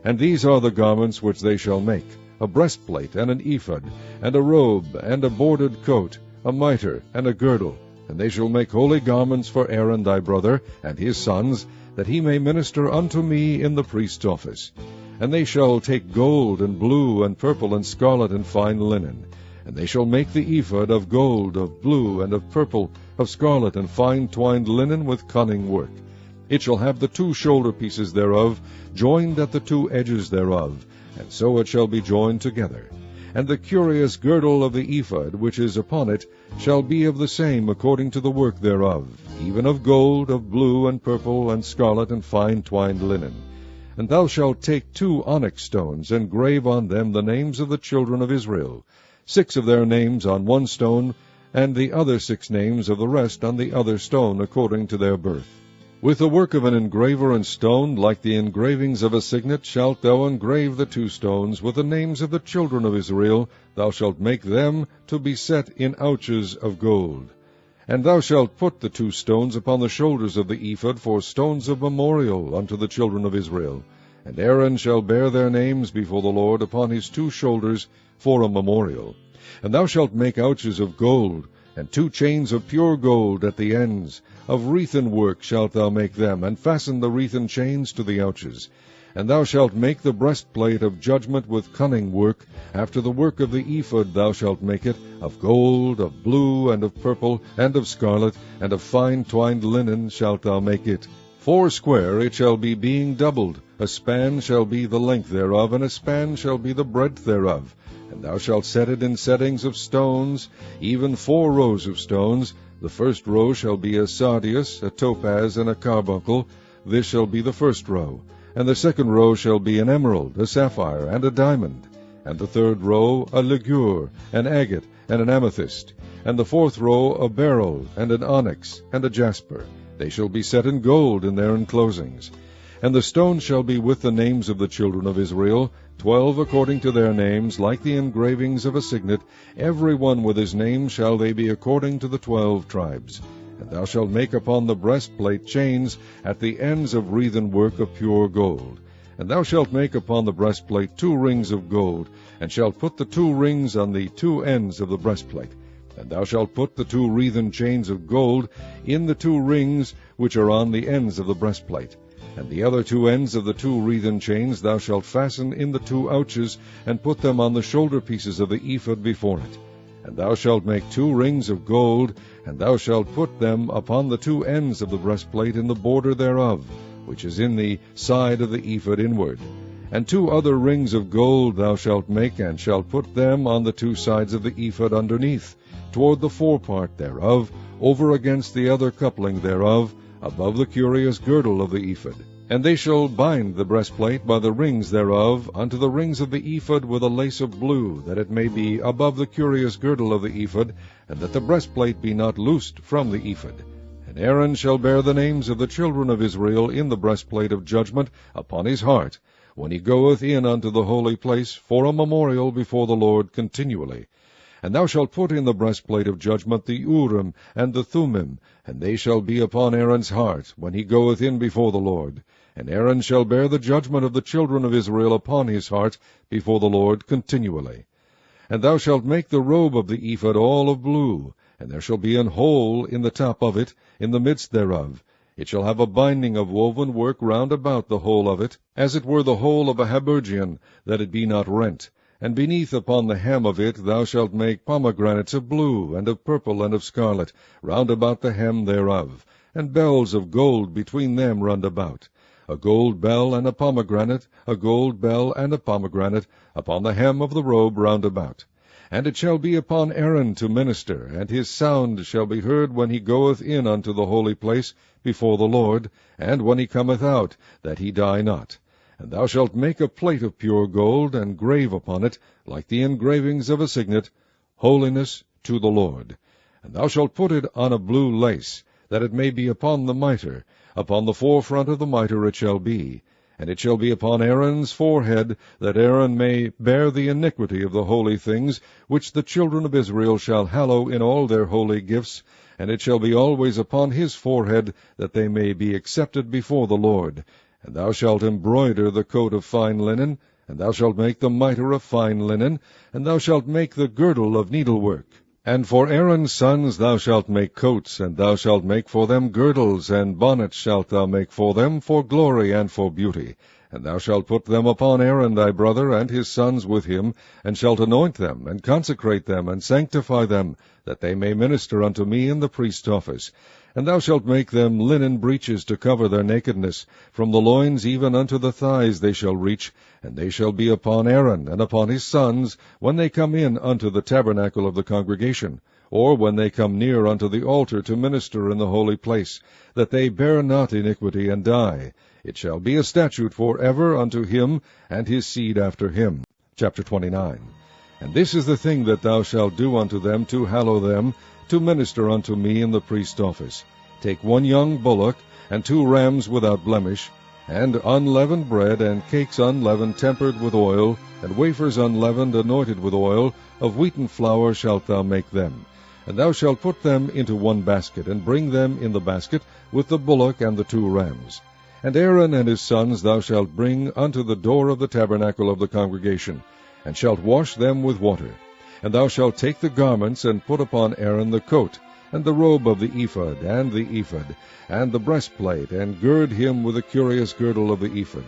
And these are the garments which they shall make: a breastplate, and an ephod, and a robe, and a bordered coat, a mitre, and a girdle. And they shall make holy garments for Aaron thy brother, and his sons, that he may minister unto me in the priest's office. And they shall take gold, and blue, and purple, and scarlet, and fine linen. And they shall make the ephod of gold, of blue, and of purple, of scarlet, and fine twined linen with cunning work. It shall have the 2 shoulder pieces thereof, joined at the 2 edges thereof, and so it shall be joined together. And the curious girdle of the ephod, which is upon it, shall be of the same according to the work thereof, even of gold, of blue, and purple, and scarlet, and fine twined linen. And thou shalt take 2 onyx stones, and grave on them the names of the children of Israel, 6 of their names on one stone, and the other 6 names of the rest on the other stone, according to their birth. With the work of an engraver in stone, like the engravings of a signet, shalt thou engrave the 2 stones with the names of the children of Israel. Thou shalt make them to be set in ouches of gold. And thou shalt put the 2 stones upon the shoulders of the ephod for stones of memorial unto the children of Israel. And Aaron shall bear their names before the Lord upon his 2 shoulders for a memorial. And thou shalt make ouches of gold, And 2 chains of pure gold at the ends. Of wreathen work shalt thou make them, and fasten the wreathen chains to the ouches. And thou shalt make the breastplate of judgment with cunning work. After the work of the ephod thou shalt make it, of gold, of blue, and of purple, and of scarlet, and of fine twined linen shalt thou make it. 4 square it shall be, being doubled. A span shall be the length thereof, and a span shall be the breadth thereof. And thou shalt set it in settings of stones, even 4 rows of stones. The first row shall be a sardius, a topaz, and a carbuncle. This shall be the first row. And the second row shall be an emerald, a sapphire, and a diamond. And the third row a ligure, an agate, and an amethyst. And the fourth row a beryl, and an onyx, and a jasper. They shall be set in gold in their enclosings. And the stones shall be with the names of the children of Israel, 12 according to their names, like the engravings of a signet. Every one with his name shall they be according to the 12 tribes. And thou shalt make upon the breastplate chains at the ends of wreathen work of pure gold. And thou shalt make upon the breastplate 2 rings of gold, and shalt put the 2 rings on the 2 ends of the breastplate. And thou shalt put the 2 wreathen chains of gold in the 2 rings which are on the ends of the breastplate. And the other 2 ends of the 2 wreathen chains thou shalt fasten in the 2 ouches, and put them on the shoulder pieces of the ephod before it. And thou shalt make 2 rings of gold, and thou shalt put them upon the 2 ends of the breastplate in the border thereof, which is in the side of the ephod inward. And 2 other rings of gold thou shalt make, and shalt put them on the 2 sides of the ephod underneath, toward the forepart thereof, over against the other coupling thereof, above the curious girdle of the ephod. And they shall bind the breastplate by the rings thereof unto the rings of the ephod with a lace of blue, that it may be above the curious girdle of the ephod, and that the breastplate be not loosed from the ephod. And Aaron shall bear the names of the children of Israel in the breastplate of judgment upon his heart, when he goeth in unto the holy place, for a memorial before the Lord continually. And thou shalt put in the breastplate of judgment the Urim and the Thummim, and they shall be upon Aaron's heart, when he goeth in before the Lord. And Aaron shall bear the judgment of the children of Israel upon his heart before the Lord continually. And thou shalt make the robe of the ephod all of blue, and there shall be an hole in the top of it, in the midst thereof. It shall have a binding of woven work round about the whole of it, as it were the hole of a habergeon, that it be not rent. And beneath upon the hem of it thou shalt make pomegranates of blue, and of purple, and of scarlet, round about the hem thereof, and bells of gold between them round about. A gold bell and a pomegranate, a gold bell and a pomegranate, upon the hem of the robe round about. And it shall be upon Aaron to minister, and his sound shall be heard when he goeth in unto the holy place before the Lord, and when he cometh out, that he die not. And thou shalt make a plate of pure gold, and grave upon it, like the engravings of a signet, Holiness to the Lord. And thou shalt put it on a blue lace, that it may be upon the mitre. Upon the forefront of the mitre it shall be. And it shall be upon Aaron's forehead, that Aaron may bear the iniquity of the holy things, which the children of Israel shall hallow in all their holy gifts. And it shall be always upon his forehead, that they may be accepted before the Lord. And thou shalt embroider the coat of fine linen, and thou shalt make the mitre of fine linen, and thou shalt make the girdle of needlework. And for Aaron's sons thou shalt make coats, and thou shalt make for them girdles, and bonnets shalt thou make for them, for glory and for beauty. And thou shalt put them upon Aaron thy brother, and his sons with him, and shalt anoint them, and consecrate them, and sanctify them, that they may minister unto me in the priest's office. And thou shalt make them linen breeches to cover their nakedness. From the loins even unto the thighs they shall reach, and they shall be upon Aaron and upon his sons, when they come in unto the tabernacle of the congregation, or when they come near unto the altar to minister in the holy place, that they bear not iniquity and die. It shall be a statute for ever unto him and his seed after him. Chapter 29. And this is the thing that thou shalt do unto them to hallow them, to minister unto me in the priest's office. Take 1 young bullock, and 2 rams without blemish, and unleavened bread, and cakes unleavened tempered with oil, and wafers unleavened anointed with oil, of wheaten flour shalt thou make them. And thou shalt put them into 1 basket, and bring them in the basket, with the bullock and the 2 rams. And Aaron and his sons thou shalt bring unto the door of the tabernacle of the congregation, and shalt wash them with water. And thou shalt take the garments, and put upon Aaron the coat, and the robe of the ephod, and the breastplate, and gird him with the curious girdle of the ephod.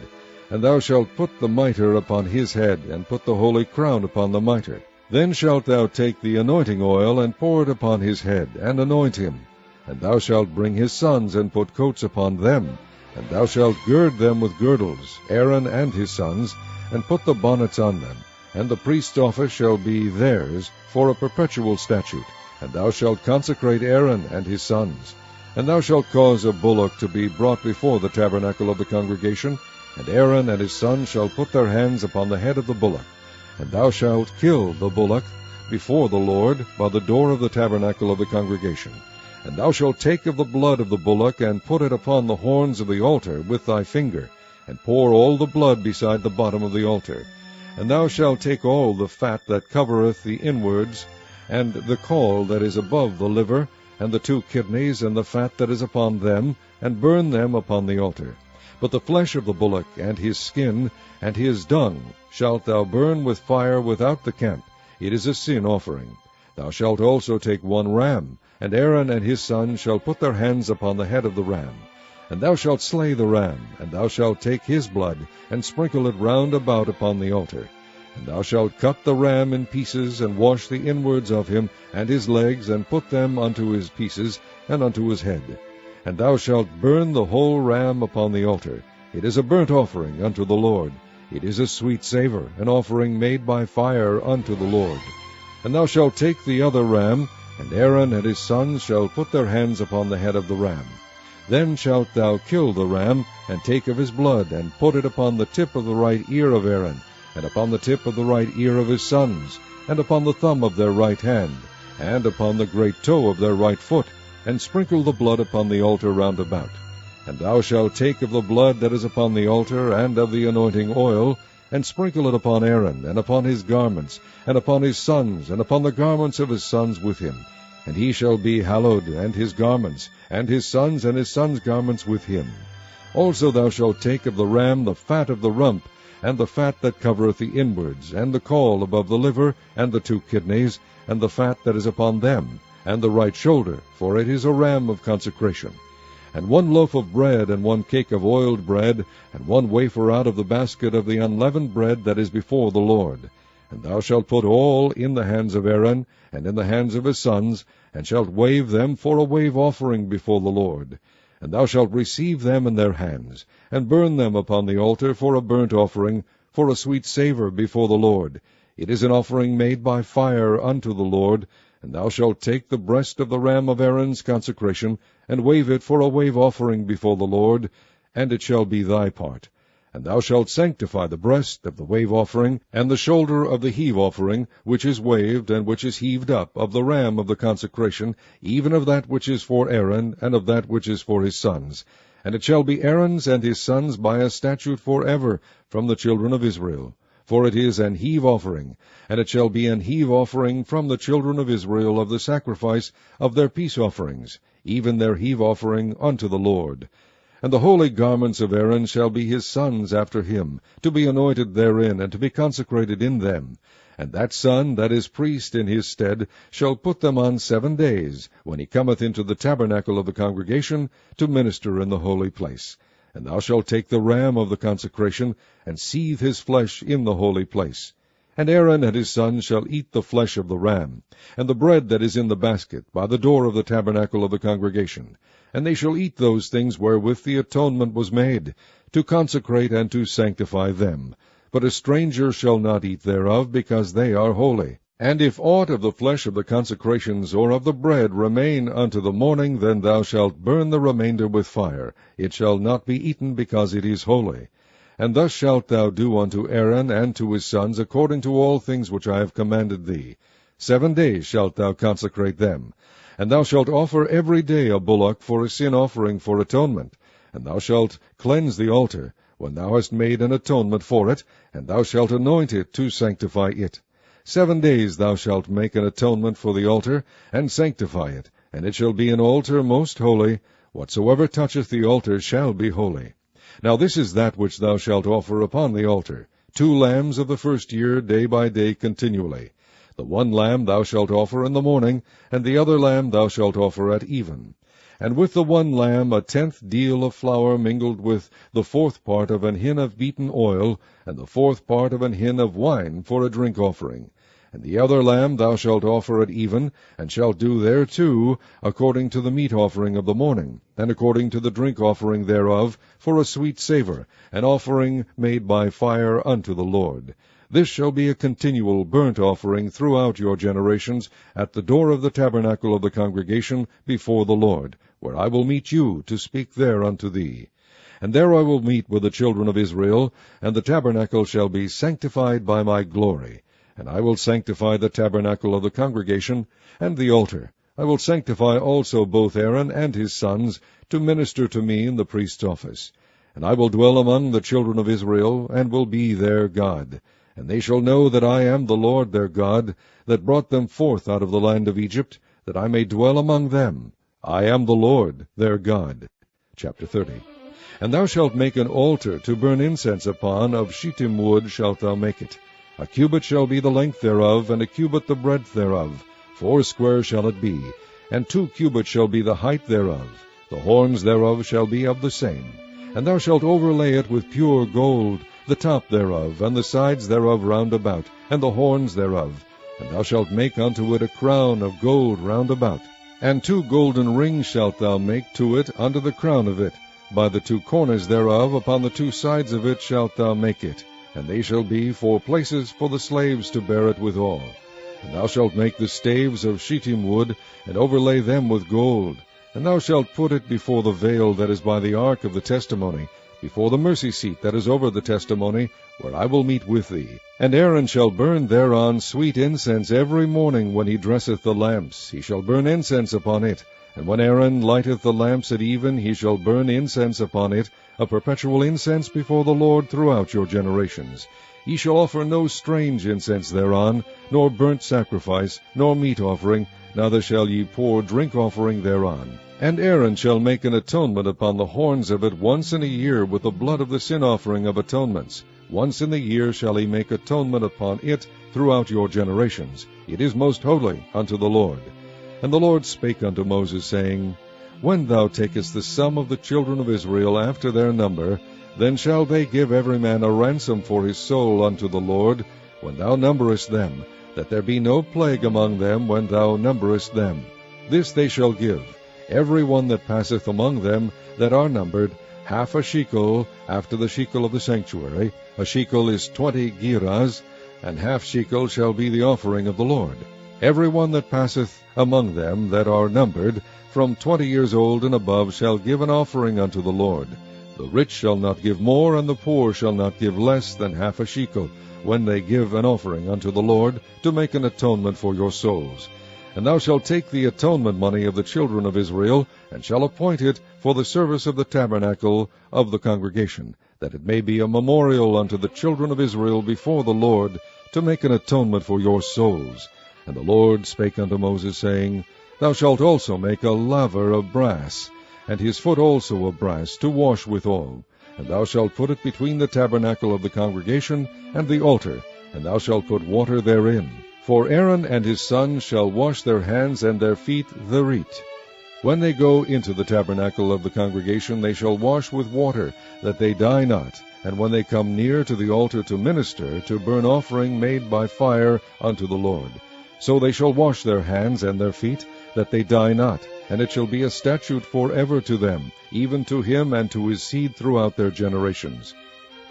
And thou shalt put the mitre upon his head, and put the holy crown upon the mitre. Then shalt thou take the anointing oil, and pour it upon his head, and anoint him. And thou shalt bring his sons, and put coats upon them. And thou shalt gird them with girdles, Aaron and his sons, and put the bonnets on them. And the priest's office shall be theirs for a perpetual statute. And thou shalt consecrate Aaron and his sons. And thou shalt cause a bullock to be brought before the tabernacle of the congregation, and Aaron and his sons shall put their hands upon the head of the bullock. And thou shalt kill the bullock before the Lord by the door of the tabernacle of the congregation. And thou shalt take of the blood of the bullock, and put it upon the horns of the altar with thy finger, and pour all the blood beside the bottom of the altar. And thou shalt take all the fat that covereth the inwards, and the caul that is above the liver, and the 2 kidneys, and the fat that is upon them, and burn them upon the altar. But the flesh of the bullock, and his skin, and his dung, shalt thou burn with fire without the camp. It is a sin offering. Thou shalt also take 1 ram, and Aaron and his sons shall put their hands upon the head of the ram. And thou shalt slay the ram, and thou shalt take his blood, and sprinkle it round about upon the altar. And thou shalt cut the ram in pieces, and wash the inwards of him, and his legs, and put them unto his pieces, and unto his head. And thou shalt burn the whole ram upon the altar. It is a burnt offering unto the Lord. It is a sweet savour, an offering made by fire unto the Lord. And thou shalt take the other ram, and Aaron and his sons shall put their hands upon the head of the ram. Then shalt thou kill the ram, and take of his blood, and put it upon the tip of the right ear of Aaron, and upon the tip of the right ear of his sons, and upon the thumb of their right hand, and upon the great toe of their right foot, and sprinkle the blood upon the altar round about. And thou shalt take of the blood that is upon the altar, and of the anointing oil, and sprinkle it upon Aaron, and upon his garments, and upon his sons, and upon the garments of his sons with him. And he shall be hallowed, and his garments, and his sons' garments with him. Also thou shalt take of the ram the fat of the rump, and the fat that covereth the inwards, and the caul above the liver, and the 2 kidneys, and the fat that is upon them, and the right shoulder, for it is a ram of consecration. And 1 loaf of bread, and 1 cake of oiled bread, and 1 wafer out of the basket of the unleavened bread that is before the Lord. And thou shalt put all in the hands of Aaron, and in the hands of his sons, and shalt wave them for a wave offering before the Lord. And thou shalt receive them in their hands, and burn them upon the altar for a burnt offering, for a sweet savour before the Lord. It is an offering made by fire unto the Lord. And thou shalt take the breast of the ram of Aaron's consecration, and wave it for a wave offering before the Lord, and it shall be thy part. And thou shalt sanctify the breast of the wave offering, and the shoulder of the heave offering, which is waved, and which is heaved up, of the ram of the consecration, even of that which is for Aaron, and of that which is for his sons. And it shall be Aaron's and his sons by a statute forever from the children of Israel. For it is an heave offering, and it shall be an heave offering from the children of Israel of the sacrifice of their peace offerings, even their heave offering unto the Lord. And the holy garments of Aaron shall be his sons after him, to be anointed therein, and to be consecrated in them. And that son that is priest in his stead shall put them on 7 days, when he cometh into the tabernacle of the congregation, to minister in the holy place. And thou shalt take the ram of the consecration, and seethe his flesh in the holy place. And Aaron and his sons shall eat the flesh of the ram, and the bread that is in the basket, by the door of the tabernacle of the congregation. And they shall eat those things wherewith the atonement was made, to consecrate and to sanctify them. But a stranger shall not eat thereof, because they are holy. And if aught of the flesh of the consecrations or of the bread remain unto the morning, then thou shalt burn the remainder with fire. It shall not be eaten, because it is holy. And thus shalt thou do unto Aaron and to his sons, according to all things which I have commanded thee. 7 days shalt thou consecrate them. And thou shalt offer every day a bullock for a sin offering for atonement. And thou shalt cleanse the altar, when thou hast made an atonement for it, and thou shalt anoint it to sanctify it. 7 days thou shalt make an atonement for the altar, and sanctify it, and it shall be an altar most holy. Whatsoever toucheth the altar shall be holy. Now this is that which thou shalt offer upon the altar, 2 lambs of the first year, day by day continually. The one lamb thou shalt offer in the morning, and the other lamb thou shalt offer at even. And with the one lamb 1/10 deal of flour mingled with the 4th part of an hin of beaten oil, and the 4th part of an hin of wine for a drink offering. And the other lamb thou shalt offer at even, and shalt do thereto according to the meat offering of the morning, and according to the drink offering thereof, for a sweet savour, an offering made by fire unto the Lord. This shall be a continual burnt offering throughout your generations, at the door of the tabernacle of the congregation before the Lord, where I will meet you to speak there unto thee. And there I will meet with the children of Israel, and the tabernacle shall be sanctified by my glory. And I will sanctify the tabernacle of the congregation, and the altar. I will sanctify also both Aaron and his sons, to minister to me in the priest's office. And I will dwell among the children of Israel, and will be their God. And they shall know that I am the Lord their God, that brought them forth out of the land of Egypt, that I may dwell among them. I am the Lord their God. Chapter 30. And thou shalt make an altar to burn incense upon, of shittim wood shalt thou make it. A cubit shall be the length thereof, and a cubit the breadth thereof. foursquare shall it be, and 2 cubits shall be the height thereof. The horns thereof shall be of the same. And thou shalt overlay it with pure gold, the top thereof, and the sides thereof round about, and the horns thereof. And thou shalt make unto it a crown of gold round about. And 2 golden rings shalt thou make to it under the crown of it. By the 2 corners thereof upon the 2 sides of it shalt thou make it. And they shall be for places for the slaves to bear it withal. And thou shalt make the staves of shittim wood, and overlay them with gold. And thou shalt put it before the veil that is by the ark of the testimony, before the mercy seat that is over the testimony, where I will meet with thee. And Aaron shall burn thereon sweet incense every morning when he dresseth the lamps. He shall burn incense upon it. And when Aaron lighteth the lamps at even, he shall burn incense upon it, a perpetual incense before the Lord throughout your generations. Ye shall offer no strange incense thereon, nor burnt sacrifice, nor meat offering, neither shall ye pour drink offering thereon. And Aaron shall make an atonement upon the horns of it once in a year with the blood of the sin offering of atonements. Once in the year shall he make atonement upon it throughout your generations. It is most holy unto the Lord. And the Lord spake unto Moses, saying, When thou takest the sum of the children of Israel after their number, then shall they give every man a ransom for his soul unto the Lord, when thou numberest them, that there be no plague among them when thou numberest them. This they shall give, every one that passeth among them that are numbered, half a shekel after the shekel of the sanctuary. A shekel is 20 gerahs, and half shekel shall be the offering of the Lord. Every one that passeth among them that are numbered, from 20 years old and above, shall give an offering unto the Lord. The rich shall not give more, and the poor shall not give less than half a shekel, when they give an offering unto the Lord, to make an atonement for your souls. And thou shalt take the atonement money of the children of Israel, and shall appoint it for the service of the tabernacle of the congregation, that it may be a memorial unto the children of Israel before the Lord, to make an atonement for your souls. And the Lord spake unto Moses, saying, Thou shalt also make a laver of brass, and his foot also of brass, to wash withal. And thou shalt put it between the tabernacle of the congregation and the altar, and thou shalt put water therein. For Aaron and his sons shall wash their hands and their feet thereat. When they go into the tabernacle of the congregation, they shall wash with water, that they die not. And when they come near to the altar to minister, to burn offering made by fire unto the Lord, so they shall wash their hands and their feet, that they die not. And it shall be a statute forever to them, even to him and to his seed throughout their generations.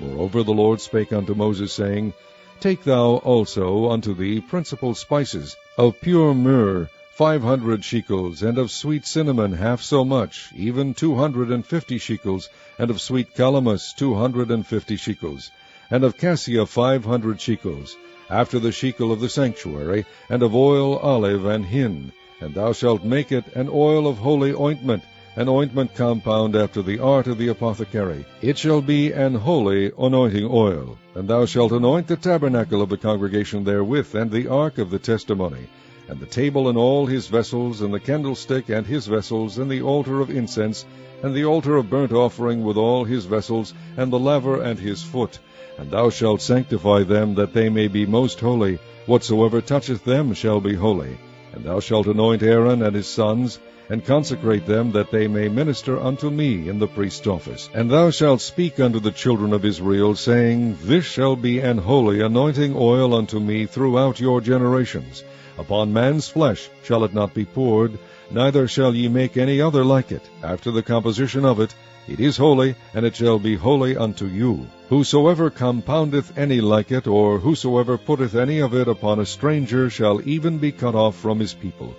Moreover the Lord spake unto Moses, saying, Take thou also unto thee principal spices, of pure myrrh 500 shekels, and of sweet cinnamon half so much, even 250 shekels, and of sweet calamus 250 shekels, and of cassia 500 shekels, after the shekel of the sanctuary, and of oil, olive, and hin. And thou shalt make it an oil of holy ointment, an ointment compound after the art of the apothecary. It shall be an holy anointing oil. And thou shalt anoint the tabernacle of the congregation therewith, and the ark of the testimony, and the table and all his vessels, and the candlestick and his vessels, and the altar of incense, and the altar of burnt offering with all his vessels, and the laver and his foot, And thou shalt sanctify them, that they may be most holy. Whatsoever toucheth them shall be holy. And thou shalt anoint Aaron and his sons, and consecrate them, that they may minister unto me in the priest's office. And thou shalt speak unto the children of Israel, saying, This shall be an holy anointing oil unto me throughout your generations. Upon man's flesh shall it not be poured, neither shall ye make any other like it. After the composition of it, it is holy, and it shall be holy unto you. Whosoever compoundeth any like it, or whosoever putteth any of it upon a stranger, shall even be cut off from his people.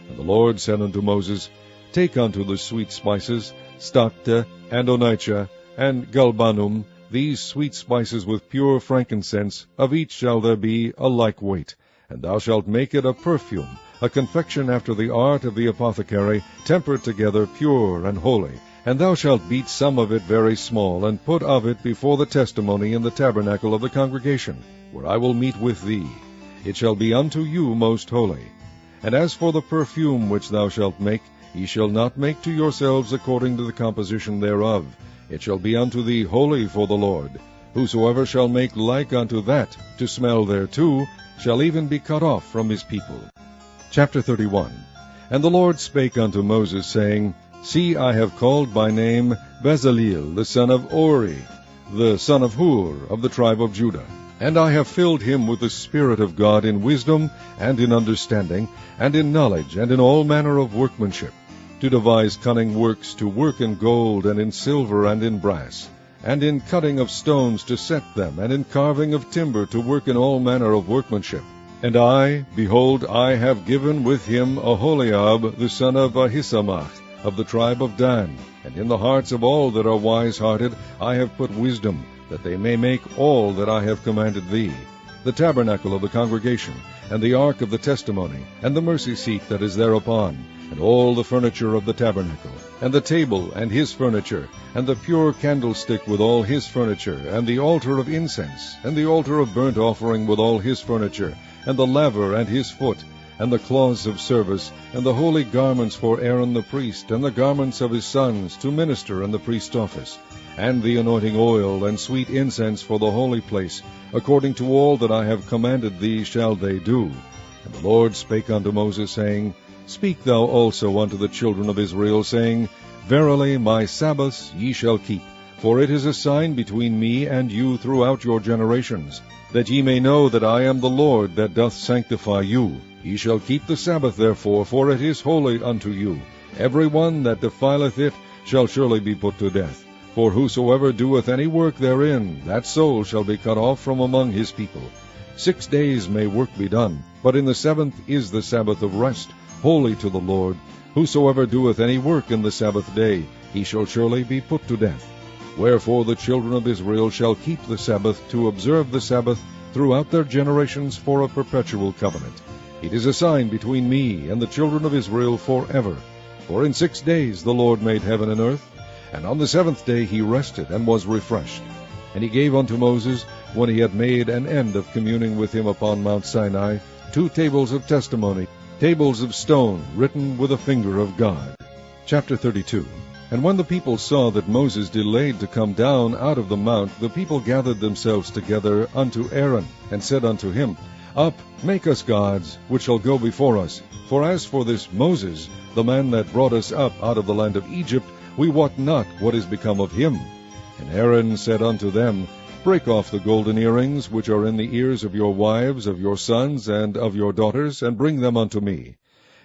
And the Lord said unto Moses, Take unto the sweet spices, stacte, and onycha, and galbanum, these sweet spices with pure frankincense, of each shall there be a like weight. And thou shalt make it a perfume, a confection after the art of the apothecary, tempered together, pure and holy. And thou shalt beat some of it very small, and put of it before the testimony in the tabernacle of the congregation, where I will meet with thee. It shall be unto you most holy. And as for the perfume which thou shalt make, ye shall not make to yourselves according to the composition thereof. It shall be unto thee holy for the Lord. Whosoever shall make like unto that, to smell thereto, shall even be cut off from his people. Chapter 31. And the Lord spake unto Moses, saying, See, I have called by name Bezaleel, the son of Uri, the son of Hur, of the tribe of Judah. And I have filled him with the Spirit of God in wisdom, and in understanding, and in knowledge, and in all manner of workmanship, to devise cunning works, to work in gold, and in silver, and in brass, and in cutting of stones to set them, and in carving of timber, to work in all manner of workmanship. And I, behold, I have given with him Aholiab, the son of Ahisamach, of the tribe of Dan. And in the hearts of all that are wise-hearted I have put wisdom, that they may make all that I have commanded thee, the tabernacle of the congregation, and the ark of the testimony, and the mercy seat that is thereupon, and all the furniture of the tabernacle, and the table and his furniture, and the pure candlestick with all his furniture, and the altar of incense, and the altar of burnt offering with all his furniture, and the laver and his foot, and the cloths of service, and the holy garments for Aaron the priest, and the garments of his sons, to minister in the priest's office, and the anointing oil, and sweet incense for the holy place, according to all that I have commanded thee shall they do. And the Lord spake unto Moses, saying, Speak thou also unto the children of Israel, saying, Verily my Sabbaths ye shall keep, for it is a sign between me and you throughout your generations, that ye may know that I am the Lord that doth sanctify you. Ye shall keep the Sabbath therefore, for it is holy unto you. Every one that defileth it shall surely be put to death. For whosoever doeth any work therein, that soul shall be cut off from among his people. 6 days may work be done, but in the 7th is the Sabbath of rest, holy to the Lord. Whosoever doeth any work in the Sabbath day, he shall surely be put to death. Wherefore the children of Israel shall keep the Sabbath, to observe the Sabbath throughout their generations for a perpetual covenant. It is a sign between me and the children of Israel forever. For in 6 days the Lord made heaven and earth, and on the 7th day he rested and was refreshed. And he gave unto Moses, when he had made an end of communing with him upon Mount Sinai, 2 tables of testimony, tables of stone, written with a finger of God. Chapter 32. And when the people saw that Moses delayed to come down out of the mount, the people gathered themselves together unto Aaron, and said unto him, Up, make us gods, which shall go before us. For as for this Moses, the man that brought us up out of the land of Egypt, we wot not what is become of him. And Aaron said unto them, Break off the golden earrings which are in the ears of your wives, of your sons, and of your daughters, and bring them unto me.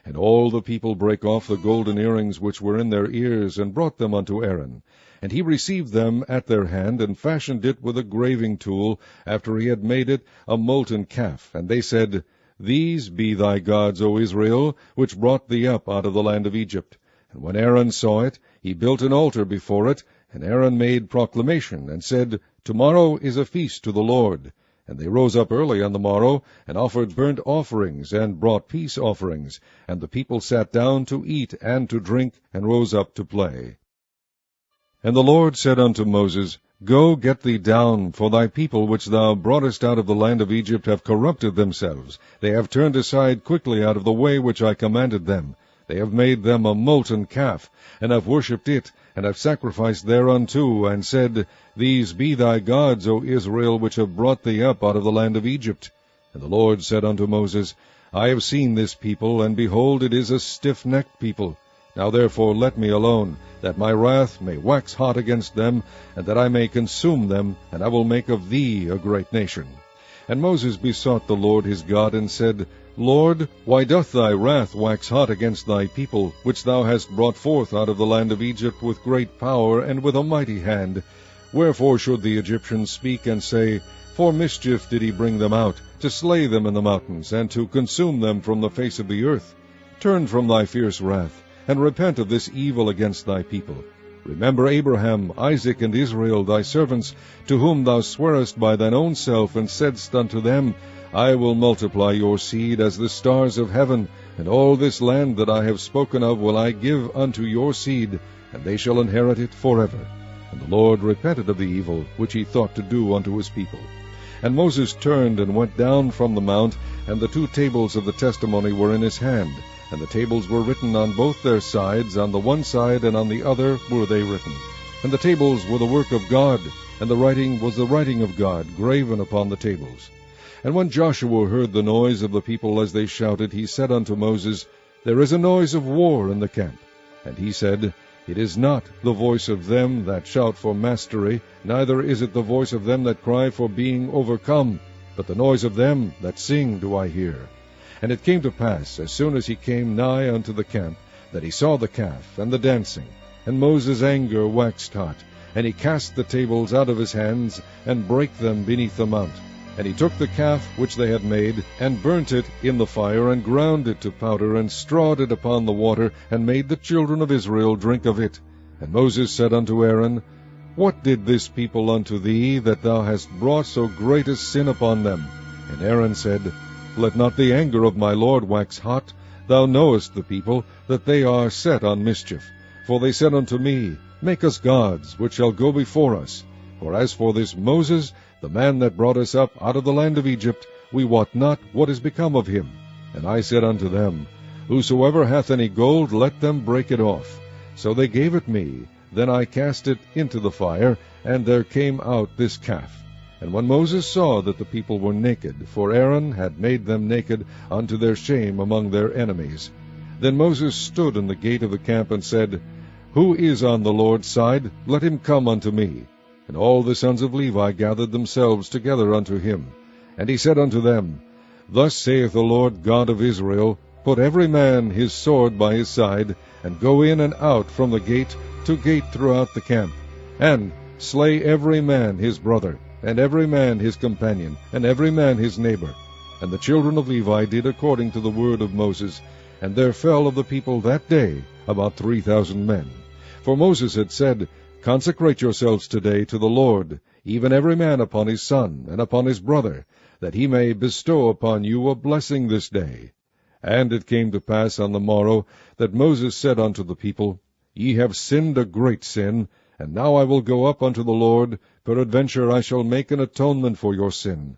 And all the people brake off the golden earrings which were in their ears, and brought them unto Aaron. And he received them at their hand, and fashioned it with a graving tool, after he had made it a molten calf. And they said, These be thy gods, O Israel, which brought thee up out of the land of Egypt. And when Aaron saw it, he built an altar before it, and Aaron made proclamation, and said, Tomorrow is a feast to the Lord. And they rose up early on the morrow, and offered burnt offerings, and brought peace offerings. And the people sat down to eat and to drink, and rose up to play. And the Lord said unto Moses, Go, get thee down, for thy people which thou broughtest out of the land of Egypt have corrupted themselves. They have turned aside quickly out of the way which I commanded them. They have made them a molten calf, and have worshipped it, and have sacrificed thereunto, and said, These be thy gods, O Israel, which have brought thee up out of the land of Egypt. And the Lord said unto Moses, I have seen this people, and behold, it is a stiff-necked people. Now therefore let me alone, that my wrath may wax hot against them, and that I may consume them, and I will make of thee a great nation. And Moses besought the Lord his God, and said, Lord, why doth thy wrath wax hot against thy people, which thou hast brought forth out of the land of Egypt with great power and with a mighty hand? Wherefore should the Egyptians speak and say, For mischief did he bring them out, to slay them in the mountains, and to consume them from the face of the earth? Turn from thy fierce wrath, and repent of this evil against thy people. Remember Abraham, Isaac, and Israel, thy servants, to whom thou swarest by thine own self, and saidst unto them, I will multiply your seed as the stars of heaven, and all this land that I have spoken of will I give unto your seed, and they shall inherit it forever. And the Lord repented of the evil which he thought to do unto his people. And Moses turned and went down from the mount, and the 2 tables of the testimony were in his hand, and the tables were written on both their sides, on the one side and on the other were they written. And the tables were the work of God, and the writing was the writing of God, graven upon the tables. And when Joshua heard the noise of the people as they shouted, he said unto Moses, There is a noise of war in the camp. And he said, It is not the voice of them that shout for mastery, neither is it the voice of them that cry for being overcome, but the noise of them that sing do I hear. And it came to pass, as soon as he came nigh unto the camp, that he saw the calf and the dancing. And Moses' anger waxed hot, and he cast the tables out of his hands, and brake them beneath the mount. And he took the calf which they had made, and burnt it in the fire, and ground it to powder, and strawed it upon the water, and made the children of Israel drink of it. And Moses said unto Aaron, What did this people unto thee, that thou hast brought so great a sin upon them? And Aaron said, Let not the anger of my Lord wax hot. Thou knowest the people, that they are set on mischief. For they said unto me, Make us gods, which shall go before us. For as for this Moses, the man that brought us up out of the land of Egypt, we wot not what is become of him. And I said unto them, Whosoever hath any gold, let them break it off. So they gave it me. Then I cast it into the fire, and there came out this calf. And when Moses saw that the people were naked, for Aaron had made them naked unto their shame among their enemies, then Moses stood in the gate of the camp, and said, Who is on the Lord's side? Let him come unto me. And all the sons of Levi gathered themselves together unto him. And he said unto them, Thus saith the Lord God of Israel, Put every man his sword by his side, and go in and out from the gate to gate throughout the camp, and slay every man his brother, and every man his companion, and every man his neighbor. And the children of Levi did according to the word of Moses, and there fell of the people that day about 3,000 men. For Moses had said, Consecrate yourselves today to the Lord, even every man upon his son, and upon his brother, that he may bestow upon you a blessing this day. And it came to pass on the morrow, that Moses said unto the people, Ye have sinned a great sin, and now I will go up unto the Lord, peradventure I shall make an atonement for your sin.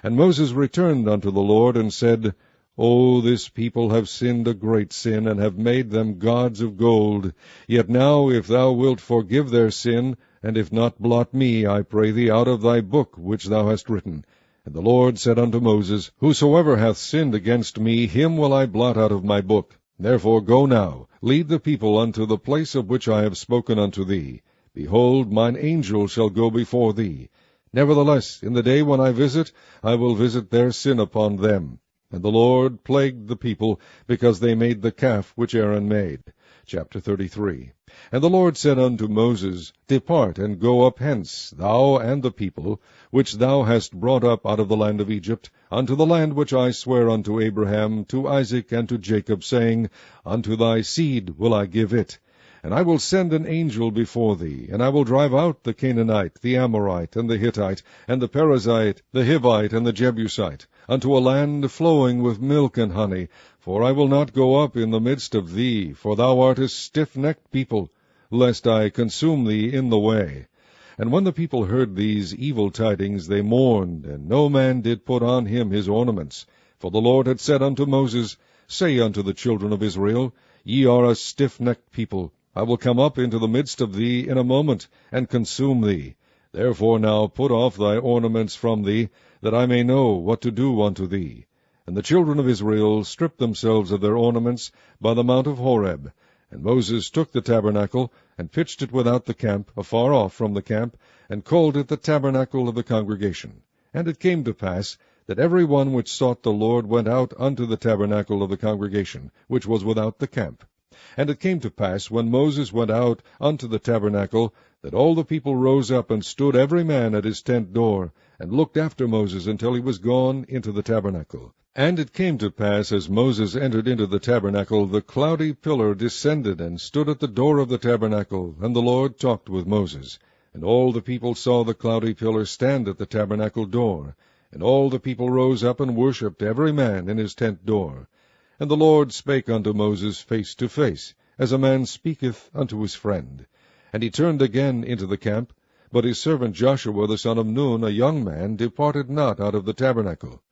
And Moses returned unto the Lord, and said, O this people have sinned a great sin, and have made them gods of gold. Yet now, if thou wilt forgive their sin, and if not, blot me, I pray thee, out of thy book which thou hast written. And the Lord said unto Moses, Whosoever hath sinned against me, him will I blot out of my book. Therefore go now, lead the people unto the place of which I have spoken unto thee. Behold, mine angel shall go before thee. Nevertheless, in the day when I visit, I will visit their sin upon them. And the Lord plagued the people, because they made the calf which Aaron made. Chapter 33. And the Lord said unto Moses, Depart, and go up hence, thou and the people, which thou hast brought up out of the land of Egypt, unto the land which I swear unto Abraham, to Isaac, and to Jacob, saying, Unto thy seed will I give it. And I will send an angel before thee, and I will drive out the Canaanite, the Amorite, and the Hittite, and the Perizzite, the Hivite, and the Jebusite, unto a land flowing with milk and honey. For I will not go up in the midst of thee, for thou art a stiff-necked people, lest I consume thee in the way. And when the people heard these evil tidings, they mourned, and no man did put on him his ornaments. For the Lord had said unto Moses, Say unto the children of Israel, Ye are a stiff-necked people. I will come up into the midst of thee in a moment, and consume thee. Therefore now put off thy ornaments from thee, that I may know what to do unto thee. And the children of Israel stripped themselves of their ornaments by the mount of Horeb. And Moses took the tabernacle, and pitched it without the camp, afar off from the camp, and called it the tabernacle of the congregation. And it came to pass, that every one which sought the Lord went out unto the tabernacle of the congregation, which was without the camp. And it came to pass, when Moses went out unto the tabernacle, that all the people rose up, and stood every man at his tent door, and looked after Moses until he was gone into the tabernacle. And it came to pass, as Moses entered into the tabernacle, the cloudy pillar descended, and stood at the door of the tabernacle, and the Lord talked with Moses. And all the people saw the cloudy pillar stand at the tabernacle door. And all the people rose up and worshipped, every man in his tent door. And the Lord spake unto Moses face to face, as a man speaketh unto his friend. And he turned again into the camp, but his servant Joshua the son of Nun, a young man, departed not out of the tabernacle.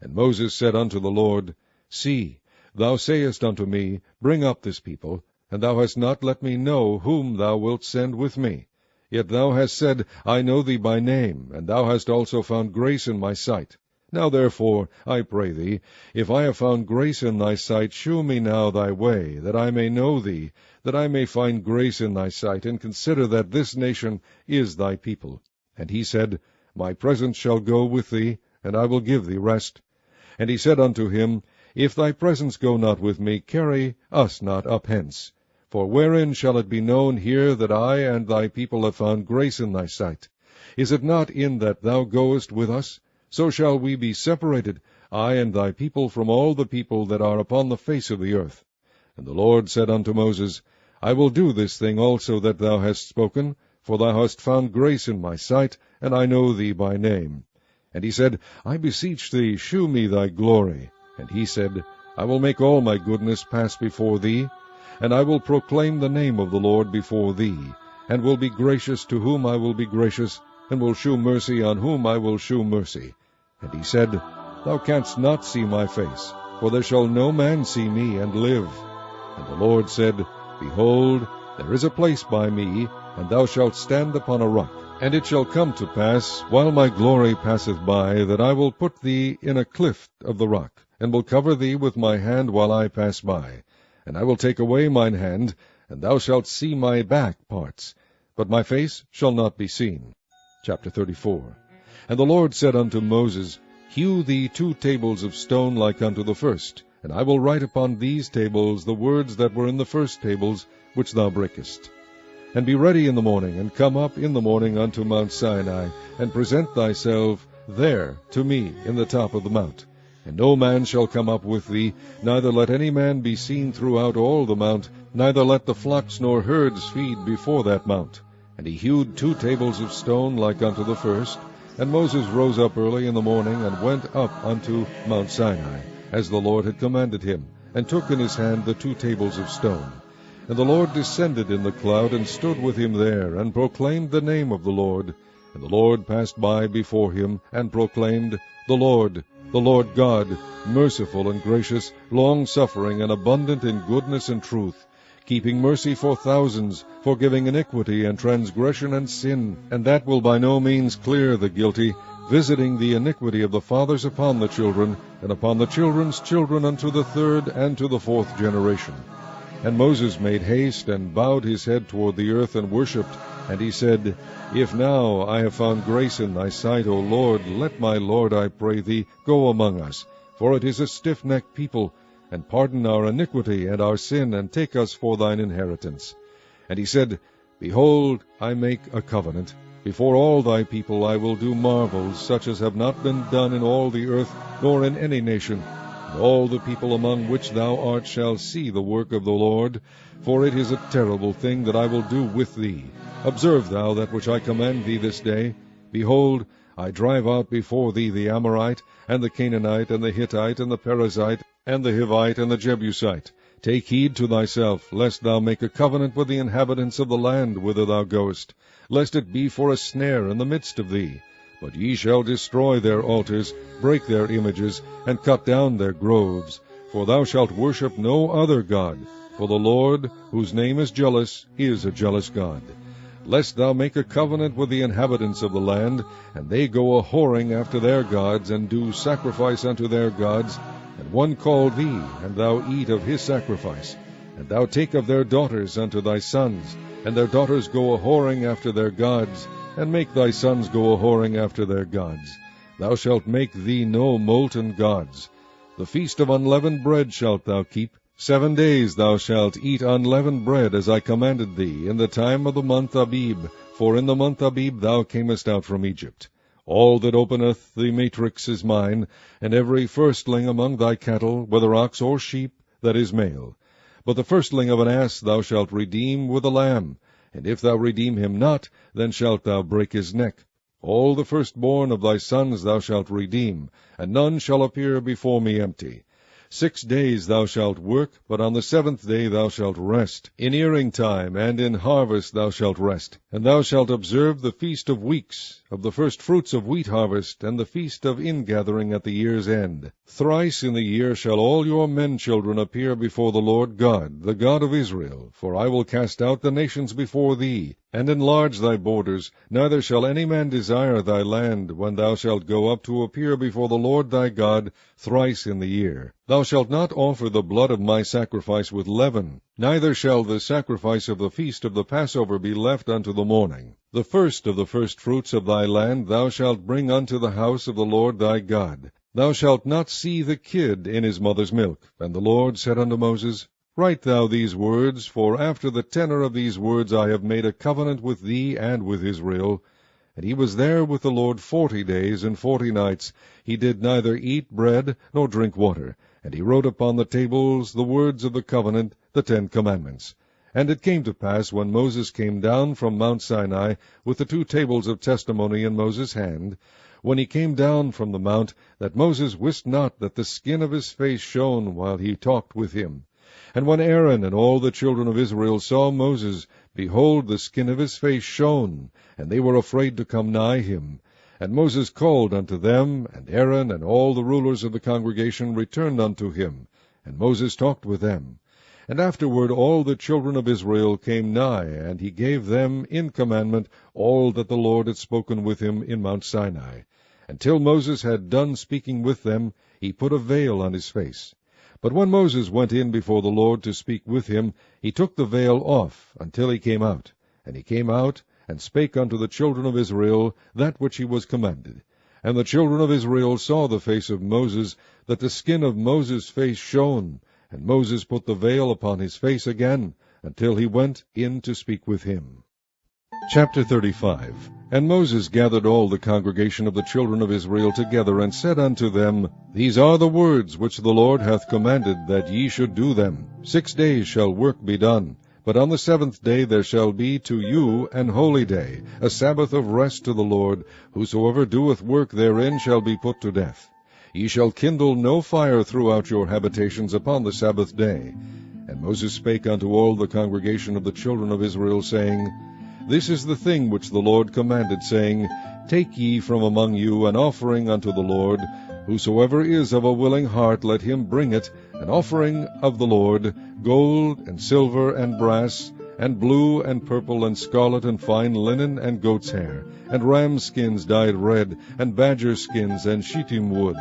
And Moses said unto the Lord, See, thou sayest unto me, Bring up this people, and thou hast not let me know whom thou wilt send with me. Yet thou hast said, I know thee by name, and thou hast also found grace in my sight. Now therefore, I pray thee, if I have found grace in thy sight, shew me now thy way, that I may know thee, that I may find grace in thy sight, and consider that this nation is thy people. And he said, My presence shall go with thee, and I will give thee rest. And he said unto him, If thy presence go not with me, carry us not up hence. For wherein shall it be known here that I and thy people have found grace in thy sight? Is it not in that thou goest with us? So shall we be separated, I and thy people, from all the people that are upon the face of the earth. And the Lord said unto Moses, I will do this thing also that thou hast spoken, for thou hast found grace in my sight, and I know thee by name. And he said, I beseech thee, shew me thy glory. And he said, I will make all my goodness pass before thee, and I will proclaim the name of the Lord before thee, and will be gracious to whom I will be gracious, and will shew mercy on whom I will shew mercy. And he said, Thou canst not see my face, for there shall no man see me and live. And the Lord said, Behold, there is a place by me, and thou shalt stand upon a rock. And it shall come to pass, while my glory passeth by, that I will put thee in a clift of the rock, and will cover thee with my hand while I pass by. And I will take away mine hand, and thou shalt see my back parts, but my face shall not be seen. Chapter 34. And the Lord said unto Moses, Hew thee 2 tables of stone like unto the first, and I will write upon these tables the words that were in the first tables, which thou breakest. And be ready in the morning, and come up in the morning unto Mount Sinai, and present thyself there to me in the top of the mount. And no man shall come up with thee, neither let any man be seen throughout all the mount, neither let the flocks nor herds feed before that mount. And he hewed 2 tables of stone like unto the first. And Moses rose up early in the morning, and went up unto Mount Sinai, as the Lord had commanded him, and took in his hand the 2 tables of stone. And the Lord descended in the cloud, and stood with him there, and proclaimed the name of the Lord. And the Lord passed by before him, and proclaimed, the Lord God, merciful and gracious, long-suffering, and abundant in goodness and truth, keeping mercy for thousands, forgiving iniquity and transgression and sin, and that will by no means clear the guilty, visiting the iniquity of the fathers upon the children, and upon the children's children unto the 3rd and to the 4th generation. And Moses made haste, and bowed his head toward the earth, and worshipped. And he said, If now I have found grace in thy sight, O Lord, let my Lord, I pray thee, go among us. For it is a stiff-necked people, and pardon our iniquity and our sin, and take us for thine inheritance. And he said, Behold, I make a covenant. Before all thy people I will do marvels, such as have not been done in all the earth, nor in any nation. And all the people among which thou art shall see the work of the Lord, for it is a terrible thing that I will do with thee. Observe thou that which I command thee this day. Behold, I drive out before thee the Amorite, and the Canaanite, and the Hittite, and the Perizzite, and the Hivite, and the Jebusite. Take heed to thyself, lest thou make a covenant with the inhabitants of the land whither thou goest, lest it be for a snare in the midst of thee. But ye shall destroy their altars, break their images, and cut down their groves. For thou shalt worship no other God. For the Lord, whose name is jealous, is a jealous God. Lest thou make a covenant with the inhabitants of the land, and they go a-whoring after their gods, and do sacrifice unto their gods, and one call thee, and thou eat of his sacrifice, and thou take of their daughters unto thy sons, and their daughters go a-whoring after their gods, and make thy sons go a-whoring after their gods. Thou shalt make thee no molten gods. The feast of unleavened bread shalt thou keep. 7 days thou shalt eat unleavened bread, as I commanded thee, in the time of the month Abib, for in the month Abib thou camest out from Egypt. All that openeth the matrix is mine, and every firstling among thy cattle, whether ox or sheep, that is male. But the firstling of an ass thou shalt redeem with a lamb, and if thou redeem him not, then shalt thou break his neck. All the firstborn of thy sons thou shalt redeem, and none shall appear before me empty. 6 days thou shalt work, but on the 7th day thou shalt rest. In earing time and in harvest thou shalt rest. And thou shalt observe the feast of weeks, of the first fruits of wheat harvest, and the feast of ingathering at the year's end. Thrice in the year shall all your men children appear before the Lord God, the God of Israel. For I will cast out the nations before thee, and enlarge thy borders, neither shall any man desire thy land, when thou shalt go up to appear before the Lord thy God thrice in the year. Thou shalt not offer the blood of my sacrifice with leaven, neither shall the sacrifice of the feast of the Passover be left unto the morning. The first of the firstfruits of thy land thou shalt bring unto the house of the Lord thy God. Thou shalt not see the kid in his mother's milk. And the Lord said unto Moses, Write thou these words, for after the tenor of these words I have made a covenant with thee and with Israel. And he was there with the Lord 40 days and 40 nights. He did neither eat bread nor drink water. And he wrote upon the tables the words of the covenant, the 10 commandments. And it came to pass, when Moses came down from Mount Sinai, with the 2 tables of testimony in Moses' hand, when he came down from the mount, that Moses wist not that the skin of his face shone while he talked with him. And when Aaron and all the children of Israel saw Moses, behold, the skin of his face shone, and they were afraid to come nigh him. And Moses called unto them, and Aaron and all the rulers of the congregation returned unto him. And Moses talked with them. And afterward all the children of Israel came nigh, and he gave them in commandment all that the Lord had spoken with him in Mount Sinai. Until Moses had done speaking with them, he put a veil on his face. But when Moses went in before the Lord to speak with him, he took the veil off until he came out. And he came out, and spake unto the children of Israel that which he was commanded. And the children of Israel saw the face of Moses, that the skin of Moses' face shone. And Moses put the veil upon his face again, until he went in to speak with him. Chapter 35. And Moses gathered all the congregation of the children of Israel together, and said unto them, These are the words which the Lord hath commanded, that ye should do them. 6 days shall work be done. But on the 7th day there shall be to you an holy day, a Sabbath of rest to the Lord. Whosoever doeth work therein shall be put to death. Ye shall kindle no fire throughout your habitations upon the Sabbath day. And Moses spake unto all the congregation of the children of Israel, saying, This is the thing which the Lord commanded, saying, Take ye from among you an offering unto the Lord. Whosoever is of a willing heart, let him bring it, an offering of the Lord, gold and silver and brass, and blue and purple and scarlet and fine linen and goat's hair, and ram skins dyed red, and badger skins and shittim wood,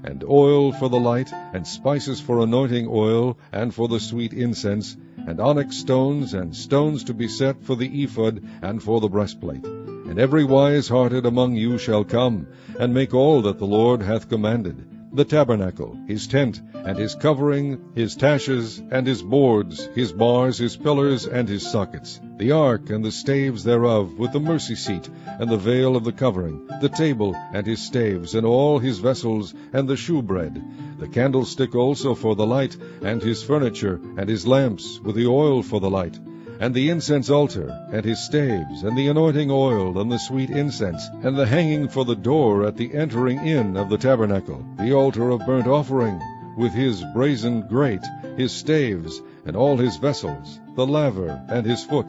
and oil for the light, and spices for anointing oil, and for the sweet incense, and onyx stones, and stones to be set for the ephod, and for the breastplate. And every wise-hearted among you shall come, and make all that the Lord hath commanded, the tabernacle, his tent, and his covering, his taches, and his boards, his bars, his pillars, and his sockets, the ark and the staves thereof, with the mercy seat, and the veil of the covering, the table and his staves, and all his vessels, and the shewbread, the candlestick also for the light, and his furniture, and his lamps, with the oil for the light, and the incense altar, and his staves, and the anointing oil, and the sweet incense, and the hanging for the door at the entering in of the tabernacle, the altar of burnt offering, with his brazen grate, his staves, and all his vessels, the laver, and his foot,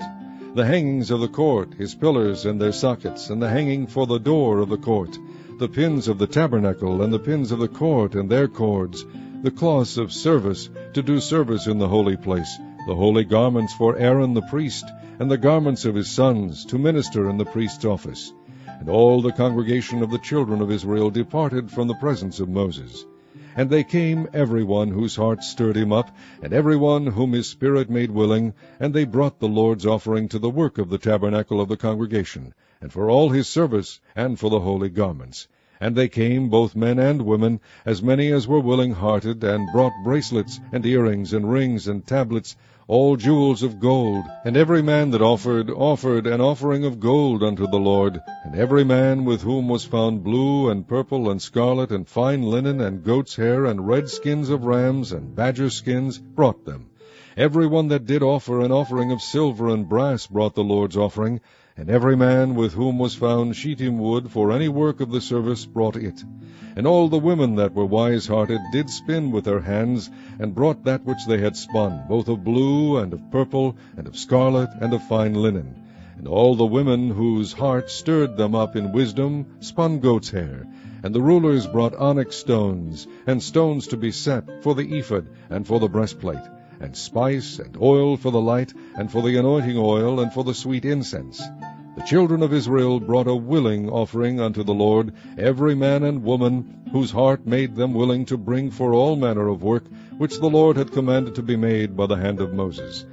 the hangings of the court, his pillars and their sockets, and the hanging for the door of the court, the pins of the tabernacle, and the pins of the court and their cords, the cloths of service, to do service in the holy place, the holy garments for Aaron the priest, and the garments of his sons, to minister in the priest's office. And all the congregation of the children of Israel departed from the presence of Moses. And they came, every one whose heart stirred him up, and every one whom his spirit made willing, and they brought the Lord's offering to the work of the tabernacle of the congregation, and for all his service, and for the holy garments. And they came, both men and women, as many as were willing-hearted, and brought bracelets, and earrings, and rings, and tablets, all jewels of gold. And every man that offered an offering of gold unto the Lord. And every man with whom was found blue, and purple, and scarlet, and fine linen, and goat's hair, and red skins of rams, and badger skins, brought them. Every one that did offer an offering of silver and brass brought the Lord's offering. And every man with whom was found shittim wood for any work of the service brought it. And all the women that were wise-hearted did spin with their hands, and brought that which they had spun, both of blue, and of purple, and of scarlet, and of fine linen. And all the women whose heart stirred them up in wisdom spun goat's hair. And the rulers brought onyx stones, and stones to be set for the ephod, and for the breastplate, and spice, and oil for the light, and for the anointing oil, and for the sweet incense. The children of Israel brought a willing offering unto the Lord, every man and woman, whose heart made them willing to bring for all manner of work, which the Lord had commanded to be made by the hand of Moses.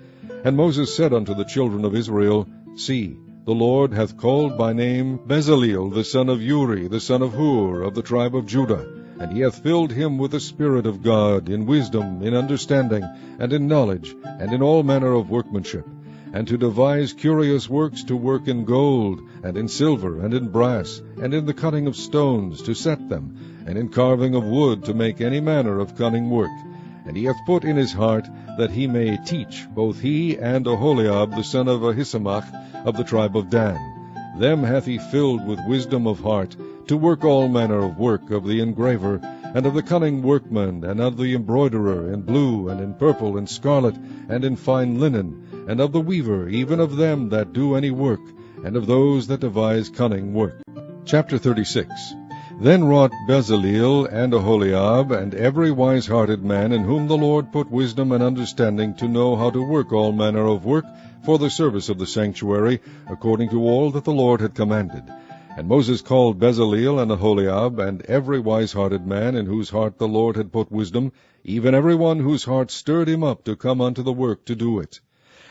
And Moses said unto the children of Israel, See, the Lord hath called by name Bezaleel the son of Uri, the son of Hur, of the tribe of Judah, and he hath filled him with the Spirit of God, in wisdom, in understanding, and in knowledge, and in all manner of workmanship, and to devise curious works, to work in gold, and in silver, and in brass, and in the cutting of stones, to set them, and in carving of wood, to make any manner of cunning work. And he hath put in his heart that he may teach, both he and Aholiab the son of Ahisamach, of the tribe of Dan. Them hath he filled with wisdom of heart, to work all manner of work of the engraver, and of the cunning workman, and of the embroiderer, in blue, and in purple, and scarlet, and in fine linen, and of the weaver, even of them that do any work, and of those that devise cunning work. Chapter 36. Then wrought Bezaleel and Aholiab, and every wise-hearted man, in whom the Lord put wisdom and understanding, to know how to work all manner of work for the service of the sanctuary, according to all that the Lord had commanded. And Moses called Bezaleel and Aholiab, and every wise-hearted man, in whose heart the Lord had put wisdom, even every one whose heart stirred him up to come unto the work to do it.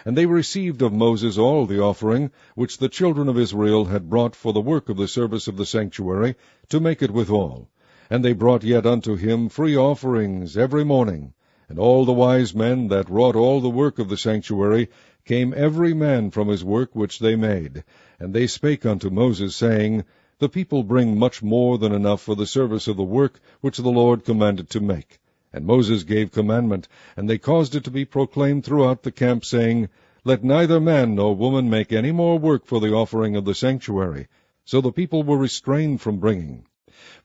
And they received of Moses all the offering which the children of Israel had brought for the work of the service of the sanctuary, to make it withal. And they brought yet unto him free offerings every morning. And all the wise men that wrought all the work of the sanctuary came every man from his work which they made. And they spake unto Moses, saying, The people bring much more than enough for the service of the work which the Lord commanded to make. And Moses gave commandment, and they caused it to be proclaimed throughout the camp, saying, Let neither man nor woman make any more work for the offering of the sanctuary. So the people were restrained from bringing.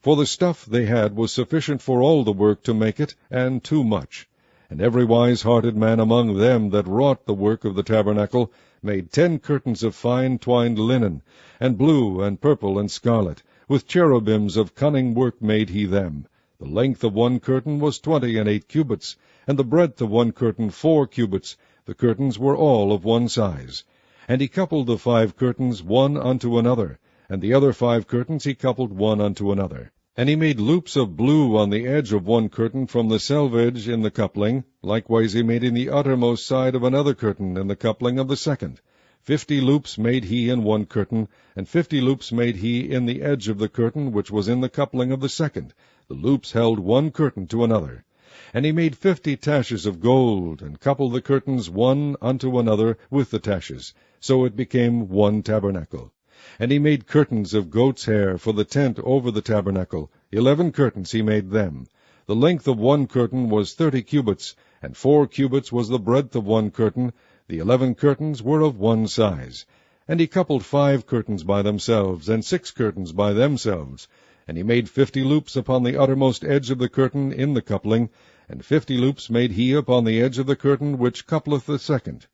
For the stuff they had was sufficient for all the work to make it, and too much. And every wise-hearted man among them that wrought the work of the tabernacle made 10 curtains of fine twined linen, and blue, and purple, and scarlet. With cherubims of cunning work made he them. The length of one curtain was 28 cubits, and the breadth of one curtain 4 cubits. The curtains were all of one size. And he coupled the 5 curtains one unto another, and the other 5 curtains he coupled one unto another. And he made loops of blue on the edge of one curtain from the selvage in the coupling. Likewise he made in the uttermost side of another curtain in the coupling of the second. 50 loops made he in one curtain, and 50 loops made he in the edge of the curtain which was in the coupling of the second. The loops held one curtain to another. And he made 50 taches of gold, and coupled the curtains one unto another with the taches. So it became one tabernacle. And he made curtains of goat's hair for the tent over the tabernacle. 11 curtains he made them. The length of one curtain was 30 cubits, and 4 cubits was the breadth of one curtain. The 11 curtains were of one size. And he coupled 5 curtains by themselves, and 6 curtains by themselves. And he made 50 loops upon the uttermost edge of the curtain in the coupling, and 50 loops made he upon the edge of the curtain which coupleth the second.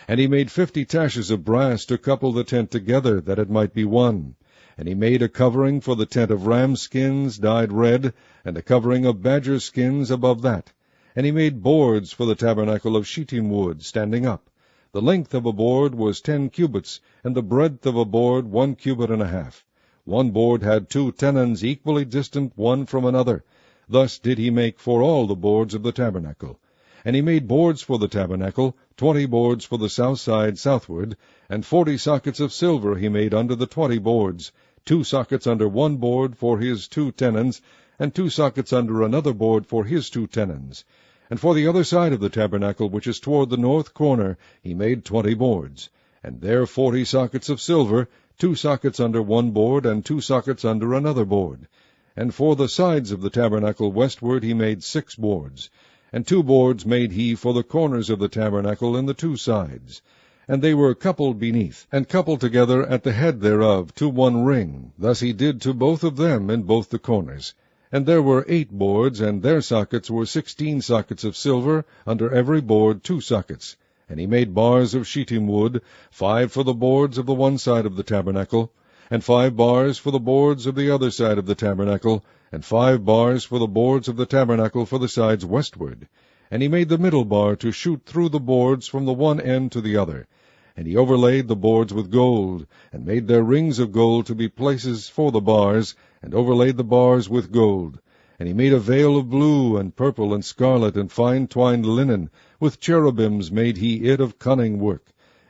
And he made 50 taches of brass to couple the tent together, that it might be one. And he made a covering for the tent of ram skins dyed red, and a covering of badger skins above that. And he made boards for the tabernacle of shittim wood, standing up. The length of a board was 10 cubits, and the breadth of a board 1 cubit and a half. One board had 2 tenons equally distant one from another. Thus did he make for all the boards of the tabernacle. And he made boards for the tabernacle, 20 boards for the south side southward, and 40 sockets of silver he made under the 20 boards, 2 sockets under one board for his 2 tenons, and 2 sockets under another board for his 2 tenons. And for the other side of the tabernacle, which is toward the north corner, he made 20 boards, and there 40 sockets of silver, 2 sockets under one board, and 2 sockets under another board. And for the sides of the tabernacle westward he made 6 boards, and 2 boards made he for the corners of the tabernacle in the 2 sides. And they were coupled beneath, and coupled together at the head thereof to one ring. Thus he did to both of them in both the corners. And there were 8 boards, and their sockets were 16 sockets of silver, under every board 2 sockets. And he made bars of shittim wood, 5 for the boards of the one side of the tabernacle, and 5 bars for the boards of the other side of the tabernacle, and 5 bars for the boards of the tabernacle for the sides westward. And he made the middle bar to shoot through the boards from the one end to the other. And he overlaid the boards with gold, and made their rings of gold to be places for the bars, and overlaid the bars with gold. And he made a veil of blue, and purple, and scarlet, and fine twined linen. With cherubims made he it of cunning work.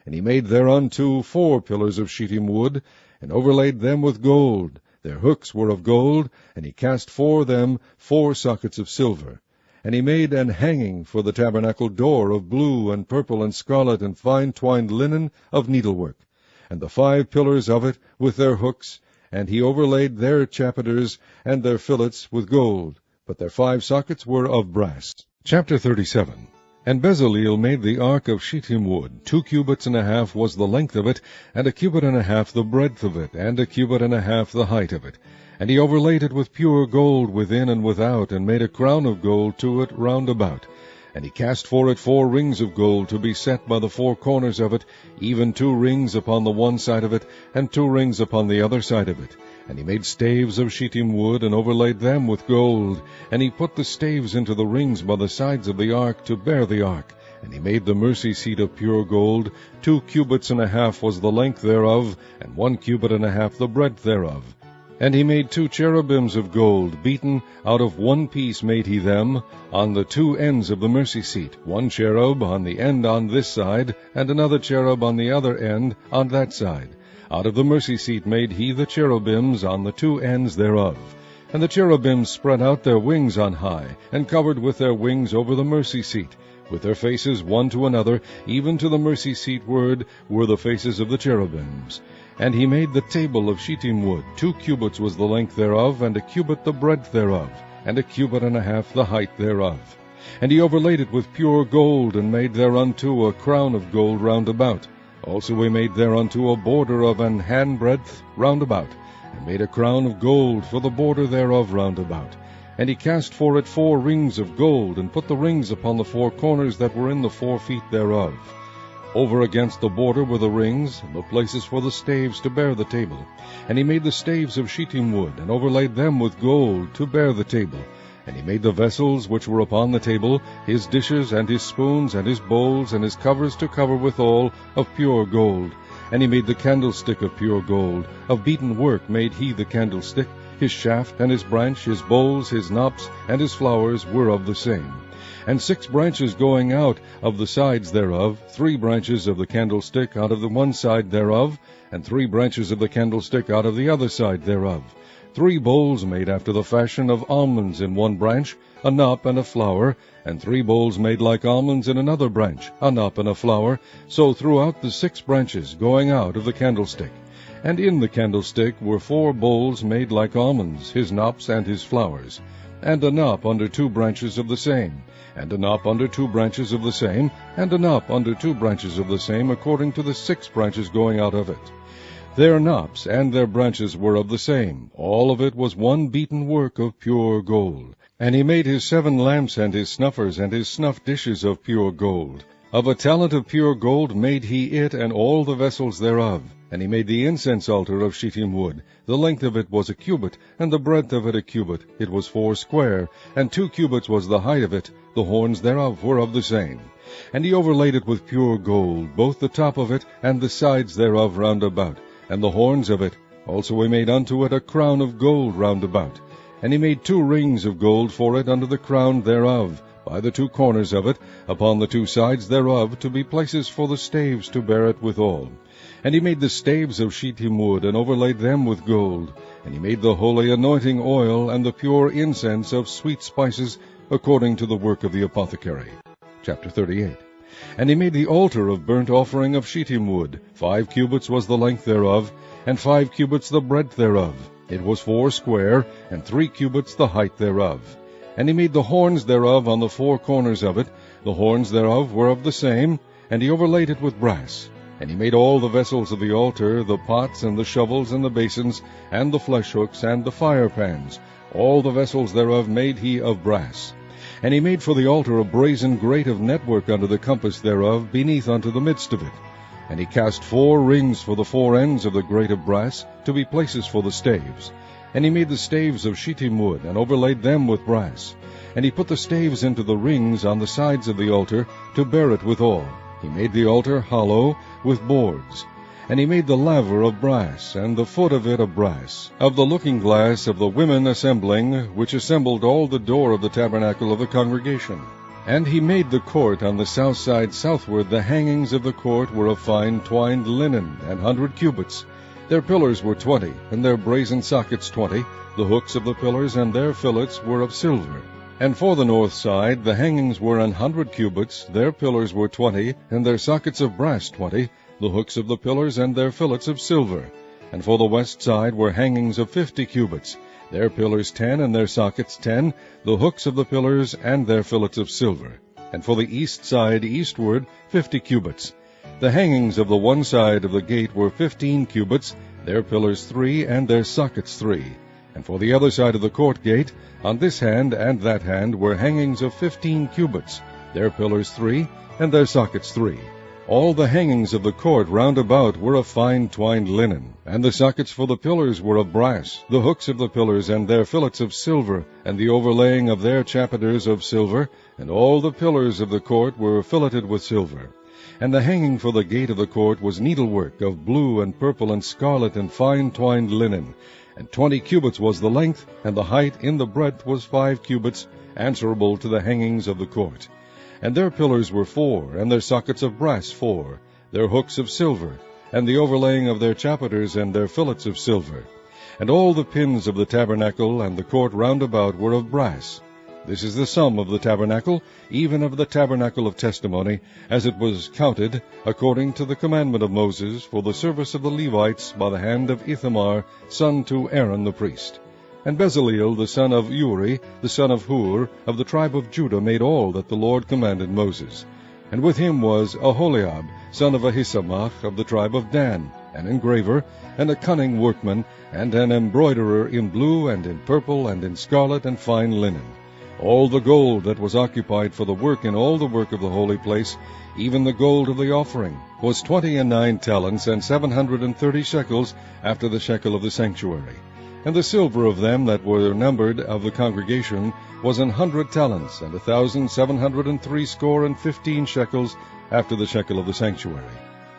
And he made thereunto 4 pillars of shittim wood, and overlaid them with gold. Their hooks were of gold, and he cast for them 4 sockets of silver. And he made an hanging for the tabernacle door of blue, and purple, and scarlet, and fine twined linen of needlework. And the 5 pillars of it with their hooks, and he overlaid their chapiters and their fillets with gold, but their 5 sockets were of brass. Chapter 37. And Bezaleel made the ark of shittim wood. 2 cubits and a half was the length of it, and 1 cubit and a half the breadth of it, and 1 cubit and a half the height of it. And he overlaid it with pure gold within and without, and made a crown of gold to it round about. And he cast for it 4 rings of gold to be set by the 4 corners of it, even 2 rings upon the one side of it, and 2 rings upon the other side of it. And he made staves of shittim wood, and overlaid them with gold. And he put the staves into the rings by the sides of the ark to bear the ark. And he made the mercy seat of pure gold. 2 cubits and a half was the length thereof, and 1 cubit and a half the breadth thereof. And he made 2 cherubims of gold, beaten out of one piece made he them, on the 2 ends of the mercy seat, 1 cherub on the end on this side, and another cherub on the other end on that side. Out of the mercy seat made he the cherubims on the 2 ends thereof. And the cherubims spread out their wings on high, and covered with their wings over the mercy seat. With their faces one to another, even to the mercy seat ward, were the faces of the cherubims. And he made the table of shittim wood. 2 cubits was the length thereof, and 1 cubit the breadth thereof, and 1 cubit and a half the height thereof. And he overlaid it with pure gold, and made thereunto a crown of gold round about. Also he made thereunto a border of an handbreadth round about, and made a crown of gold for the border thereof round about. And he cast for it 4 rings of gold, and put the rings upon the 4 corners that were in the 4 feet thereof. Over against the border were the rings, and the places for the staves to bear the table. And he made the staves of shittim wood, and overlaid them with gold to bear the table. And he made the vessels which were upon the table, his dishes, and his spoons, and his bowls, and his covers to cover withal, of pure gold. And he made the candlestick of pure gold. Of beaten work made he the candlestick. His shaft, and his branch, his bowls, his knops, and his flowers were of the same. And 6 branches going out of the sides thereof, 3 branches of the candlestick out of the one side thereof, and 3 branches of the candlestick out of the other side thereof. 3 bowls made after the fashion of almonds in one branch, a knop and a flower, and 3 bowls made like almonds in another branch, a knop and a flower, so throughout the 6 branches going out of the candlestick. And in the candlestick were 4 bowls made like almonds, his knops and his flowers, and a knop under 2 branches of the same, and a knop under 2 branches of the same, and a knop under 2 branches of the same, according to the 6 branches going out of it. Their knops and their branches were of the same. All of it was one beaten work of pure gold. And he made his 7 lamps and his snuffers and his snuff dishes of pure gold. Of a talent of pure gold made he it and all the vessels thereof. And he made the incense altar of shittim wood. The length of it was a cubit, and the breadth of it a cubit. It was foursquare, and 2 cubits was the height of it. The horns thereof were of the same. And he overlaid it with pure gold, both the top of it and the sides thereof round about, and the horns of it. Also he made unto it a crown of gold round about. And he made 2 rings of gold for it under the crown thereof, by the 2 corners of it, upon the 2 sides thereof, to be places for the staves to bear it withal. And he made the staves of shittim wood, and overlaid them with gold. And he made the holy anointing oil, and the pure incense of sweet spices, according to the work of the apothecary. Chapter 38. And he made the altar of burnt offering of shittim wood. 5 cubits was the length thereof, and 5 cubits the breadth thereof. It was foursquare, and 3 cubits the height thereof. And he made the horns thereof on the 4 corners of it. The horns thereof were of the same, and he overlaid it with brass. And he made all the vessels of the altar, the pots, and the shovels, and the basins, and the flesh hooks, and the fire pans. All the vessels thereof made he of brass. And he made for the altar a brazen grate of network under the compass thereof, beneath unto the midst of it. And he cast 4 rings for the 4 ends of the grate of brass, to be places for the staves. And he made the staves of shittim wood, and overlaid them with brass. And he put the staves into the rings on the sides of the altar, to bear it withal. He made the altar hollow, with boards. And he made the laver of brass, and the foot of it of brass, of the looking glass of the women assembling, which assembled all the door of the tabernacle of the congregation. And he made the court on the south side southward. The hangings of the court were of fine twined linen, 100 cubits. Their pillars were 20, and their brazen sockets 20. The hooks of the pillars and their fillets were of silver. And for the north side the hangings were 100 cubits. Their pillars were 20, and their sockets of brass 20. The hooks of the pillars and their fillets of silver. And for the west side were hangings of 50 cubits. Their pillars 10, and their sockets 10. The hooks of the pillars and their fillets of silver. And for the east side eastward 50 cubits. The hangings of the one side of the gate were 15 cubits, their pillars 3, and their sockets 3. And for the other side of the court gate, on this hand and that hand, were hangings of 15 cubits, their pillars 3, and their sockets 3. All the hangings of the court round about were of fine twined linen, and the sockets for the pillars were of brass, the hooks of the pillars and their fillets of silver, and the overlaying of their chapiters of silver, and all the pillars of the court were filleted with silver. And the hanging for the gate of the court was needlework of blue and purple and scarlet and fine twined linen. And 20 cubits was the length, and the height in the breadth was 5 cubits, answerable to the hangings of the court. And their pillars were 4, and their sockets of brass 4, their hooks of silver, and the overlaying of their chapiters and their fillets of silver. And all the pins of the tabernacle and the court round about were of brass. This is the sum of the tabernacle, even of the tabernacle of testimony, as it was counted, according to the commandment of Moses, for the service of the Levites, by the hand of Ithamar, son to Aaron the priest. And Bezaleel the son of Uri, the son of Hur, of the tribe of Judah, made all that the Lord commanded Moses. And with him was Aholiab, son of Ahisamach, of the tribe of Dan, an engraver, and a cunning workman, and an embroiderer in blue, and in purple, and in scarlet, and fine linen. All the gold that was occupied for the work in all the work of the holy place, even the gold of the offering, was 29 talents, and 730 shekels, after the shekel of the sanctuary. And the silver of them that were numbered of the congregation was 100 talents, and 1,760 shekels, after the shekel of the sanctuary.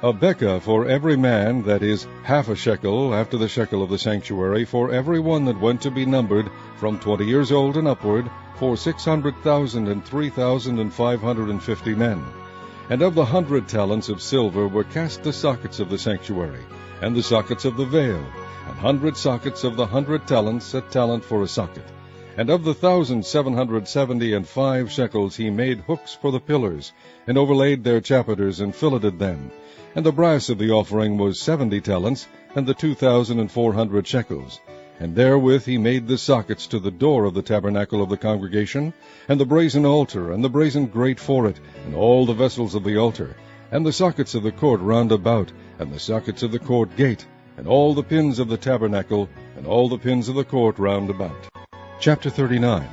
A bekah for every man, that is, half a shekel, after the shekel of the sanctuary, for every one that went to be numbered, from 20 years old and upward, for 600,000 and 3,550 men. And of the 100 talents of silver were cast the sockets of the sanctuary, and the sockets of the veil, 100 sockets of the 100 talents, a talent for a socket. And of the 1,775 shekels he made hooks for the pillars, and overlaid their chapiters, and filleted them. And the brass of the offering was 70 talents, and the 2,400 shekels. And therewith he made the sockets to the door of the tabernacle of the congregation, and the brazen altar, and the brazen grate for it, and all the vessels of the altar, and the sockets of the court round about, and the sockets of the court gate, and all the pins of the tabernacle, and all the pins of the court round about. Chapter 39.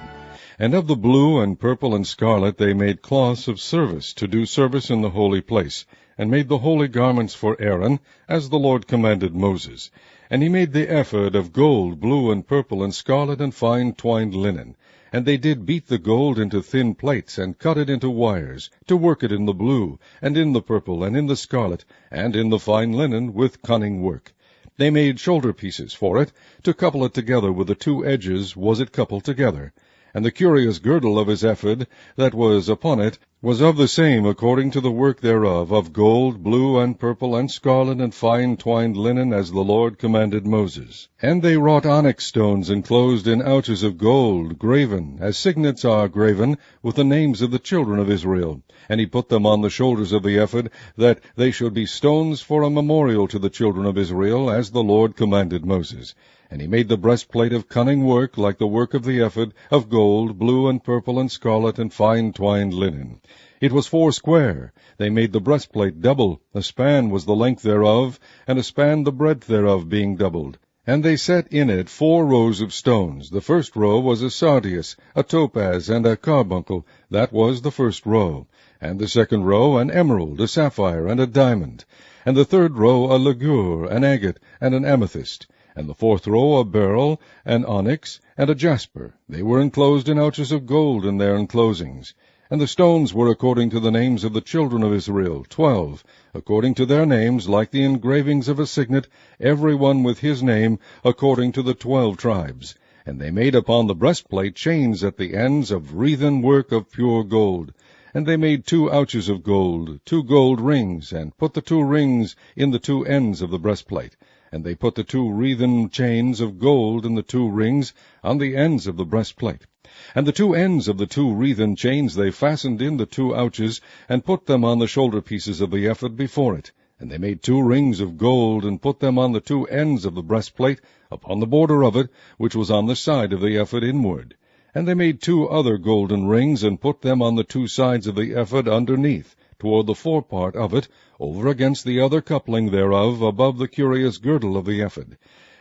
And of the blue and purple and scarlet they made cloths of service, to do service in the holy place, and made the holy garments for Aaron, as the Lord commanded Moses. And he made the ephod of gold, blue and purple and scarlet and fine twined linen. And they did beat the gold into thin plates, and cut it into wires, to work it in the blue, and in the purple, and in the scarlet, and in the fine linen, with cunning work. They made shoulder pieces for it, to couple it together with the two edges was it coupled together. And the curious girdle of his ephod that was upon it was of the same according to the work thereof, of gold, blue, and purple, and scarlet, and fine twined linen, as the Lord commanded Moses. And they wrought onyx stones enclosed in ouches of gold, graven, as signets are graven, with the names of the children of Israel. And he put them on the shoulders of the ephod, that they should be stones for a memorial to the children of Israel, as the Lord commanded Moses. And he made the breastplate of cunning work, like the work of the ephod, of gold, blue, and purple, and scarlet, and fine twined linen. It was foursquare. They made the breastplate double. A span was the length thereof, and a span the breadth thereof, being doubled. And they set in it 4 rows of stones. The first row was a sardius, a topaz, and a carbuncle. That was the first row. And the second row an emerald, a sapphire, and a diamond. And the third row a ligure, an agate, and an amethyst. And the fourth row a beryl, an onyx, and a jasper. They were enclosed in ouches of gold in their enclosings. And the stones were according to the names of the children of Israel, 12, according to their names, like the engravings of a signet, every one with his name, according to the 12 tribes. And they made upon the breastplate chains at the ends of wreathen work of pure gold. And they made 2 ouches of gold, 2 gold rings, and put the 2 rings in the 2 ends of the breastplate. And they put the 2 wreathen chains of gold in the 2 rings on the ends of the breastplate. And the 2 ends of the 2 wreathen chains they fastened in the 2 ouches, and put them on the shoulder pieces of the ephod before it. And they made 2 rings of gold, and put them on the 2 ends of the breastplate, upon the border of it, which was on the side of the ephod inward. And they made 2 other golden rings, and put them on the 2 sides of the ephod underneath, toward the forepart of it, over against the other coupling thereof, above the curious girdle of the ephod.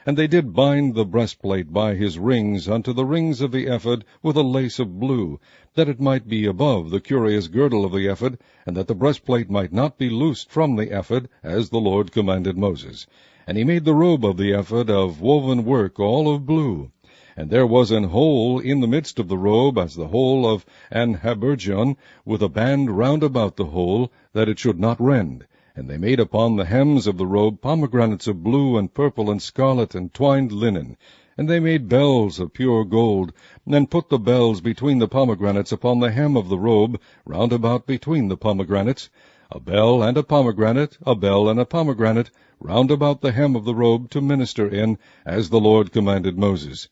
And they did bind the breastplate by his rings unto the rings of the ephod with a lace of blue, that it might be above the curious girdle of the ephod, and that the breastplate might not be loosed from the ephod, as the Lord commanded Moses. And he made the robe of the ephod of woven work, all of blue. And there was an hole in the midst of the robe, as the hole of an habergeon, with a band round about the hole, that it should not rend. And they made upon the hems of the robe pomegranates of blue and purple and scarlet and twined linen. And they made bells of pure gold, and put the bells between the pomegranates upon the hem of the robe, round about between the pomegranates, a bell and a pomegranate, a bell and a pomegranate, round about the hem of the robe, to minister in, as the Lord commanded Moses.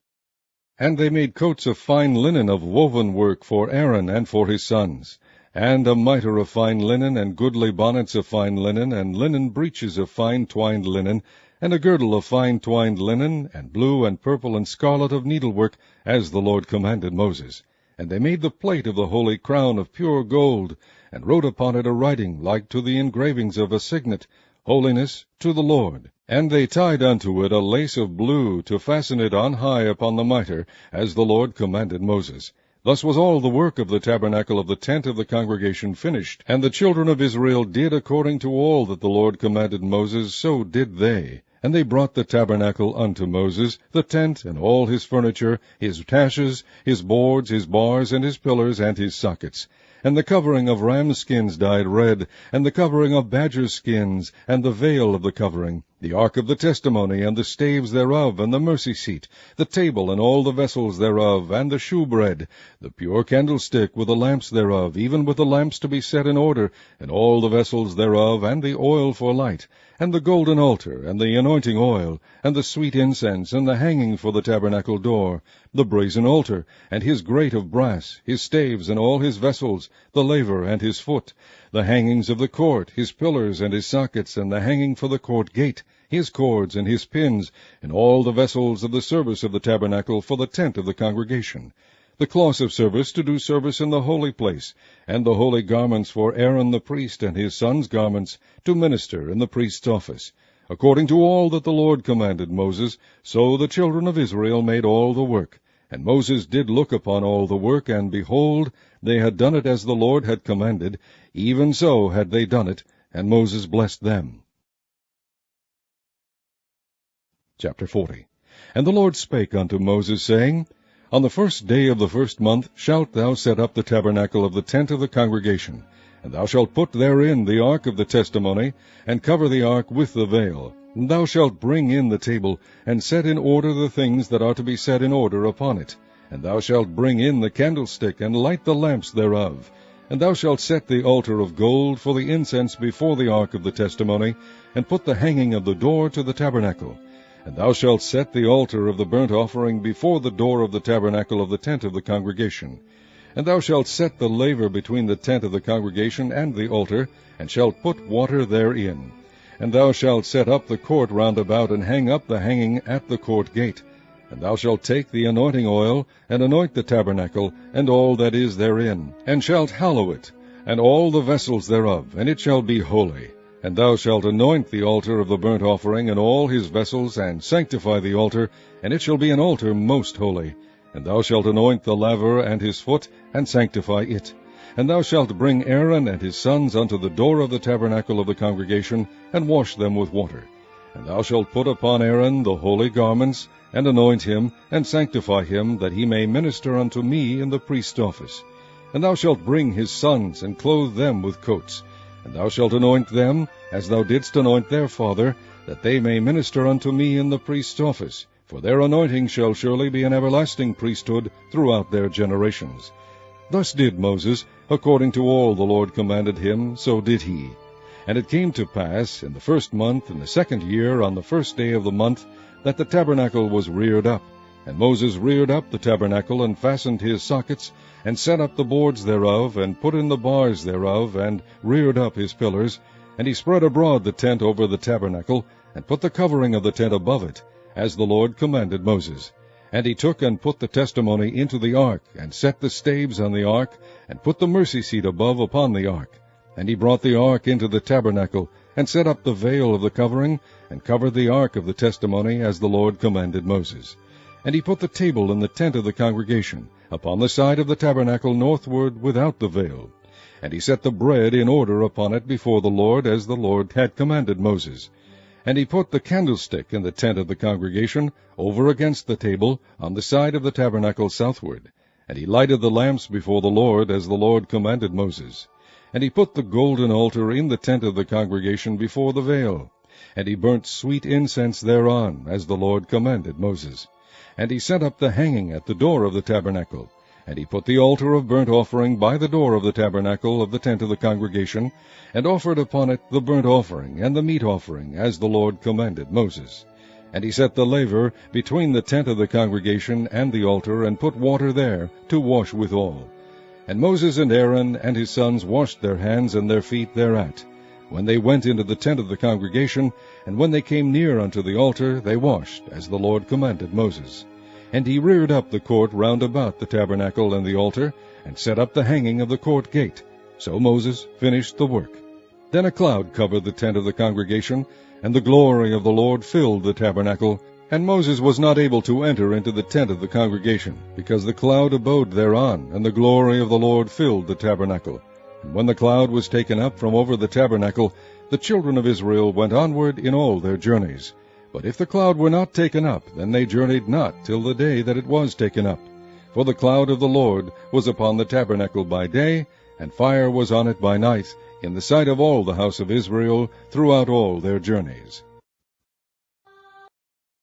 And they made coats of fine linen of woven work for Aaron and for his sons, and a mitre of fine linen, and goodly bonnets of fine linen, and linen breeches of fine twined linen, and a girdle of fine twined linen, and blue and purple and scarlet of needlework, as the Lord commanded Moses. And they made the plate of the holy crown of pure gold, and wrote upon it a writing like to the engravings of a signet, Holiness to the Lord. And they tied unto it a lace of blue, to fasten it on high upon the mitre, as the Lord commanded Moses. Thus was all the work of the tabernacle of the tent of the congregation finished. And the children of Israel did according to all that the Lord commanded Moses, so did they. And they brought the tabernacle unto Moses, the tent, and all his furniture, his taches, his boards, his bars, and his pillars, and his sockets. And the covering of ram skins dyed red, and the covering of badger skins, and the veil of the covering, the ark of the testimony, and the staves thereof, and the mercy seat, the table, and all the vessels thereof, and the shewbread, the pure candlestick with the lamps thereof, even with the lamps to be set in order, and all the vessels thereof, and the oil for light, and the golden altar, and the anointing oil, and the sweet incense, and the hanging for the tabernacle door, the brazen altar, and his grate of brass, his staves, and all his vessels, the laver and his foot, the hangings of the court, his pillars and his sockets, and the hanging for the court gate, his cords and his pins, and all the vessels of the service of the tabernacle for the tent of the congregation, the cloths of service to do service in the holy place, and the holy garments for Aaron the priest and his sons' garments to minister in the priest's office. According to all that the Lord commanded Moses, so the children of Israel made all the work. And Moses did look upon all the work, and behold, they had done it as the Lord had commanded, even so had they done it, and Moses blessed them. Chapter 40. And the Lord spake unto Moses, saying, On the 1st day of the 1st month shalt thou set up the tabernacle of the tent of the congregation, and thou shalt put therein the ark of the testimony, and cover the ark with the veil. And thou shalt bring in the table, and set in order the things that are to be set in order upon it. And thou shalt bring in the candlestick, and light the lamps thereof. And thou shalt set the altar of gold for the incense before the ark of the testimony, and put the hanging of the door to the tabernacle. And thou shalt set the altar of the burnt offering before the door of the tabernacle of the tent of the congregation. And thou shalt set the laver between the tent of the congregation and the altar, and shalt put water therein. And thou shalt set up the court round about, and hang up the hanging at the court gate. And thou shalt take the anointing oil, and anoint the tabernacle, and all that is therein, and shalt hallow it, and all the vessels thereof, and it shall be holy. And thou shalt anoint the altar of the burnt offering, and all his vessels, and sanctify the altar, and it shall be an altar most holy. And thou shalt anoint the laver and his foot, and sanctify it. And thou shalt bring Aaron and his sons unto the door of the tabernacle of the congregation, and wash them with water. And thou shalt put upon Aaron the holy garments, and anoint him, and sanctify him, that he may minister unto me in the priest's office. And thou shalt bring his sons, and clothe them with coats. And thou shalt anoint them, as thou didst anoint their father, that they may minister unto me in the priest's office. For their anointing shall surely be an everlasting priesthood throughout their generations. Thus did Moses, according to all the Lord commanded him, so did he. And it came to pass, in the 1st month, in the 2nd year, on the 1st day of the month, that the tabernacle was reared up. And Moses reared up the tabernacle, and fastened his sockets, and set up the boards thereof, and put in the bars thereof, and reared up his pillars. And he spread abroad the tent over the tabernacle, and put the covering of the tent above it, as the Lord commanded Moses. And he took and put the testimony into the ark, and set the staves on the ark, and put the mercy seat above upon the ark. And he brought the ark into the tabernacle, and set up the veil of the covering, and covered the ark of the testimony, as the Lord commanded Moses. And he put the table in the tent of the congregation, upon the side of the tabernacle northward without the veil. And he set the bread in order upon it before the Lord, as the Lord had commanded Moses. And he put the candlestick in the tent of the congregation, over against the table, on the side of the tabernacle southward. And he lighted the lamps before the Lord, as the Lord commanded Moses. And he put the golden altar in the tent of the congregation before the veil. And he burnt sweet incense thereon, as the Lord commanded Moses. And he set up the hanging at the door of the tabernacle. And he put the altar of burnt offering by the door of the tabernacle of the tent of the congregation, and offered upon it the burnt offering and the meat offering, as the Lord commanded Moses. And he set the laver between the tent of the congregation and the altar, and put water there to wash withal. And Moses and Aaron and his sons washed their hands and their feet thereat, when they went into the tent of the congregation, and when they came near unto the altar, they washed, as the Lord commanded Moses. And he reared up the court round about the tabernacle and the altar, and set up the hanging of the court gate. So Moses finished the work. Then a cloud covered the tent of the congregation, and the glory of the Lord filled the tabernacle. And Moses was not able to enter into the tent of the congregation, because the cloud abode thereon, and the glory of the Lord filled the tabernacle. And when the cloud was taken up from over the tabernacle, the children of Israel went onward in all their journeys. But if the cloud were not taken up, then they journeyed not till the day that it was taken up. For the cloud of the Lord was upon the tabernacle by day, and fire was on it by night, in the sight of all the house of Israel throughout all their journeys.